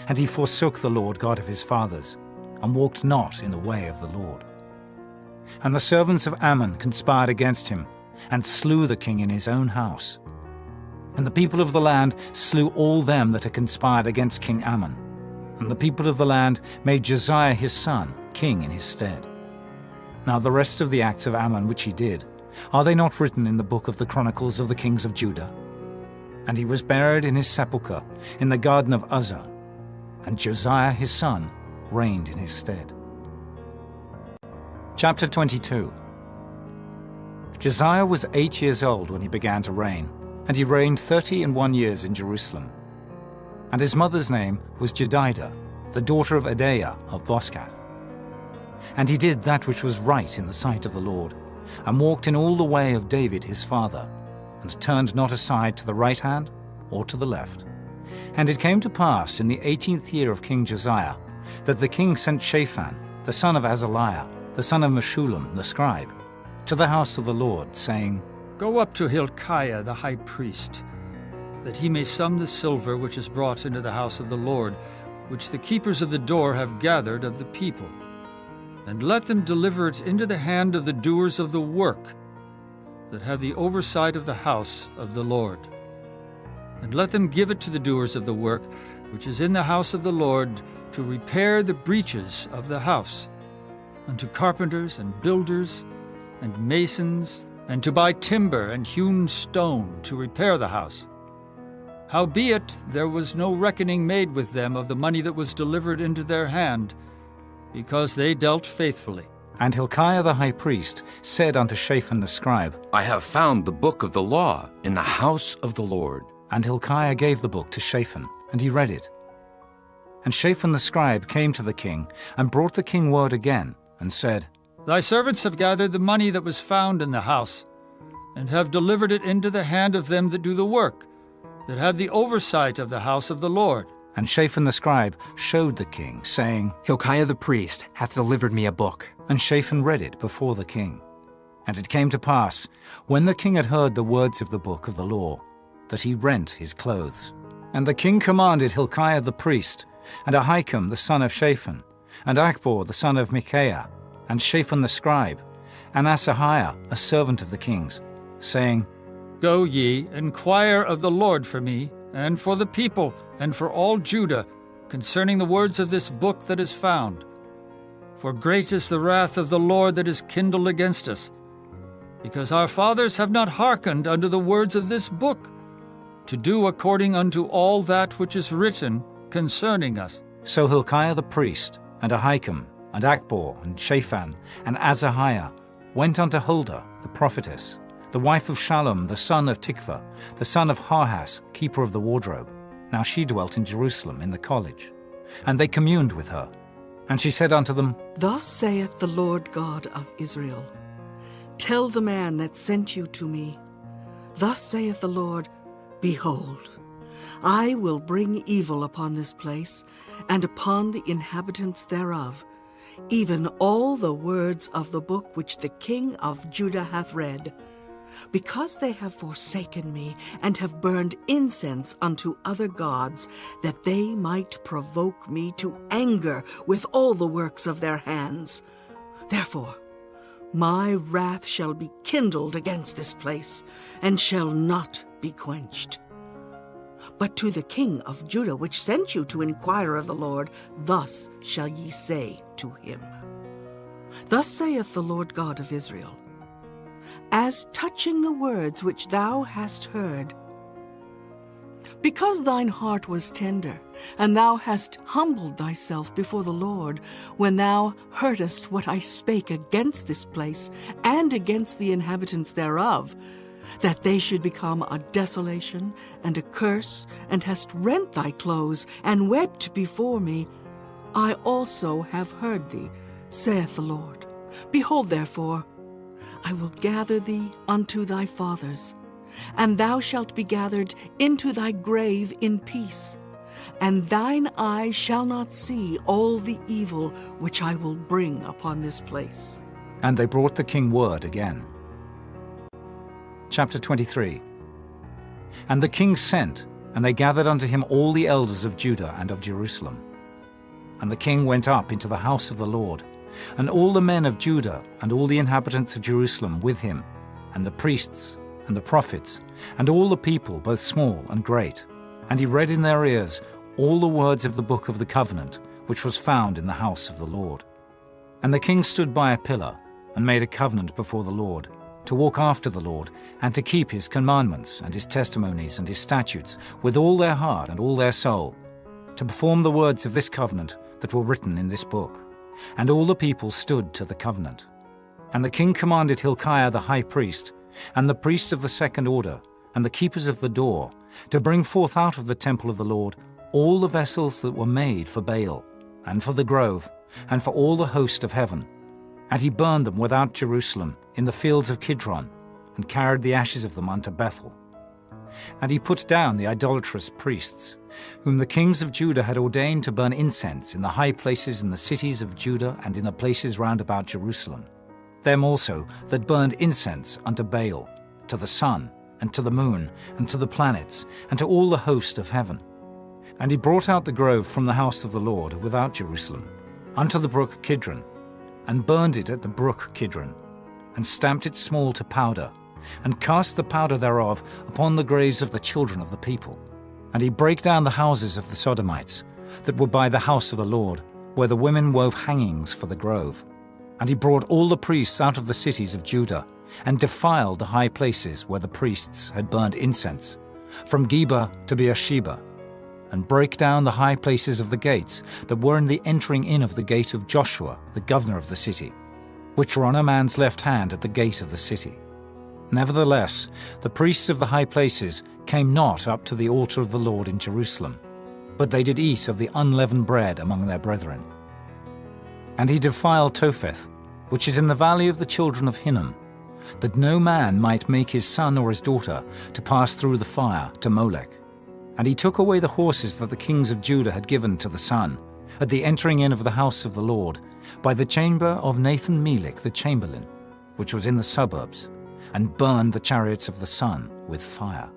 And he forsook the Lord God of his fathers, and walked not in the way of the Lord. And the servants of Ammon conspired against him, and slew the king in his own house. And the people of the land slew all them that had conspired against King Ammon. And the people of the land made Josiah his son king in his stead. Now the rest of the acts of Ammon which he did, are they not written in the book of the Chronicles of the kings of Judah? And he was buried in his sepulchre in the garden of Uzzah. And Josiah his son reigned in his stead. Chapter 22. Josiah was 8 years old when he began to reign, and he reigned 31 years in Jerusalem. And his mother's name was Jedidah, the daughter of Adaiah of Boscath. And he did that which was right in the sight of the Lord, and walked in all the way of David his father, and turned not aside to the right hand or to the left. And it came to pass in the 18th year of King Josiah, that the king sent Shaphan, the son of Azaliah, the son of Meshullam the scribe, to the house of the Lord, saying, Go up to Hilkiah the high priest, that he may sum the silver which is brought into the house of the Lord, which the keepers of the door have gathered of the people. And let them deliver it into the hand of the doers of the work, that have the oversight of the house of the Lord. And let them give it to the doers of the work, which is in the house of the Lord, to repair the breaches of the house, and to carpenters and builders and masons, and to buy timber and hewn stone to repair the house. Howbeit there was no reckoning made with them of the money that was delivered into their hand, because they dealt faithfully. And Hilkiah the high priest said unto Shaphan the scribe, I have found the book of the law in the house of the Lord. And Hilkiah gave the book to Shaphan, and he read it. And Shaphan the scribe came to the king, and brought the king word again, and said, Thy servants have gathered the money that was found in the house, and have delivered it into the hand of them that do the work, that have the oversight of the house of the Lord. And Shaphan the scribe showed the king, saying, Hilkiah the priest hath delivered me a book. And Shaphan read it before the king. And it came to pass, when the king had heard the words of the book of the law, that he rent his clothes. And the king commanded Hilkiah the priest, and Ahikam the son of Shaphan, and Achbor the son of Micaiah, and Shaphan the scribe, and Asahiah a servant of the king's, saying, Go ye, inquire of the Lord for me, and for the people, and for all Judah, concerning the words of this book that is found. For great is the wrath of the Lord that is kindled against us, because our fathers have not hearkened unto the words of this book, to do according unto all that which is written concerning us. So Hilkiah the priest, and Ahikam, and Achbor, and Shaphan, and Asahiah went unto Huldah the prophetess, the wife of Shallum the son of Tikvah, the son of Harhas, keeper of the wardrobe. Now she dwelt in Jerusalem in the college. And they communed with her. And she said unto them, Thus saith the Lord God of Israel, Tell the man that sent you to me, Thus saith the Lord, Behold, I will bring evil upon this place, and upon the inhabitants thereof, even all the words of the book which the king of Judah hath read, because they have forsaken me, and have burned incense unto other gods, that they might provoke me to anger with all the works of their hands. Therefore my wrath shall be kindled against this place, and shall not be quenched. But to the king of Judah, which sent you to inquire of the Lord, thus shall ye say to him, Thus saith the Lord God of Israel, As touching the words which thou hast heard, because thine heart was tender, and thou hast humbled thyself before the Lord, when thou heardest what I spake against this place, and against the inhabitants thereof, that they should become a desolation and a curse, and hast rent thy clothes, and wept before me, I also have heard thee, saith the Lord. Behold, therefore, I will gather thee unto thy fathers, and thou shalt be gathered into thy grave in peace, and thine eye shall not see all the evil which I will bring upon this place. And they brought the king word again. Chapter 23. And the king sent, and they gathered unto him all the elders of Judah and of Jerusalem. And the king went up into the house of the Lord, and all the men of Judah and all the inhabitants of Jerusalem with him, and the priests and the prophets, and all the people, both small and great. And he read in their ears all the words of the book of the covenant, which was found in the house of the Lord. And the king stood by a pillar, and made a covenant before the Lord, to walk after the Lord, and to keep his commandments, and his testimonies, and his statutes, with all their heart and all their soul, to perform the words of this covenant that were written in this book. And all the people stood to the covenant. And the king commanded Hilkiah the high priest, and the priests of the second order, and the keepers of the door, to bring forth out of the temple of the Lord all the vessels that were made for Baal, and for the grove, and for all the host of heaven. And he burned them without Jerusalem, in the fields of Kidron, and carried the ashes of them unto Bethel. And he put down the idolatrous priests, whom the kings of Judah had ordained to burn incense in the high places in the cities of Judah and in the places round about Jerusalem. Them also that burned incense unto Baal, to the sun, and to the moon, and to the planets, and to all the host of heaven. And he brought out the grove from the house of the Lord without Jerusalem, unto the brook Kidron, and burned it at the brook Kidron, and stamped it small to powder, and cast the powder thereof upon the graves of the children of the people. And he brake down the houses of the Sodomites, that were by the house of the Lord, where the women wove hangings for the grove. And he brought all the priests out of the cities of Judah, and defiled the high places where the priests had burned incense, from Geba to Beersheba, and brake down the high places of the gates that were in the entering in of the gate of Joshua, the governor of the city, which were on a man's left hand at the gate of the city. Nevertheless, the priests of the high places came not up to the altar of the Lord in Jerusalem, but they did eat of the unleavened bread among their brethren. And he defiled Topheth, which is in the valley of the children of Hinnom, that no man might make his son or his daughter to pass through the fire to Molech. And he took away the horses that the kings of Judah had given to the sun, at the entering in of the house of the Lord, by the chamber of Nathan-Melech the chamberlain, which was in the suburbs, and burned the chariots of the sun with fire.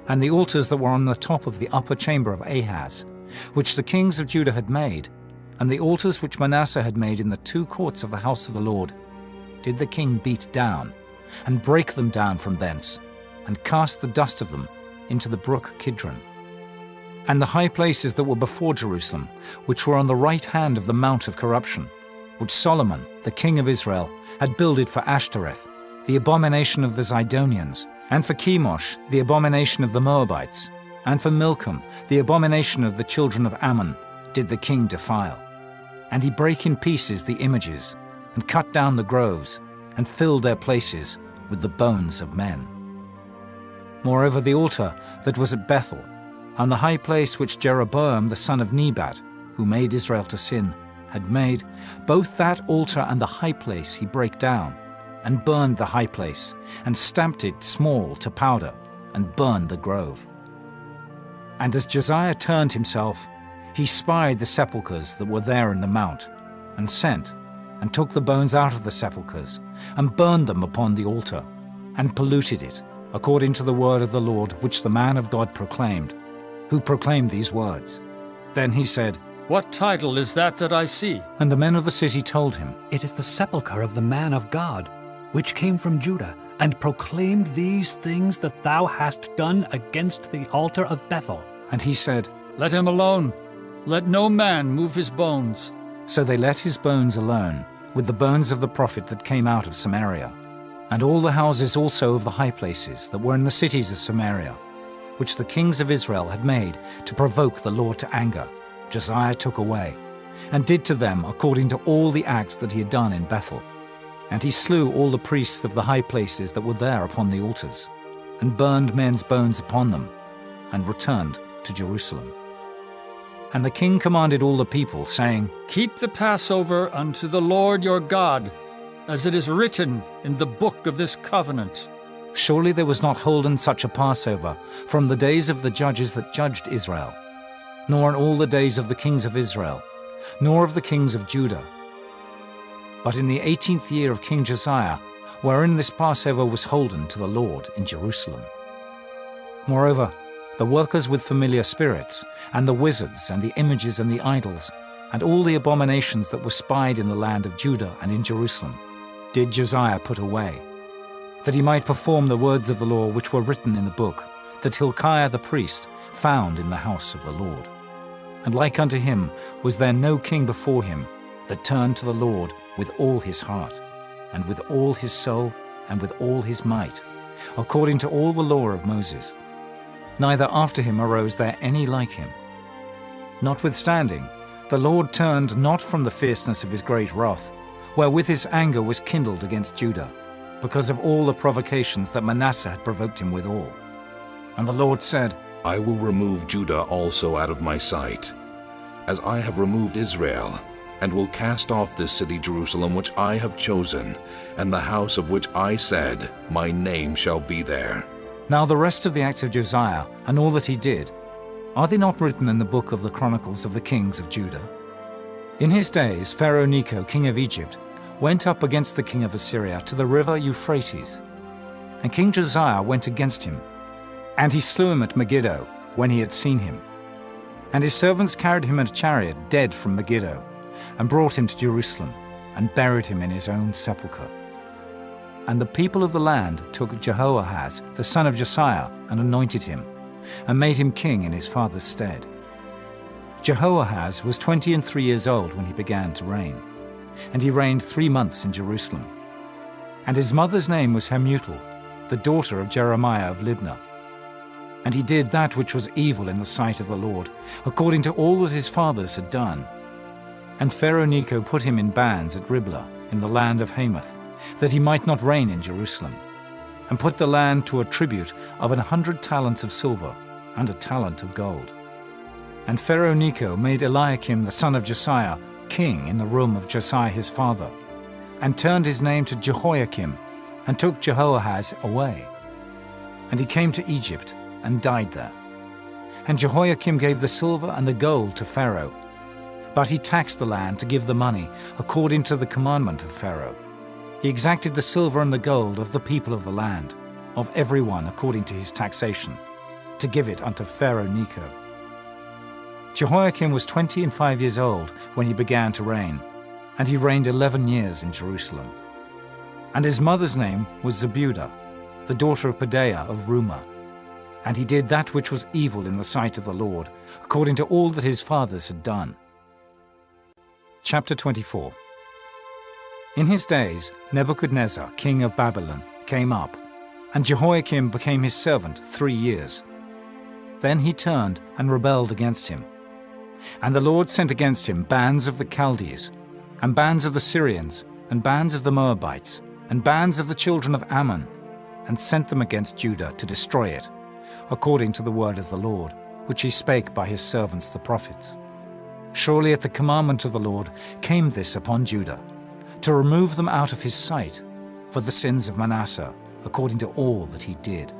And the altars that were on the top of the upper chamber of Ahaz, which the kings of Judah had made, and the altars which Manasseh had made in the two courts of the house of the Lord, did the king beat down, and break them down from thence, and cast the dust of them into the brook Kidron. And the high places that were before Jerusalem, which were on the right hand of the mount of corruption, which Solomon, the king of Israel, had builded for Ashtoreth, the abomination of the Zidonians, and for Chemosh, the abomination of the Moabites, and for Milcom, the abomination of the children of Ammon, did the king defile. And he brake in pieces the images, and cut down the groves, and filled their places with the bones of men. Moreover, the altar that was at Bethel, and the high place which Jeroboam the son of Nebat, who made Israel to sin, had made, both that altar and the high place he brake down, and burned the high place, and stamped it small to powder, and burned the grove. And as Josiah turned himself, he spied the sepulchres that were there in the mount, and sent, and took the bones out of the sepulchres, and burned them upon the altar, and polluted it, according to the word of the Lord which the man of God proclaimed, who proclaimed these words. Then he said, What title is that I see? And the men of the city told him, It is the sepulchre of the man of God, which came from Judah, and proclaimed these things that thou hast done against the altar of Bethel. And he said, Let him alone. Let no man move his bones. So they let his bones alone, with the bones of the prophet that came out of Samaria, and all the houses also of the high places that were in the cities of Samaria, which the kings of Israel had made to provoke the Lord to anger, Josiah took away, and did to them according to all the acts that he had done in Bethel. And he slew all the priests of the high places that were there upon the altars, and burned men's bones upon them, and returned to Jerusalem. And the king commanded all the people, saying, Keep the Passover unto the Lord your God, as it is written in the book of this covenant. Surely there was not holden such a Passover from the days of the judges that judged Israel, nor in all the days of the kings of Israel, nor of the kings of Judah. But in the 18th year of King Josiah, wherein this Passover was holden to the Lord in Jerusalem. Moreover, the workers with familiar spirits, and the wizards, and the images, and the idols, and all the abominations that were spied in the land of Judah and in Jerusalem, did Josiah put away, that he might perform the words of the law which were written in the book, that Hilkiah the priest found in the house of the Lord. And like unto him was there no king before him that turned to the Lord with all his heart, and with all his soul, and with all his might, according to all the law of Moses. Neither after him arose there any like him. Notwithstanding, the Lord turned not from the fierceness of his great wrath, wherewith his anger was kindled against Judah, because of all the provocations that Manasseh had provoked him withal. And the Lord said, I will remove Judah also out of my sight, as I have removed Israel, and will cast off this city Jerusalem which I have chosen, and the house of which I said, my name shall be there. Now the rest of the acts of Josiah, and all that he did, are they not written in the book of the Chronicles of the kings of Judah? In his days Pharaoh Necho, king of Egypt, went up against the king of Assyria to the river Euphrates. And King Josiah went against him, and he slew him at Megiddo when he had seen him. And his servants carried him in a chariot dead from Megiddo, and brought him to Jerusalem, and buried him in his own sepulchre. And the people of the land took Jehoahaz, the son of Josiah, and anointed him, and made him king in his father's stead. Jehoahaz was 23 years old when he began to reign, and he reigned 3 months in Jerusalem. And his mother's name was Hamutal, the daughter of Jeremiah of Libnah. And he did that which was evil in the sight of the Lord, according to all that his fathers had done. And Pharaoh Necho put him in bands at Riblah, in the land of Hamath, that he might not reign in Jerusalem, and put the land to a tribute of 100 talents of silver, and a talent of gold. And Pharaoh Necho made Eliakim the son of Josiah king in the room of Josiah his father, and turned his name to Jehoiakim, and took Jehoahaz away. And he came to Egypt, and died there. And Jehoiakim gave the silver and the gold to Pharaoh, but he taxed the land to give the money according to the commandment of Pharaoh. He exacted the silver and the gold of the people of the land, of every one according to his taxation, to give it unto Pharaoh Necho. Jehoiakim was 25 years old when he began to reign, and he reigned 11 years in Jerusalem. And his mother's name was Zebudah, the daughter of Pedaiah of Rumah. And he did that which was evil in the sight of the Lord, according to all that his fathers had done. Chapter 24. In his days Nebuchadnezzar, king of Babylon, came up, and Jehoiakim became his servant 3 years. Then he turned and rebelled against him. And the Lord sent against him bands of the Chaldees, and bands of the Syrians, and bands of the Moabites, and bands of the children of Ammon, and sent them against Judah to destroy it, according to the word of the Lord, which he spake by his servants the prophets. Surely at the commandment of the Lord came this upon Judah, to remove them out of his sight, for the sins of Manasseh, according to all that he did,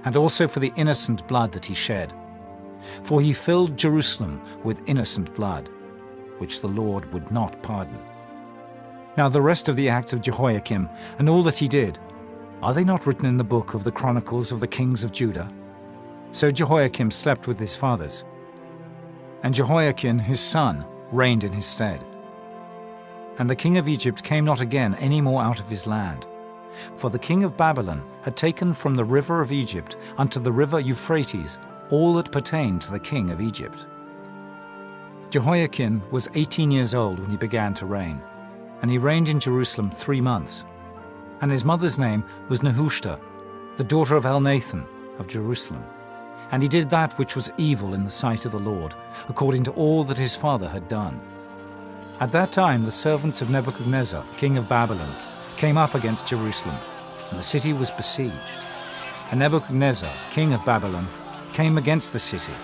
and also for the innocent blood that he shed. For he filled Jerusalem with innocent blood, which the Lord would not pardon. Now the rest of the acts of Jehoiakim, and all that he did, are they not written in the book of the Chronicles of the kings of Judah? So Jehoiakim slept with his fathers, and Jehoiakim his son reigned in his stead. And the king of Egypt came not again any more out of his land, for the king of Babylon had taken from the river of Egypt unto the river Euphrates all that pertained to the king of Egypt. Jehoiakim was 18 years old when he began to reign, and he reigned in Jerusalem 3 months. And his mother's name was Nehushta, the daughter of Elnathan of Jerusalem. And he did that which was evil in the sight of the Lord, according to all that his father had done. At that time the servants of Nebuchadnezzar, king of Babylon, came up against Jerusalem, and the city was besieged. And Nebuchadnezzar, king of Babylon, came against the city,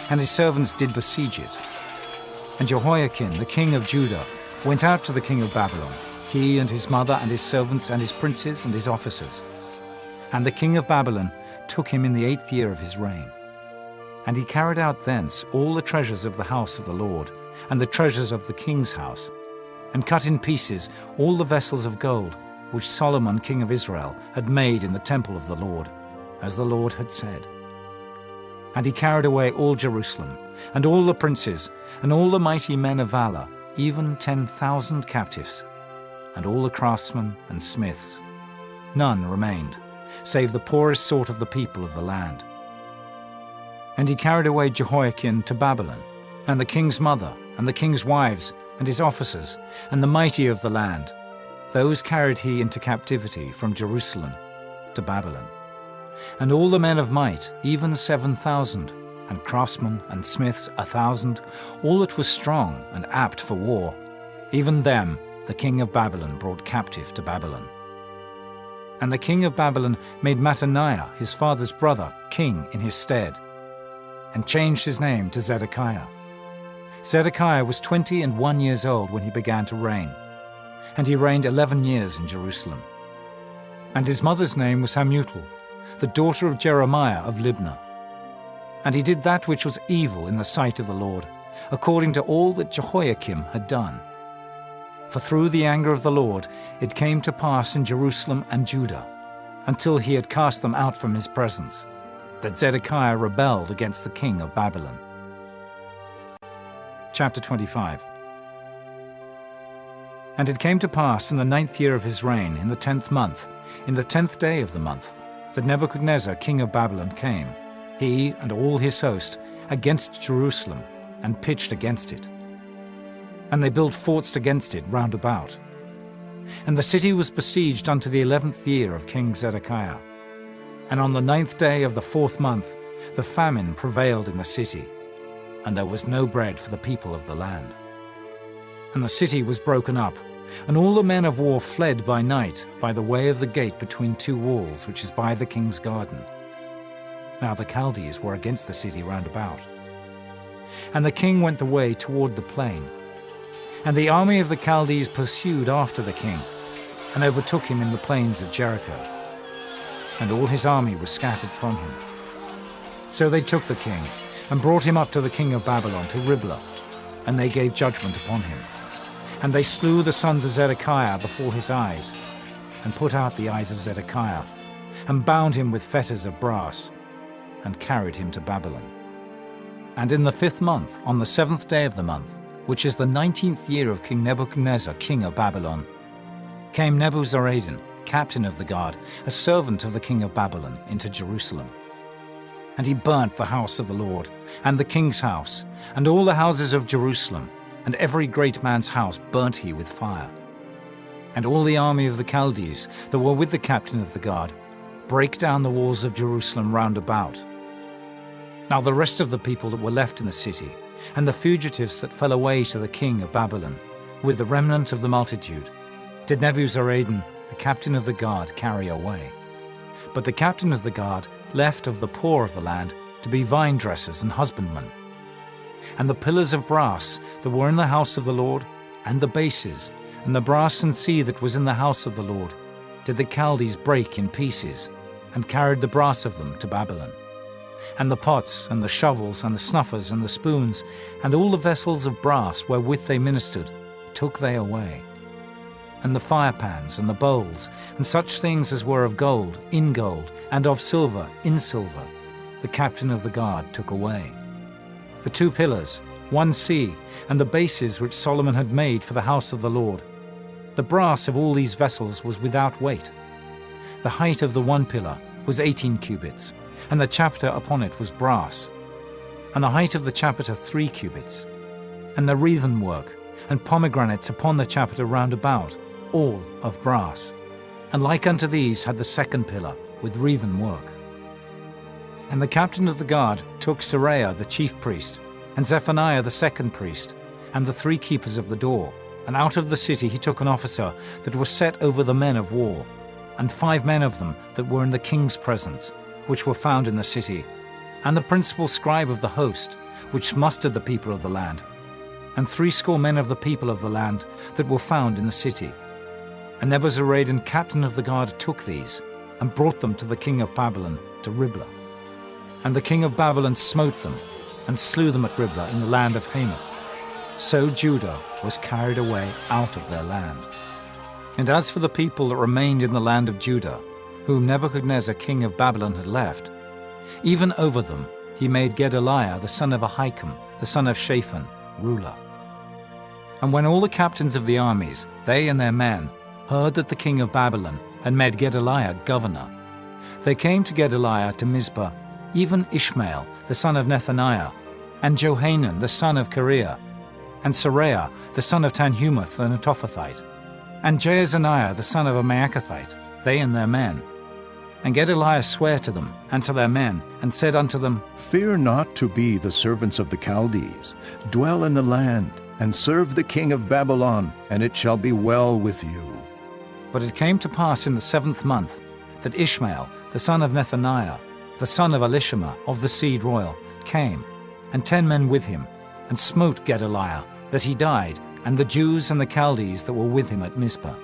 and his servants did besiege it. And Jehoiakim, the king of Judah, went out to the king of Babylon, he and his mother and his servants and his princes and his officers. And the king of Babylon took him in the 8th year of his reign. And he carried out thence all the treasures of the house of the Lord, and the treasures of the king's house, and cut in pieces all the vessels of gold which Solomon king of Israel had made in the temple of the Lord, as the Lord had said. And he carried away all Jerusalem, and all the princes, and all the mighty men of valor, even 10,000 captives, and all the craftsmen and smiths. None remained, save the poorest sort of the people of the land. And he carried away Jehoiakim to Babylon, and the king's mother, and the king's wives, and his officers, and the mighty of the land. Those carried he into captivity from Jerusalem to Babylon. And all the men of might, even 7,000, and craftsmen and smiths 1,000, all that was strong and apt for war. Even them the king of Babylon brought captive to Babylon. And the king of Babylon made Mattaniah, his father's brother, king in his stead, and changed his name to Zedekiah. Zedekiah was 21 years old when he began to reign, and he reigned 11 years in Jerusalem. And his mother's name was Hamutal, the daughter of Jeremiah of Libnah. And he did that which was evil in the sight of the Lord, according to all that Jehoiakim had done. For through the anger of the Lord it came to pass in Jerusalem and Judah, until he had cast them out from his presence, that Zedekiah rebelled against the king of Babylon. Chapter 25. And it came to pass in the 9th year of his reign, in the 10th month, in the 10th day of the month, that Nebuchadnezzar king of Babylon came, he and all his host, against Jerusalem, and pitched against it. And they built forts against it round about. And the city was besieged unto the 11th year of King Zedekiah. And on the 9th day of the 4th month, the famine prevailed in the city, and there was no bread for the people of the land. And the city was broken up, and all the men of war fled by night by the way of the gate between two walls, which is by the king's garden. Now the Chaldees were against the city round about. And the king went the way toward the plain. And the army of the Chaldees pursued after the king, and overtook him in the plains of Jericho. And all his army was scattered from him. So they took the king, and brought him up to the king of Babylon, to Riblah, and they gave judgment upon him. And they slew the sons of Zedekiah before his eyes, and put out the eyes of Zedekiah, and bound him with fetters of brass, and carried him to Babylon. And in the 5th month, on the 7th day of the month, which is the 19th year of King Nebuchadnezzar, king of Babylon, came Nebuzaradan, captain of the guard, a servant of the king of Babylon, into Jerusalem. And he burnt the house of the Lord, and the king's house, and all the houses of Jerusalem, and every great man's house burnt he with fire. And all the army of the Chaldees that were with the captain of the guard brake down the walls of Jerusalem round about. Now the rest of the people that were left in the city, and the fugitives that fell away to the king of Babylon, with the remnant of the multitude, did Nebuzaradan, the captain of the guard, carry away. But the captain of the guard left of the poor of the land to be vine dressers and husbandmen. And the pillars of brass that were in the house of the Lord, and the bases, and the brass and sea that was in the house of the Lord, did the Chaldees break in pieces, and carried the brass of them to Babylon. And the pots, and the shovels, and the snuffers, and the spoons, and all the vessels of brass wherewith they ministered, took they away. And the firepans, and the bowls, and such things as were of gold, in gold, and of silver, in silver, the captain of the guard took away. The 2 pillars, 1 sea, and the bases which Solomon had made for the house of the Lord. The brass of all these vessels was without weight. The height of the 1 pillar was 18 cubits, and the chapiter upon it was brass, and the height of the chapiter 3 cubits, and the wreathen work, and pomegranates upon the chapiter round about, all of brass. And like unto these had the 2nd pillar, with wreathen work. And the captain of the guard took Seraiah the chief priest, and Zephaniah the 2nd priest, and the 3 keepers of the door, and out of the city he took an officer that was set over the men of war, and 5 men of them that were in the king's presence, which were found in the city, and the principal scribe of the host, which mustered the people of the land, and 70 men of the people of the land that were found in the city. And Nebuzaradan, captain of the guard, took these, and brought them to the king of Babylon, to Riblah. And the king of Babylon smote them, and slew them at Riblah in the land of Hamath. So Judah was carried away out of their land. And as for the people that remained in the land of Judah, whom Nebuchadnezzar king of Babylon had left, even over them he made Gedaliah the son of Ahikam, the son of Shaphan, ruler. And when all the captains of the armies, they and their men, heard that the king of Babylon had made Gedaliah governor, they came to Gedaliah to Mizpah, even Ishmael the son of Nethaniah, and Johanan the son of Kareah, and Seraiah the son of Tanhumath the Netophathite, and Jaazaniah the son of a Maacathite, they and their men. And Gedaliah sware to them and to their men, and said unto them, Fear not to be the servants of the Chaldees. Dwell in the land, and serve the king of Babylon, and it shall be well with you. But it came to pass in the 7th month, that Ishmael, the son of Nethaniah, the son of Elishama of the seed royal, came, and 10 men with him, and smote Gedaliah, that he died, and the Jews and the Chaldees that were with him at Mizpah.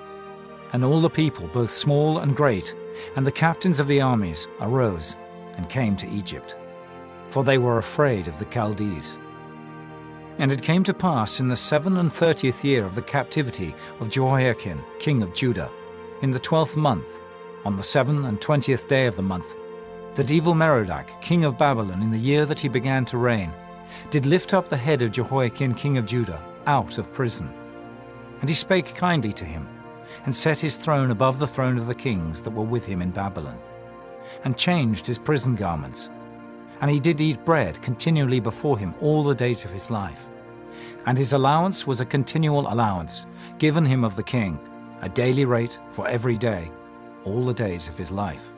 And all the people, both small and great, and the captains of the armies, arose and came to Egypt, for they were afraid of the Chaldees. And it came to pass in the 37th year of the captivity of Jehoiakim, king of Judah, in the 12th month, on the 27th day of the month, that Evil-Merodach, king of Babylon, in the year that he began to reign, did lift up the head of Jehoiakim, king of Judah, out of prison. And he spake kindly to him, and set his throne above the throne of the kings that were with him in Babylon, and changed his prison garments. And he did eat bread continually before him all the days of his life. And his allowance was a continual allowance, given him of the king, a daily rate for every day, all the days of his life.